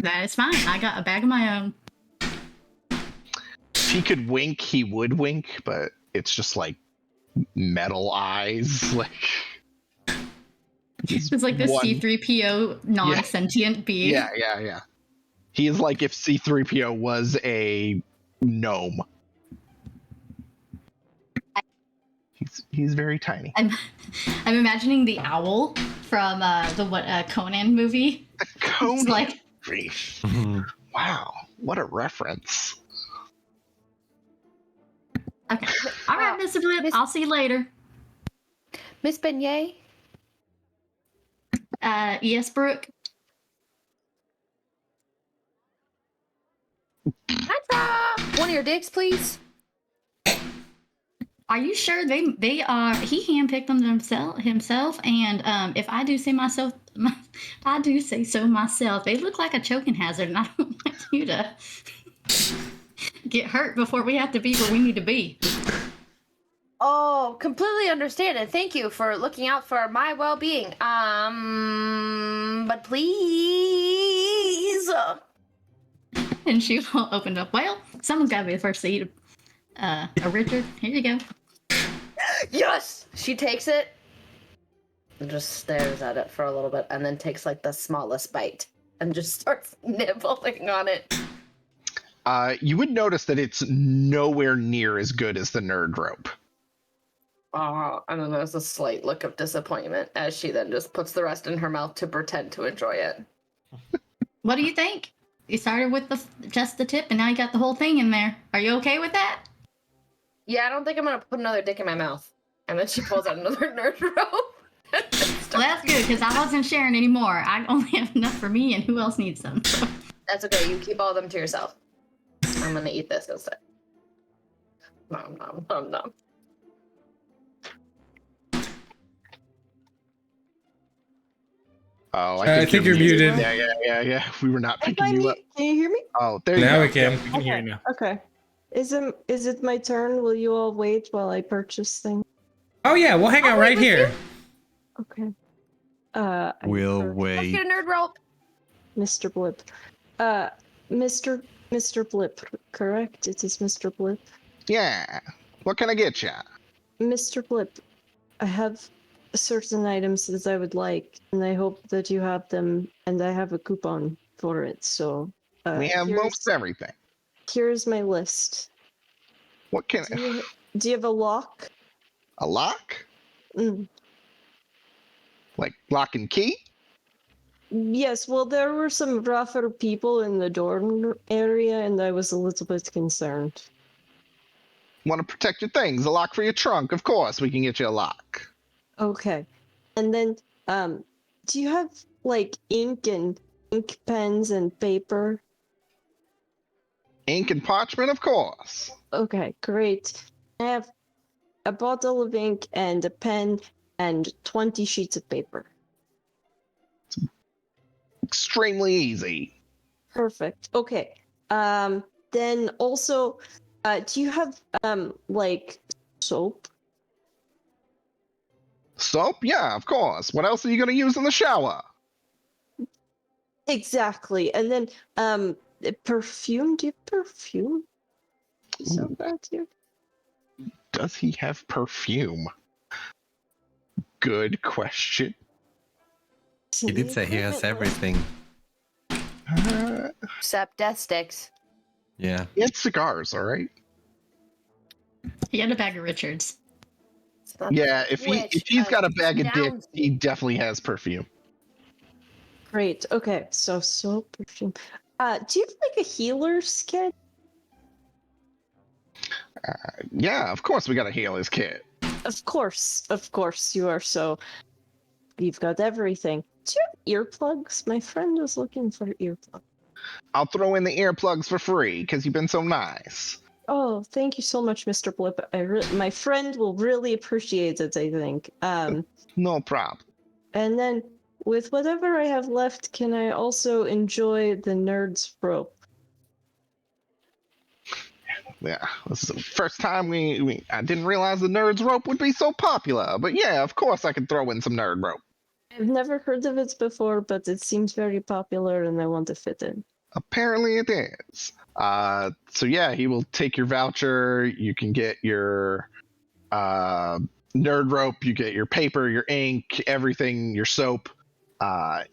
That is fine. I got a bag of my own. If he could wink, he would wink, but it's just like metal eyes. Like it's like the C-3PO non-sentient being. Yeah. He is like if C-3PO was a gnome. He's very tiny. I'm imagining the owl from the Conan movie. Conan. It's like, wow, what a reference. okay, all right, Mr. Blip. I'll see you later. Miss Beignet? Yes, Brooke. One of your dicks, please. Are you sure they are? He handpicked them himself, and if I do say so myself, they look like a choking hazard, and I don't want you to get hurt before we have to be where we need to be. Oh, completely understand, and thank you for looking out for my well-being. But please. And she will open up. Well, someone's got to be the first to eat a Richard. Here you go. Yes! She takes it and just stares at it for a little bit and then takes like the smallest bite and just starts nibbling on it. You would notice that it's nowhere near as good as the nerd rope. And then there's a slight look of disappointment as she then just puts the rest in her mouth to pretend to enjoy it. What do you think? You started with just the tip and now you got the whole thing in there. Are you okay with that? Yeah, I don't think I'm gonna put another dick in my mouth. And then she pulls out another nerd rope. Well, that's good, because I wasn't sharing anymore. I only have enough for me, and who else needs them? So. That's okay. You keep all of them to yourself. I'm gonna eat this instead. Nom. Oh, I think you're muted. Yeah. We were not picking you up. Can you hear me? Oh, there you Now go. we can. We can hear you now. Okay. Is it my turn? Will you all wait while I purchase things? Oh yeah, we'll hang out right here. Okay. We'll Let's wait. get a nerd rope. Mr. Blip. Mr. Blip, correct? It is Mr. Blip. Yeah. What can I get you? Mr. Blip, I have certain items that I would like, and I hope that you have them, and I have a coupon for it. So we have most everything. Here's my list. What can Do you have a lock? a lock? Mm. Like lock and key? Yes, well, there were some rougher people in the dorm area, and I was a little bit concerned. Want to protect your things? A lock for your trunk? Of course, we can get you a lock. Okay. And then, do you have, like, ink pens and paper? Ink and parchment, of course. Okay, great. I have a bottle of ink and a pen and 20 sheets of paper. Extremely easy. Perfect. Okay. Then also, do you have, like, soap? Soap? Yeah, of course. What else are you going to use in the shower? Exactly. And then, perfume? Do you have perfume? So that here. Does he have perfume? Good question. He did say he has everything. Except death sticks. Yeah. He had cigars, all right? He had a bag of Richards. Yeah, if he's got a bag of dicks, he definitely has perfume. Great. Okay. So soap, perfume. Do you have like a healer's kit? Yeah, of course we got a healer's kit. Of course you are. So you've got everything. Do you have earplugs? My friend was looking for earplugs. I'll throw in the earplugs for free because you've been so nice. Oh, thank you so much, Mr. Blip. My friend will really appreciate it, I think. No problem. And then with whatever I have left, can I also enjoy the nerd's rope? Yeah, this is the first time I didn't realize the nerd's rope would be so popular. But yeah, of course I can throw in some nerd rope. I've never heard of it before, but it seems very popular and I want to fit in. Apparently it is. So yeah, he will take your voucher. You can get your nerd rope. You get your paper, your ink, everything, your soap. I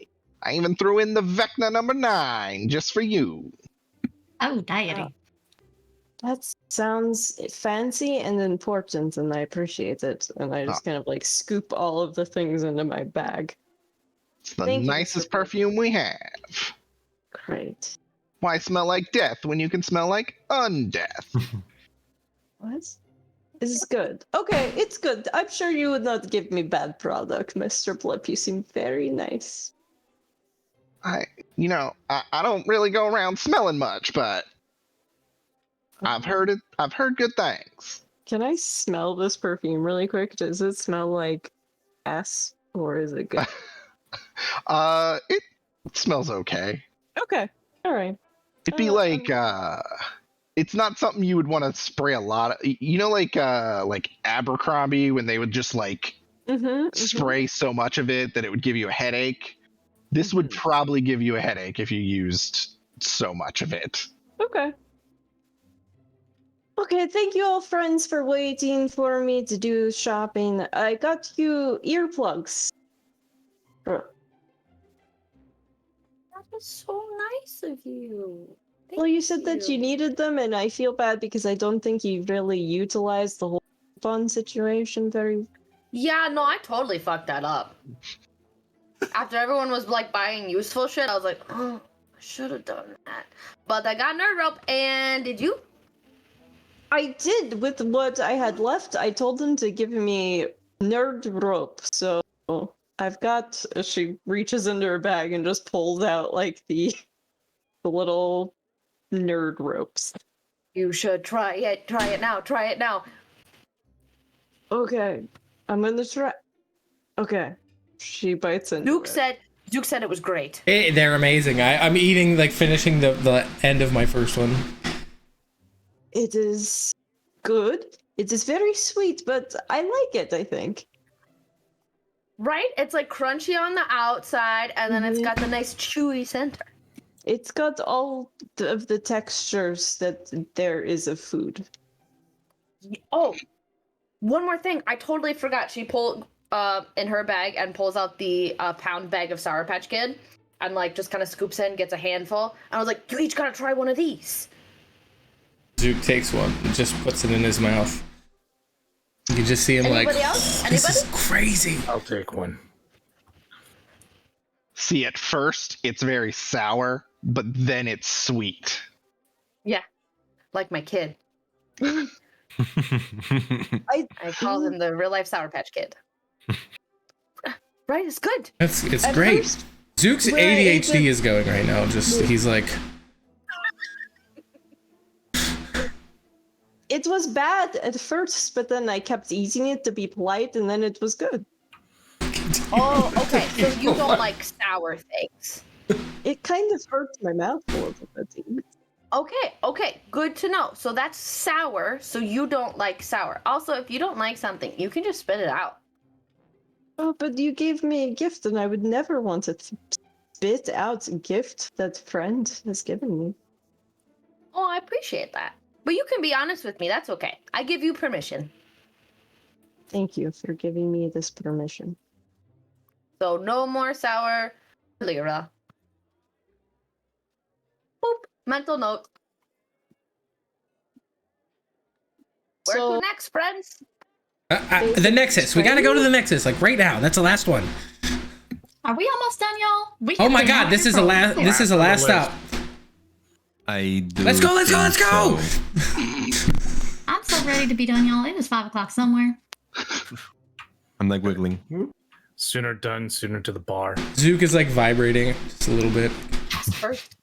even threw in the Vecna number 9 just for you. Oh, dieting. That sounds fancy and important, and I appreciate it. And I just kind of like scoop all of the things into my bag. It's the Thank you, nicest Mr. Blip. perfume we have. Great. Why smell like death when you can smell like undeath? What? This is good. Okay, it's good. I'm sure you would not give me bad product, Mr. Blip. You seem very nice. I don't really go around smelling much, but I've heard it. I've heard good things. Can I smell this perfume really quick? Does it smell like ass, or is it good? It smells okay. Okay, all right. It'd be like it's not something you would want to spray a lot of. Like Abercrombie when they would just like spray so much of it that it would give you a headache. This would probably give you a headache if you used so much of it. Okay. Okay, thank you all friends for waiting for me to do shopping. I got you earplugs. That was so nice of you. Well, you said that you needed them, and I feel bad because I don't think you really utilized the whole fun situation very. Yeah, no, I totally fucked that up. After everyone was like buying useful shit, I was like, oh, I should have done that. But I got nerd rope, and did you? I did with what I had left. I told them to give me nerd rope, so I've got. She reaches into her bag and just pulls out like the little nerd ropes. You should try it. Try it now. Try it now. Okay, I'm gonna try. Okay, she bites into Duke it. said it was great. They're amazing. I'm eating, like, finishing the end of my first one. It is good. It is very sweet, but I like it, I think. Right? It's like crunchy on the outside, and then it's got the nice chewy center. It's got all of the textures that there is of food. Oh, one more thing. I totally forgot. She pulled in her bag and pulls out the pound bag of Sour Patch Kid. and like just kind of scoops in, gets a handful. And I was like, you each gotta try one of these. Zook takes one and just puts it in his mouth. You can just see him Anybody like, else? this is Anybody? crazy. I'll take one. See, at first it's very sour, but then it's sweet. Yeah, like my kid. I I call him the real life Sour Patch Kid. Right, it's good. It's At great. first, Zook's when I ate ADHD it- is going right now. Just he's like, it was bad at first, but then I kept eating it to be polite, and then it was good. Oh, okay. So you don't like sour things. It kind of hurts my mouth a little bit. Okay, good to know. So that's sour, so you don't like sour. Also, if you don't like something, you can just spit it out. Oh, but you gave me a gift, and I would never want to spit out a gift that friend has given me. Oh, I appreciate that. But you can be honest with me. That's okay. I give you permission. Thank you for giving me this permission. So no more sour Lyra. Boop. Mental note. Where So- to next, friends? the Nexus. We gotta go to the Nexus, like right now. That's the last one. Are we almost done, y'all? We Oh have my been god, out this here is for a a last. while. This is the last stop. I do. Let's go, let's go, let's think go! so. I'm so ready to be done, y'all. It is 5 o'clock somewhere. I'm like wiggling. Sooner done, sooner to the bar. Zook is like vibrating just a little bit. First.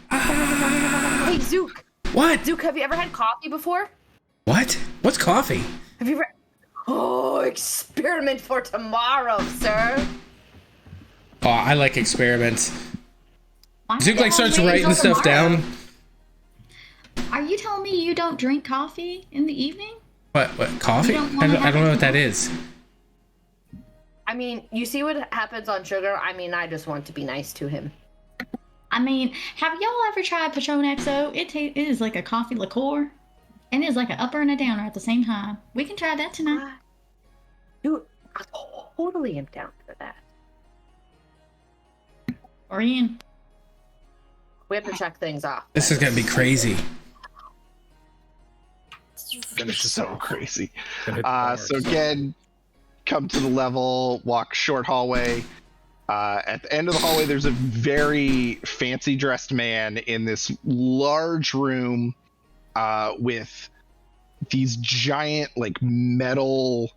Hey, Zook. What? Zook, have you ever had coffee before? What? What's coffee? Have you ever... Oh, experiment for tomorrow, sir. Oh, I like experiments. Why Zook the like hell starts wait writing until stuff tomorrow? down. Are you telling me you don't drink coffee in the evening? What? Coffee? You don't I wanna don't, I have don't know it what that tomorrow? is. I mean, you see what happens on sugar? I mean, I just want to be nice to him. I mean, have y'all ever tried Patron XO? It is like a coffee liqueur, and it's like an upper and a downer at the same time. We can try that tonight. Dude, I totally am down for that. Or Ian. We have to check things off. This is gonna be crazy. Finish this So off. crazy. Gonna hit the bar, So again, come to the level, walk short hallway. At the end of the hallway, there's a very fancy dressed man in this large room with these giant like metal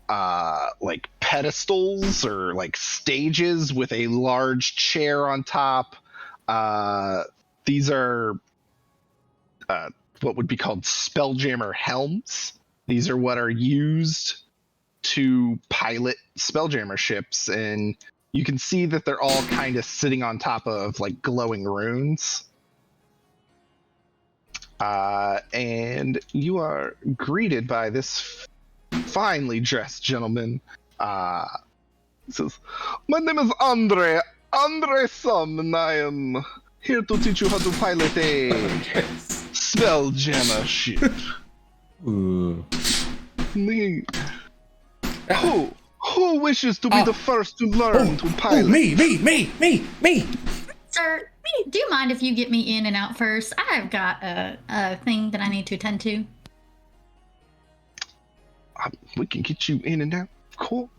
like pedestals or like stages with a large chair on top. These are what would be called Spelljammer Helms. These are what are used to pilot Spelljammer ships, and you can see that they're all kind of sitting on top of like glowing runes. And you are greeted by this finely dressed gentleman. He says, "My name is Andre Sum, and I am here to teach you how to pilot a Spelljammer ship." Ooh. Who wishes to be the first to learn to pilot? Me. Sir, do you mind if you get me in and out first? I've got a thing that I need to attend to. We can get you in and out. Cool.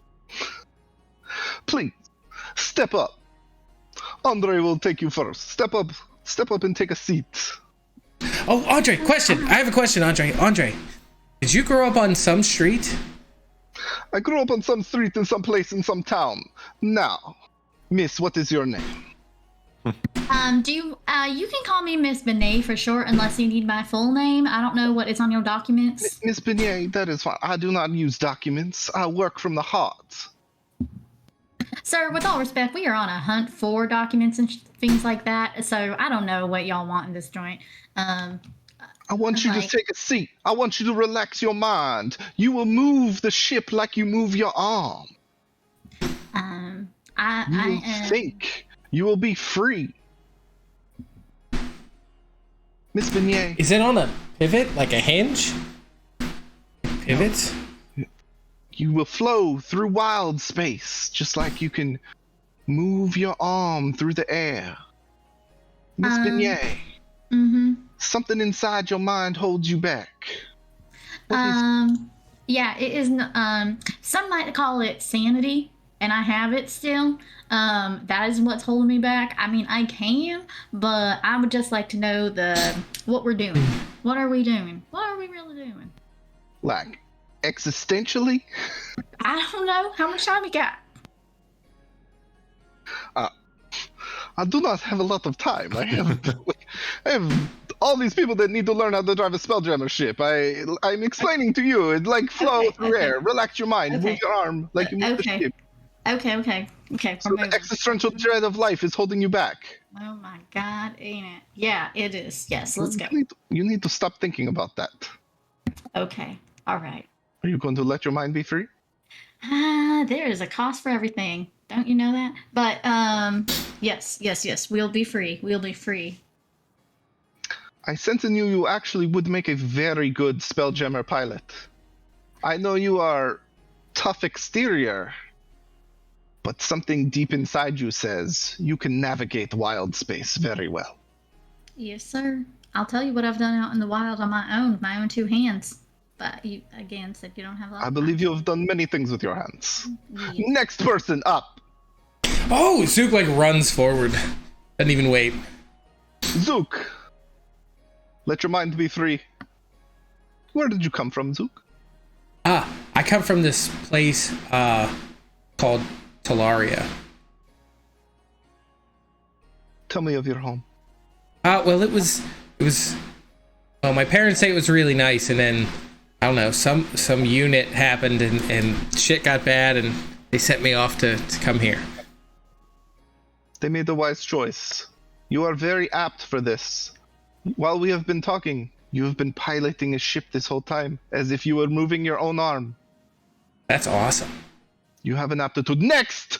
Please, step up. Andre will take you first. Step up and take a seat. Oh, Andre, question. I have a question, Andre. Andre, did you grow up on some street? I grew up on some street in some place in some town. Now, miss, what is your name? You can call me Miss Benet for short, unless you need my full name. I don't know what is on your documents. Miss Benet, that is fine. I do not use documents. I work from the heart. Sir, with all respect, we are on a hunt for documents and things like that, so I don't know what y'all want in this joint. I want you to Like- take a seat. I want you to relax your mind. You will move the ship like you move your arm. You I will am... think. You will be free. Miss Benet, Is it on a pivot, like a hinge? Pivot? you will flow through wild space, just like you can Move your arm through the air. Miss Beignet, Mm-hmm. something inside your mind holds you back. What is Yeah, it is. Some might call it sanity, and I have it still. That is what's holding me back. I mean, I can, but I would just like to know what we're doing. What are we doing? What are we really doing? like existentially? I don't know. How much time you got? I do not have a lot of time. I have all these people that need to learn how to drive a Spelljammer ship. I'm explaining to you. It's like flow through air. Relax your mind. Move your arm like you move the ship. Okay. So the existential dread of life is holding you back. Oh my God, ain't it? Yeah, it is. Yes, let's go. You need to stop thinking about that. Okay, all right. Are you going to let your mind be free? There is a cost for everything. Don't you know that? But yes. We'll be free. We'll be free. I sense in you actually would make a very good Spelljammer pilot. I know you are tough exterior, but something deep inside you says you can navigate wild space very well. Yes, sir. I'll tell you what I've done out in the wild on my own, with my own two hands. But you, again, said you don't have a lot I of believe time. you have done many things with your hands. Yeah. Next person up. Oh, Zook like runs forward. Doesn't even wait. Zook. Let your mind be free. Where did you come from, Zook? I come from this place called Talaria. Tell me of your home. Well, it was. Well, my parents say it was really nice, and then I don't know, some unit happened, and shit got bad, and they sent me off to come here. They made a wise choice. You are very apt for this. While we have been talking, you have been piloting a ship this whole time, as if you were moving your own arm. That's awesome. You have an aptitude. Next!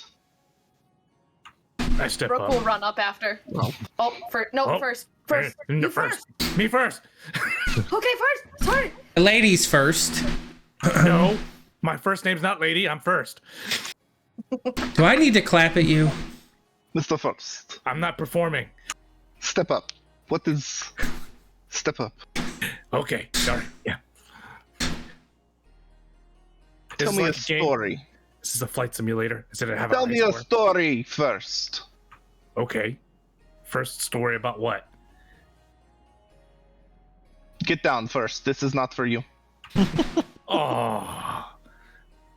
I step Brooke up. will run up after. Well, First. You're You first. Me first. Okay, first. Sorry. Ladies first. No, my first name's not Lady. I'm first. Do I need to clap at you? Mr. First, I'm not performing. step up. What is... Step up. Okay, sorry. Yeah. This Tell is me like a game. story. This is a flight simulator. Instead of having Tell me a story first. Okay. First story about what? Get down first. This is not for you. Oh,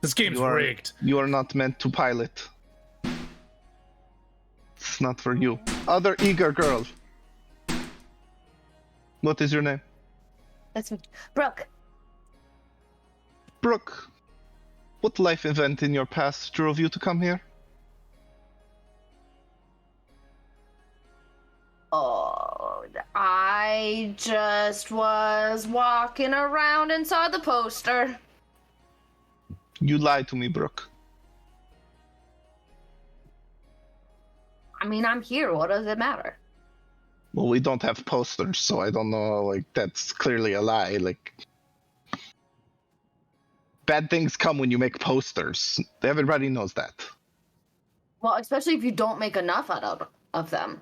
this game's rigged. You are not meant to pilot. It's not for you. Other eager girl. What is your name? That's me. Brooke. Brooke. What life event in your past drove you to come here? Oh, I just was walking around and saw the poster. You lied to me, Brooke. I mean, I'm here. What does it matter? Well, we don't have posters, so I don't know, like, that's clearly a lie, like... Bad things come when you make posters. Everybody knows that. Well, especially if you don't make enough out of them.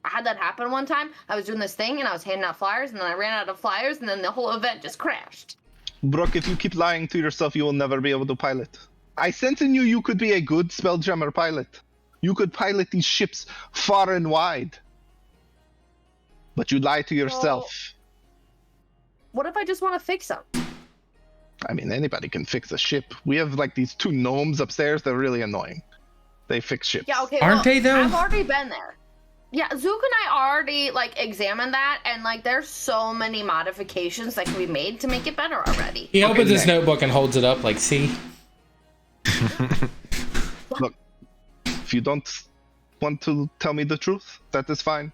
I had that happen one time. I was doing this thing and I was handing out flyers and then I ran out of flyers and then the whole event just crashed. Brooke, if you keep lying to yourself, you will never be able to pilot. I sense in you could be a good Spelljammer pilot. You could pilot these ships far and wide. But you lie to yourself. What if I just want to fix them? I mean, anybody can fix a ship. We have, like, these two gnomes upstairs. They're really annoying. They fix ships. Yeah, okay. Aren't they, though? I've already been there. Yeah, Zook and I already, like, examined that, and, like, there's so many modifications that can be made to make it better already. He opens his notebook and holds it up like, see? Look, if you don't want to tell me the truth, that is fine.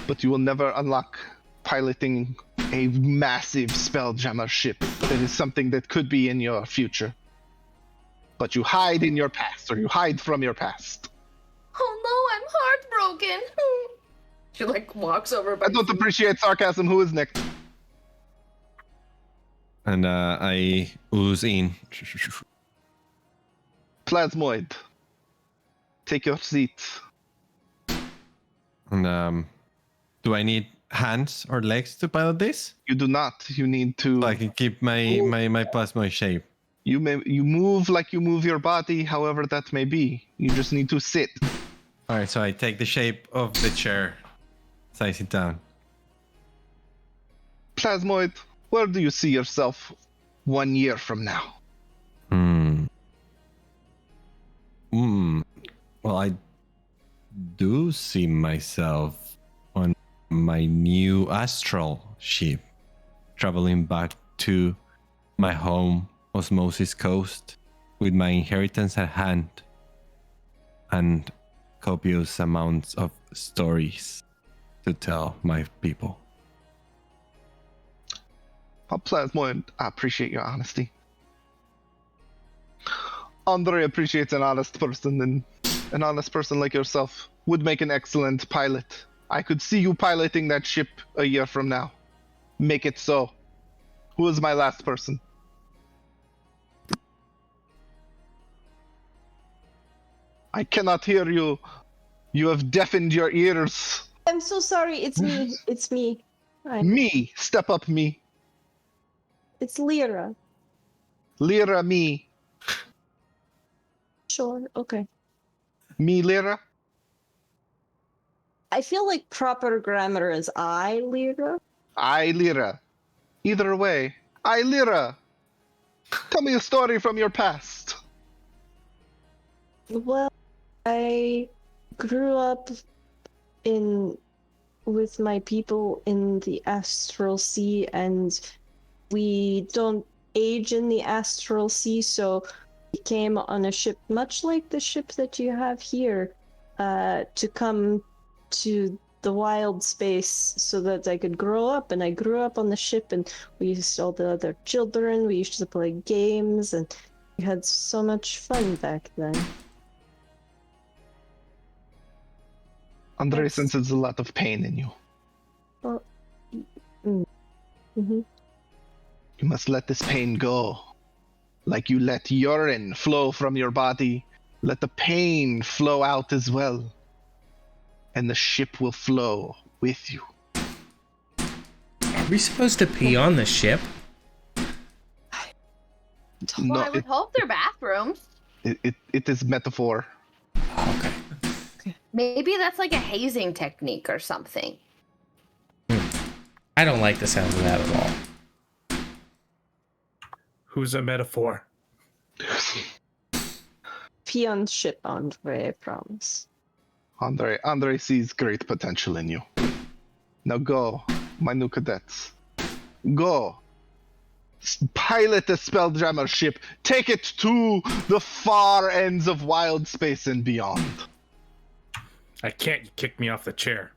But you will never unlock piloting a massive Spelljammer ship. That is something that could be in your future. But you hide in your past, or you hide from your past. Oh no, I'm heartbroken. She, like, walks over by I don't appreciate sarcasm. Who is next? And I ooze in. Plasmoid, take your seat. And do I need hands or legs to pilot this? You do not. You need to. So I can keep my plasmoid shape. You move like you move your body, however that may be. You just need to sit. All right, so I take the shape of the chair. So I sit down. Plasmoid, where do you see yourself 1 year from now? Well, I do see myself on my new astral ship, traveling back to my home, Osmosis Coast, with my inheritance at hand and copious amounts of stories to tell my people. Oh, Plasmoid, I appreciate your honesty. Andre appreciates an honest person, and an honest person like yourself would make an excellent pilot. I could see you piloting that ship a year from now. Make it so. Who is my last person? I cannot hear you. You have deafened your ears. I'm so sorry. It's me. It's me. Me. Step up, me. It's Lyra. Lyra, me. Sure. Okay. Me, Lyra? I feel like proper grammar is I, Lyra. I, Lyra. Either way, I, Lyra. Tell me a story from your past. Well, I grew up with my people in the Astral Sea, and we don't age in the Astral Sea, so we came on a ship much like the ship that you have here, to come to the wild space so that I could grow up. And I grew up on the ship, and we used all the other children, we used to play games, and we had so much fun back then. Andre senses a lot of pain in you. Well, mm-hmm. You must let this pain go. Like you let urine flow from your body, let the pain flow out as well. And the ship will flow with you. Are we supposed to pee on the ship? Well, I would hope they're bathrooms. It is metaphor. Oh, okay. Maybe that's like a hazing technique or something. I don't like the sound of that at all. Who's a metaphor? Pee on ship, Andre, I promise. Andre sees great potential in you. Now go, my new cadets. Go. Pilot the Spelljammer ship. Take it to the far ends of wild space and beyond. I can't kick me off the chair.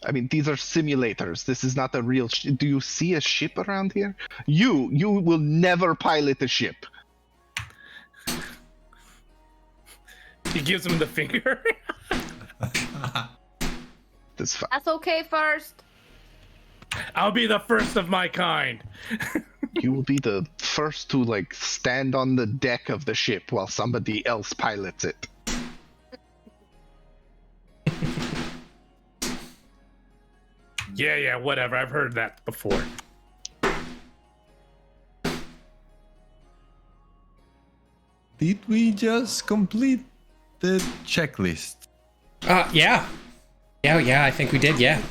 I mean, these are simulators. This is not a real ship. Do you see a ship around here? You will never pilot a ship. He gives him the finger. That's okay first. I'll be the first of my kind. You will be the first to, like, stand on the deck of the ship while somebody else pilots it. Yeah, whatever. I've heard that before. Did we just complete the checklist? Yeah. Yeah, I think we did, yeah.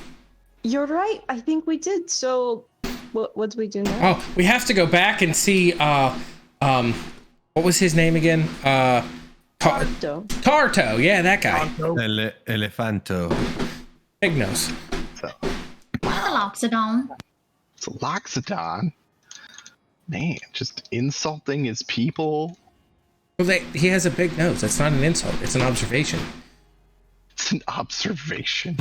You're right. I think we did. So, what do we do now? Oh, we have to go back and see, what was his name again? Tarto, yeah, that guy. Elefanto. Big nose. Loxodon. It's a Loxodon. Man, just insulting his people. Well, he has a big nose. That's not an insult. It's an observation. It's an observation.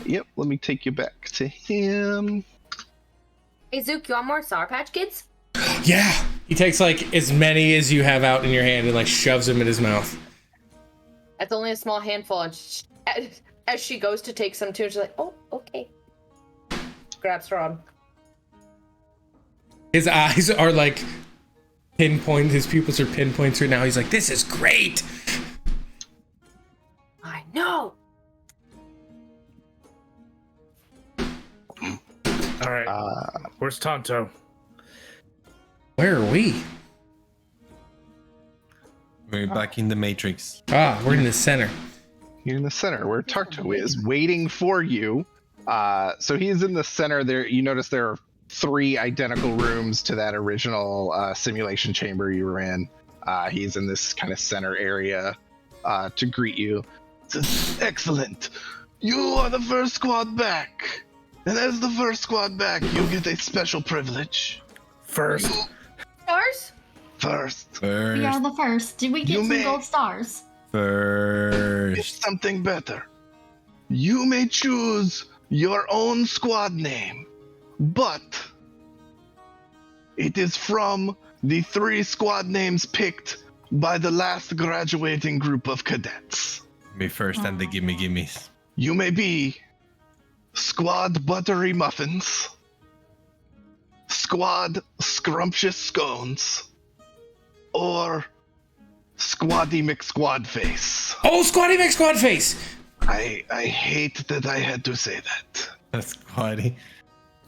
Yep, let me take you back to him. Hey, Zook, you want more Sour Patch Kids? Yeah. He takes, like, as many as you have out in your hand and, like, shoves them in his mouth. That's only a small handful. And as she goes to take some too, she's like, oh, okay. Grabs her arm. His eyes are, like, pinpoint. His pupils are pinpoints right now. He's like, this is great. I know. All right. Where's Tonto? Where are we? We're back in the Matrix. We're in the center. You're in the center where Tarto is waiting for you. So he's in the center there. You notice there are 3 identical rooms to that original simulation chamber you were in. He's in this kind of center area to greet you. Says, excellent. You are the first squad back. And as the first squad back, you get a special privilege. First. Stars? First. We are the first. Did we get You some may- gold stars? It's First. something better. You may choose your own squad name, but it is from the 3 squad names picked by the last graduating group of cadets. Me first and the gimmies. You may be Squad Buttery Muffins, Squad Scrumptious Scones, or Squaddy McSquadface. Oh, Squatty McSquadface. I hate that I had to say that. That's squatty.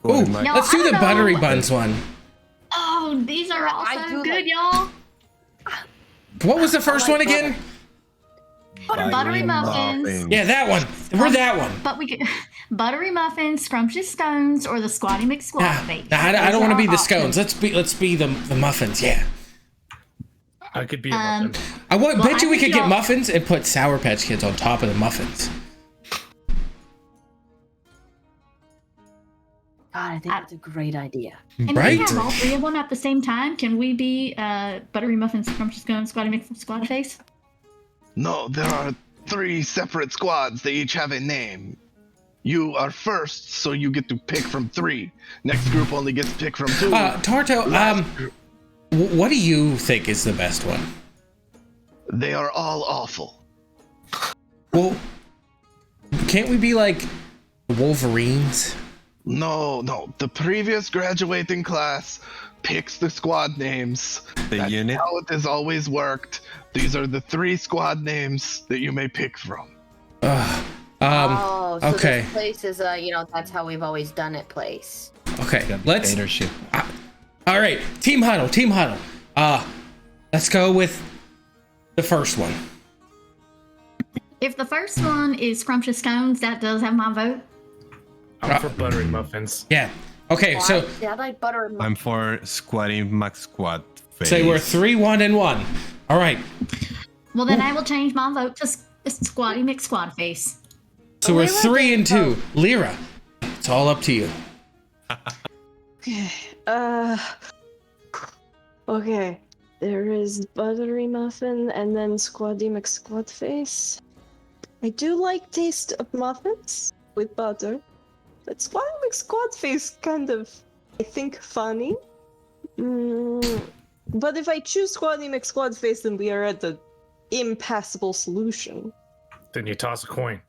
Ooh, No, let's do I the don't buttery know. buns one. Oh, these are all I so do good, like- y'all. What was the first like one again? Buttery muffins. Yeah, that one. We're that one. But we get buttery muffins, scrumptious scones, or the Squatty Nah, McSquadface. I don't want to be the Those are our scones. Let's be the muffins. Yeah. I could be a muffin. Well, Bet you I we think could get y'all- muffins and put Sour Patch Kids on top of the muffins. God, I think that's a great idea. And Right? we have all 3 of them at the same time. Can we be buttery muffins, scrumptious scones, Squatty McSquadface? No, there are 3 separate squads. They each have a name. You are first, so you get to pick from 3. Next group only gets to pick from 2. Tarto, what do you think is the best one? They are all awful. Well, can't we be like the Wolverines? No. The previous graduating class picks the squad names. The That's unit. how it has always worked. These are the 3 squad names that you may pick from. Oh, so okay. this place is that's how we've always done it place. Okay, let's. Dictatorship. All right, team huddle. Let's go with the first one. If the first one is scrumptious scones, that does have my vote. I'm for buttery muffins. Yeah. Okay, so I like butter and I'm for Squatty McSquad. say we're 3, 1, and 1. All right. Well, then I will change my vote to Squatty McSquadface. So we're 3 and 2. Lyra, it's all up to you. Okay. There is buttery muffin and then Squaddy McSquadface. I do like taste of muffins with butter, but Squaddy McSquadface kind of, I think, funny. But if I choose Squaddy McSquadface, then we are at the impassable solution. Then you toss a coin.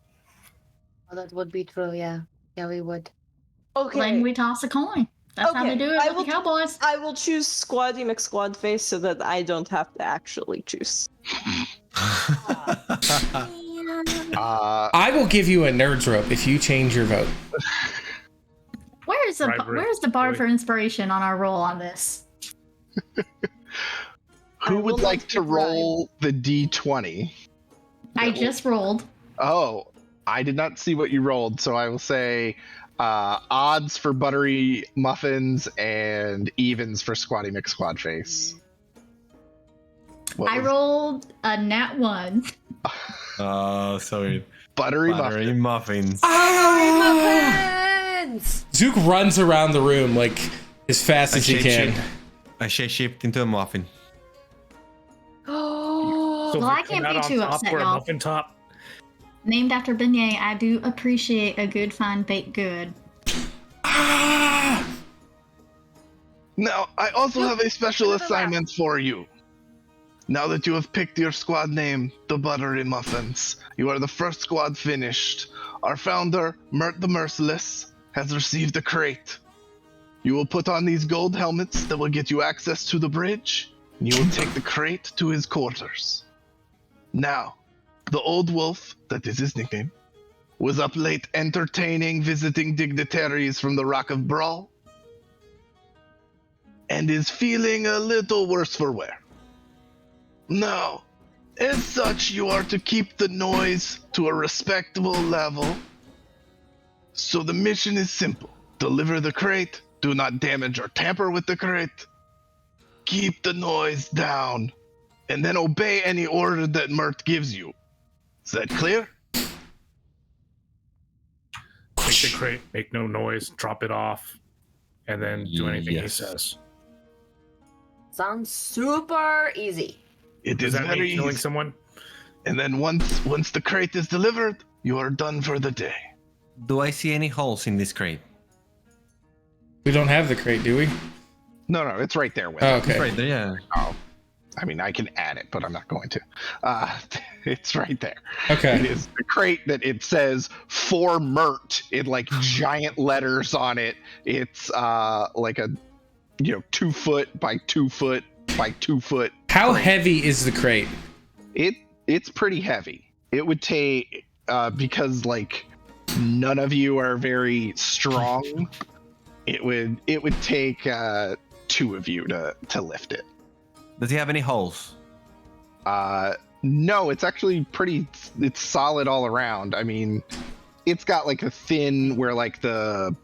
Oh, that would be true, yeah. Yeah, we would. Okay. Then we toss a coin. That's how they do it I with will- the Cowboys. I will choose Squaddy McSquadface so that I don't have to actually choose. I will give you a nerd's rope if you change your vote. Where's the bar for inspiration on our roll on this? Who will would not like to be roll the D20? I just rolled. Oh, I did not see what you rolled, so I will say odds for buttery muffins and evens for Squatty McSquadface. I rolled a nat 1. Oh, sorry. Buttery Buttery muffins. Muffins! Zook runs around the room like as fast as he can. I shaped into a muffin. Oh, So Well, if I we can't come be out on too top, upset, we're a y'all. muffin top. Named after beignet, I do appreciate a good fine baked good. Now, I also have a special assignment for you. Now that you have picked your squad name, the Buttery Muffins, you are the first squad finished. Our founder, Mert the Merciless, has received a crate. You will put on these gold helmets that will get you access to the bridge, You will take the crate to his quarters. Now, the old wolf, that is his nickname, was up late entertaining visiting dignitaries from the Rock of Brawl, and is feeling a little worse for wear. Now, as such, you are to keep the noise to a respectable level. So the mission is simple. Deliver the crate, do not damage or tamper with the crate, keep the noise down, and then obey any order that Mert gives you. Is that clear? Take the crate, make no noise, drop it off, and then do anything he Yes. says. Sounds super easy. It Does is that very mean killing easy. someone? And then once the crate is delivered, you are done for the day. Do I see any holes in this crate? We don't have the crate, do we? No, it's right there with Oh, it. okay. It's right there, yeah. Oh, I mean, I can add it, but I'm not going to. It's right there. Okay. It is the crate that it says for Mert in like giant letters on it. It's like a 2 foot by 2 foot by 2 foot. How crate. heavy is the crate? It's pretty heavy. It would take because like none of you are very strong. It would take 2 of you to lift it. Does he have any holes? No, it's actually it's solid all around. I mean, it's got like a thin where like the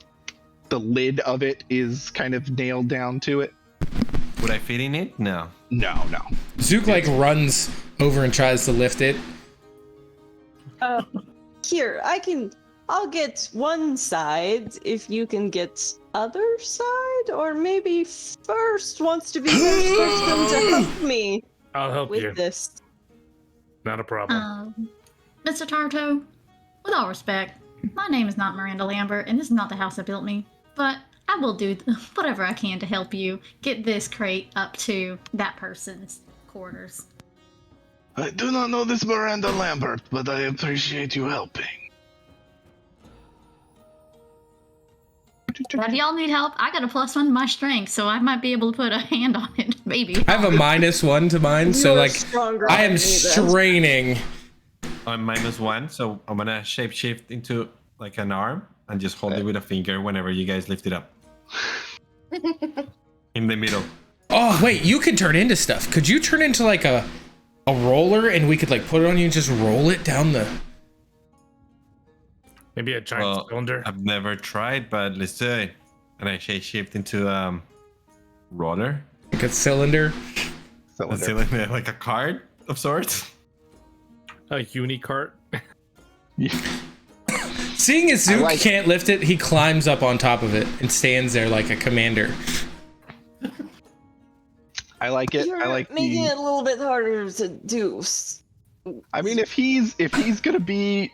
lid of it is kind of nailed down to it. Would I fit in it? No. No. Zook like runs over and tries to lift it. Here, I'll get one side if you can get other side, or maybe first wants to be first person to help me I'll help with you. this. Not a problem. Mr. Tarto, with all respect, my name is not Miranda Lambert, and this is not the house that built me, but I will do whatever I can to help you get this crate up to that person's quarters. I do not know this Miranda Lambert, but I appreciate you helping. If y'all need help, I got a +1 to my strength, so I might be able to put a hand on it, maybe. I have a -1 to mine, so You're like stronger I than am me, then. straining. I'm -1, so I'm gonna shapeshift into like an arm and just hold it with a finger whenever you guys lift it up. In the middle. Oh wait, you can turn into stuff. Could you turn into like a roller and we could like put it on you and just roll it down the? Maybe a giant cylinder. I've never tried, but let's do it. And I shapeshift into roller. Like a cylinder. A cylinder, like a card of sorts. A unicart. Seeing as Zook can't lift it, he climbs up on top of it and stands there like a commander. I like it. You're I like making it a little bit harder to do. I mean, if he's gonna be,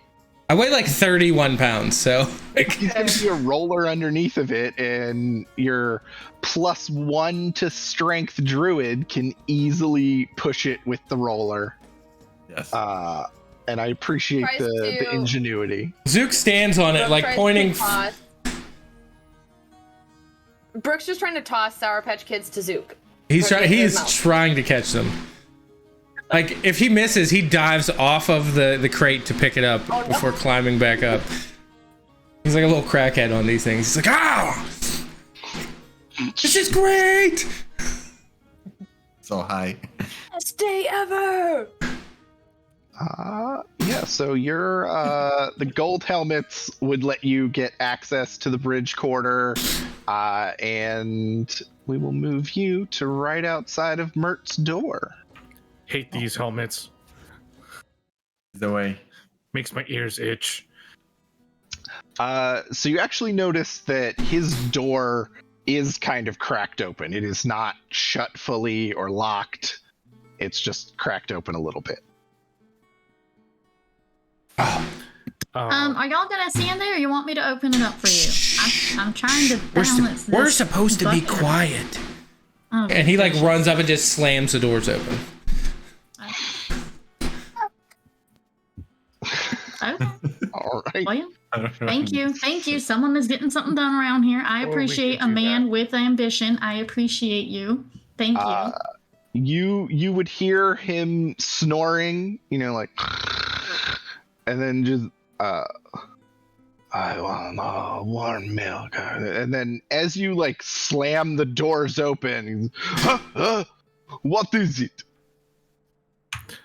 I weigh like 31 pounds, so he's gonna be a roller underneath of it, and your +1 to strength druid can easily push it with the roller. Yes. And I appreciate Tries the to- ingenuity. Zook stands on it like Tries to pointing. toss- Brooke's just trying to toss Sour Patch Kids to Zook. He's Put it in his he's mouth. trying to catch them. Like if he misses, he dives off of the crate to pick it up before climbing back up. He's like a little crackhead on these things. He's like, ah, this is great. So high. Best day ever! Yeah, so your the gold helmets would let you get access to the bridge quarter, and we will move you to right outside of Mert's door. Hate these helmets. The way. Makes my ears itch. So you actually notice that his door is kind of cracked open. It is not shut fully or locked. It's just cracked open a little bit. Are y'all gonna stand there, or you want me to open it up for you? I'm trying to balance We're this supposed to be bucket. quiet. Oh, And he like gracious. runs up and just slams the doors open. Okay. All right. Well, thank you. Someone is getting something done around here. I Or we appreciate could a do man that. with ambition. I appreciate you. Thank you. you would hear him snoring, like, and then just I want warm milk, and then as you like slam the doors open, what is it?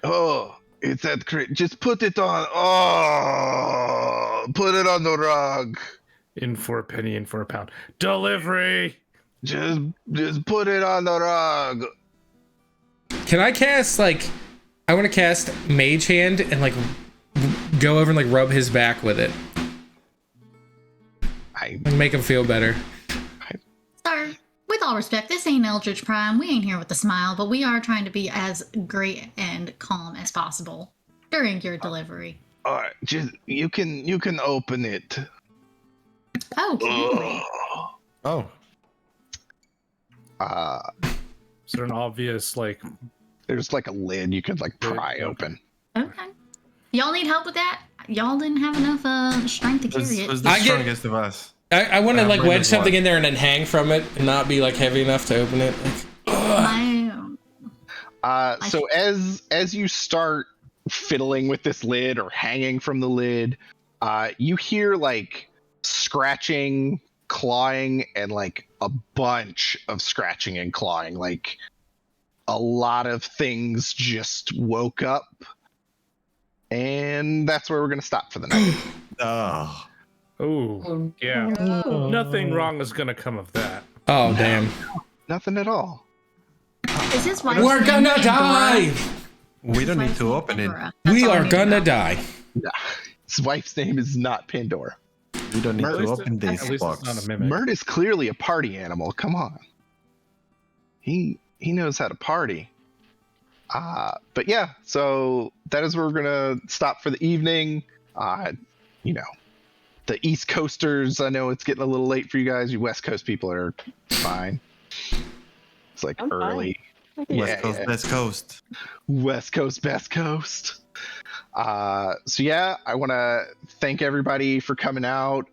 Oh, it's that crate. Just put it on. Oh, put it on the rug. In for a penny, in for a pound. Delivery. Just put it on the rug. Can I cast I want to cast Mage Hand and go over and rub his back with it. Make him feel better. Sir, with all respect, this ain't Eldritch Prime. We ain't here with a smile, but we are trying to be as great and calm as possible during your delivery. All right, just you can open it. Oh, can we? Oh. Is there an obvious There's a lid you could pry open. Okay. Y'all need help with that? Y'all didn't have enough strength to carry it. Was the strongest of us. I want to wedge something one. in there and then hang from it and not be heavy enough to open it. So as you start fiddling with this lid or hanging from the lid, you hear scratching, clawing, and a bunch of scratching and clawing. A lot of things just woke up, and that's where we're gonna stop for the night. Oh, yeah. Nothing wrong is gonna come of that. Oh, damn. Nothing at all. Is his wife? We're gonna die. We don't need to open it. We are gonna die. Nah, his wife's name is not Pandora. We don't need Mert, to open this At least box. it's not a mimic. Mert is clearly a party animal. Come on. He knows how to party. But yeah, so that is where we're gonna stop for the evening. The East Coasters, I know it's getting a little late for you guys. You West Coast people are fine. It's I'm early. fine. West Coast, West Coast. West Coast, Best Coast. So yeah, I want to thank everybody for coming out.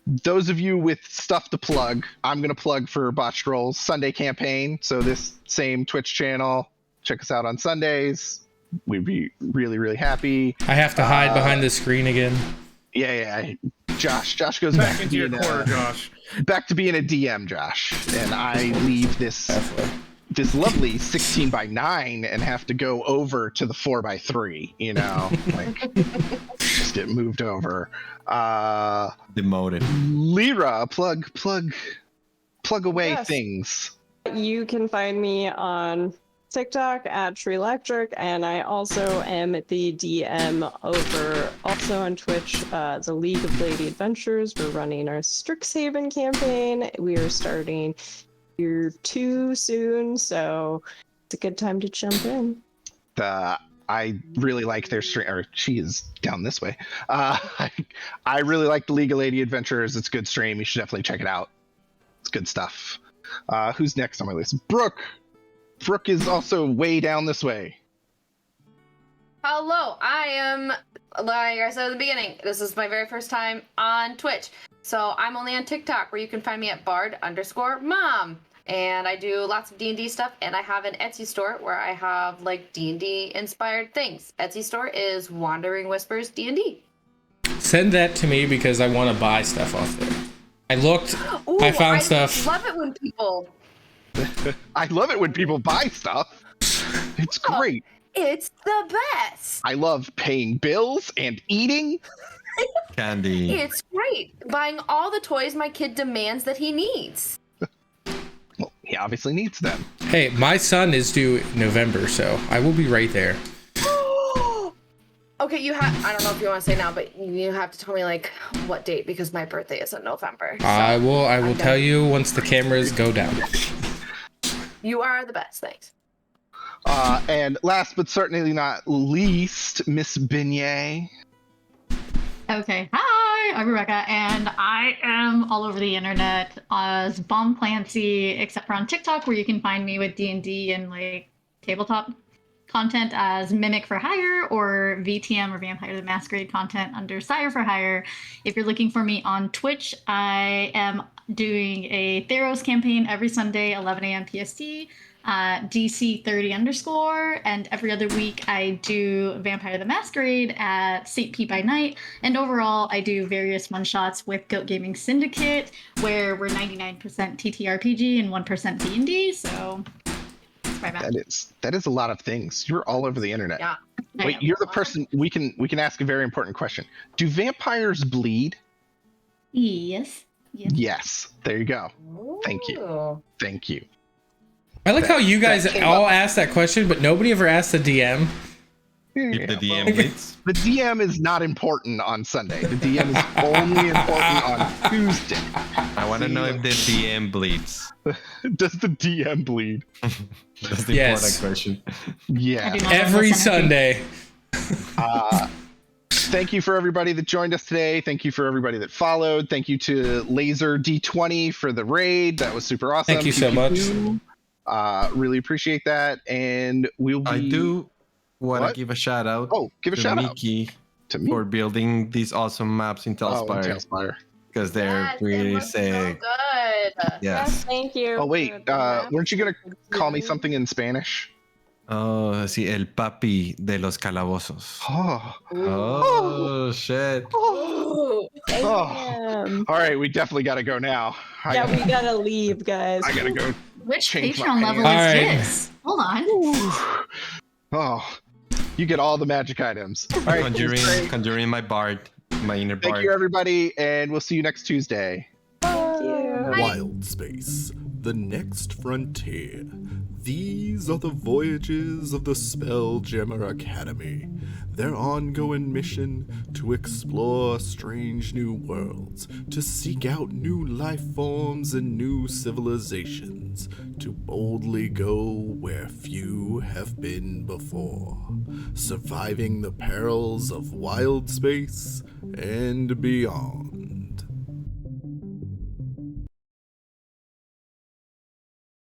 Those of you with stuff to plug, I'm going to plug for Botched Rolls Sunday campaign. So this same Twitch channel, check us out on Sundays. We'd be really, really happy. I have to hide behind the screen again. Yeah. Josh goes back into your corner, Josh. Back to being a DM, Josh. And I leave this lovely 16:9 and have to go over to the 4:3, just get moved over. Demoted. Lyra, plug away Yes. things. You can find me on TikTok at Treelectric, and I also am the DM over also on Twitch, the League of Lady Adventures. We're running our Strixhaven campaign. We are starting year 2 soon, so it's a good time to jump in. I really like their stream, or she is down this way. I really like the League of Lady Adventures. It's a good stream. You should definitely check it out. It's good stuff. Who's next on my list? Brooke is also way down this way. Hello, I am, like I said at the beginning, this is my very first time on Twitch. So I'm only on TikTok, where you can find me at bard_mom. And I do lots of D&D stuff, and I have an Etsy store where I have D&D inspired things. Etsy store is Wandering Whispers D&D. Send that to me because I want to buy stuff off there. I looked, Ooh, I found stuff. I love it when people... I love it when people buy stuff. It's great. It's the best. I love paying bills and eating. Candy. It's great. Buying all the toys my kid demands that he needs. Well, he obviously needs them. Hey, my son is due November, so I will be right there. Okay, I don't know if you want to say now, but you have to tell me what date, because my birthday is in November. So I will tell you once the cameras go down. You are the best, thanks. And last but certainly not least, Miss Beignet. Okay, hi, I'm Rebecca, and I am all over the internet as Bomb Clancy, except for on TikTok, where you can find me with D&D and tabletop content as Mimic for Hire, or VTM or Vampire the Masquerade content under Sire for Hire. If you're looking for me on Twitch, I am doing a Theros campaign every Sunday, 11 a.m. PST. DC 30_, and every other week I do Vampire the Masquerade at St. Pete by Night, and overall I do various one-shots with Goat Gaming Syndicate, where we're 99% TTRPG and 1% D&D, so that's my map. That is a lot of things. You're all over the internet. Yeah. Wait, you're the person we can ask a very important question. Do vampires bleed? Yes. Yes. There you go. Thank you. Ooh. Thank you. I like how you guys came all up. asked that question, but nobody ever asked the DM. If the Yeah, DM bleeds. the DM is not important on Sunday. The DM is only important on Tuesday. I want to know if the DM bleeds. Does the DM bleed? That's the Yes. important question. Yeah. I do not Every listen, I think. Sunday. Thank you for everybody that joined us today. Thank you for everybody that followed. Thank you to Laser D20 for the raid. That was super awesome. Thank you so much. Really appreciate that. And we'll be... I do want to What? give a shout out Oh, give a to shout out Mickey to me. for building these awesome maps in Oh, Talespire Talespire. because they're Yes, it really looks so sick. good. Yes. Thank you. Oh, wait. for the map. Weren't you going to call me Yeah. something in Spanish? Oh, sí, el papi de los calabozos. Oh. Oh, shit. Oh. Damn. All right. We definitely got to go now. Yeah, we gotta leave, guys. I got to go. Which Change my Patreon level pants. is All right. this? Hold on. Oh. You get all the magic items. All right. Conjuring my bard, my inner Thank bard. you, everybody. And we'll see you next Tuesday. Thank you. Wild Space, the next frontier. These are the voyages of the Spelljammer Academy, their ongoing mission to explore strange new worlds, to seek out new life forms and new civilizations, to boldly go where few have been before, surviving the perils of wild space and beyond.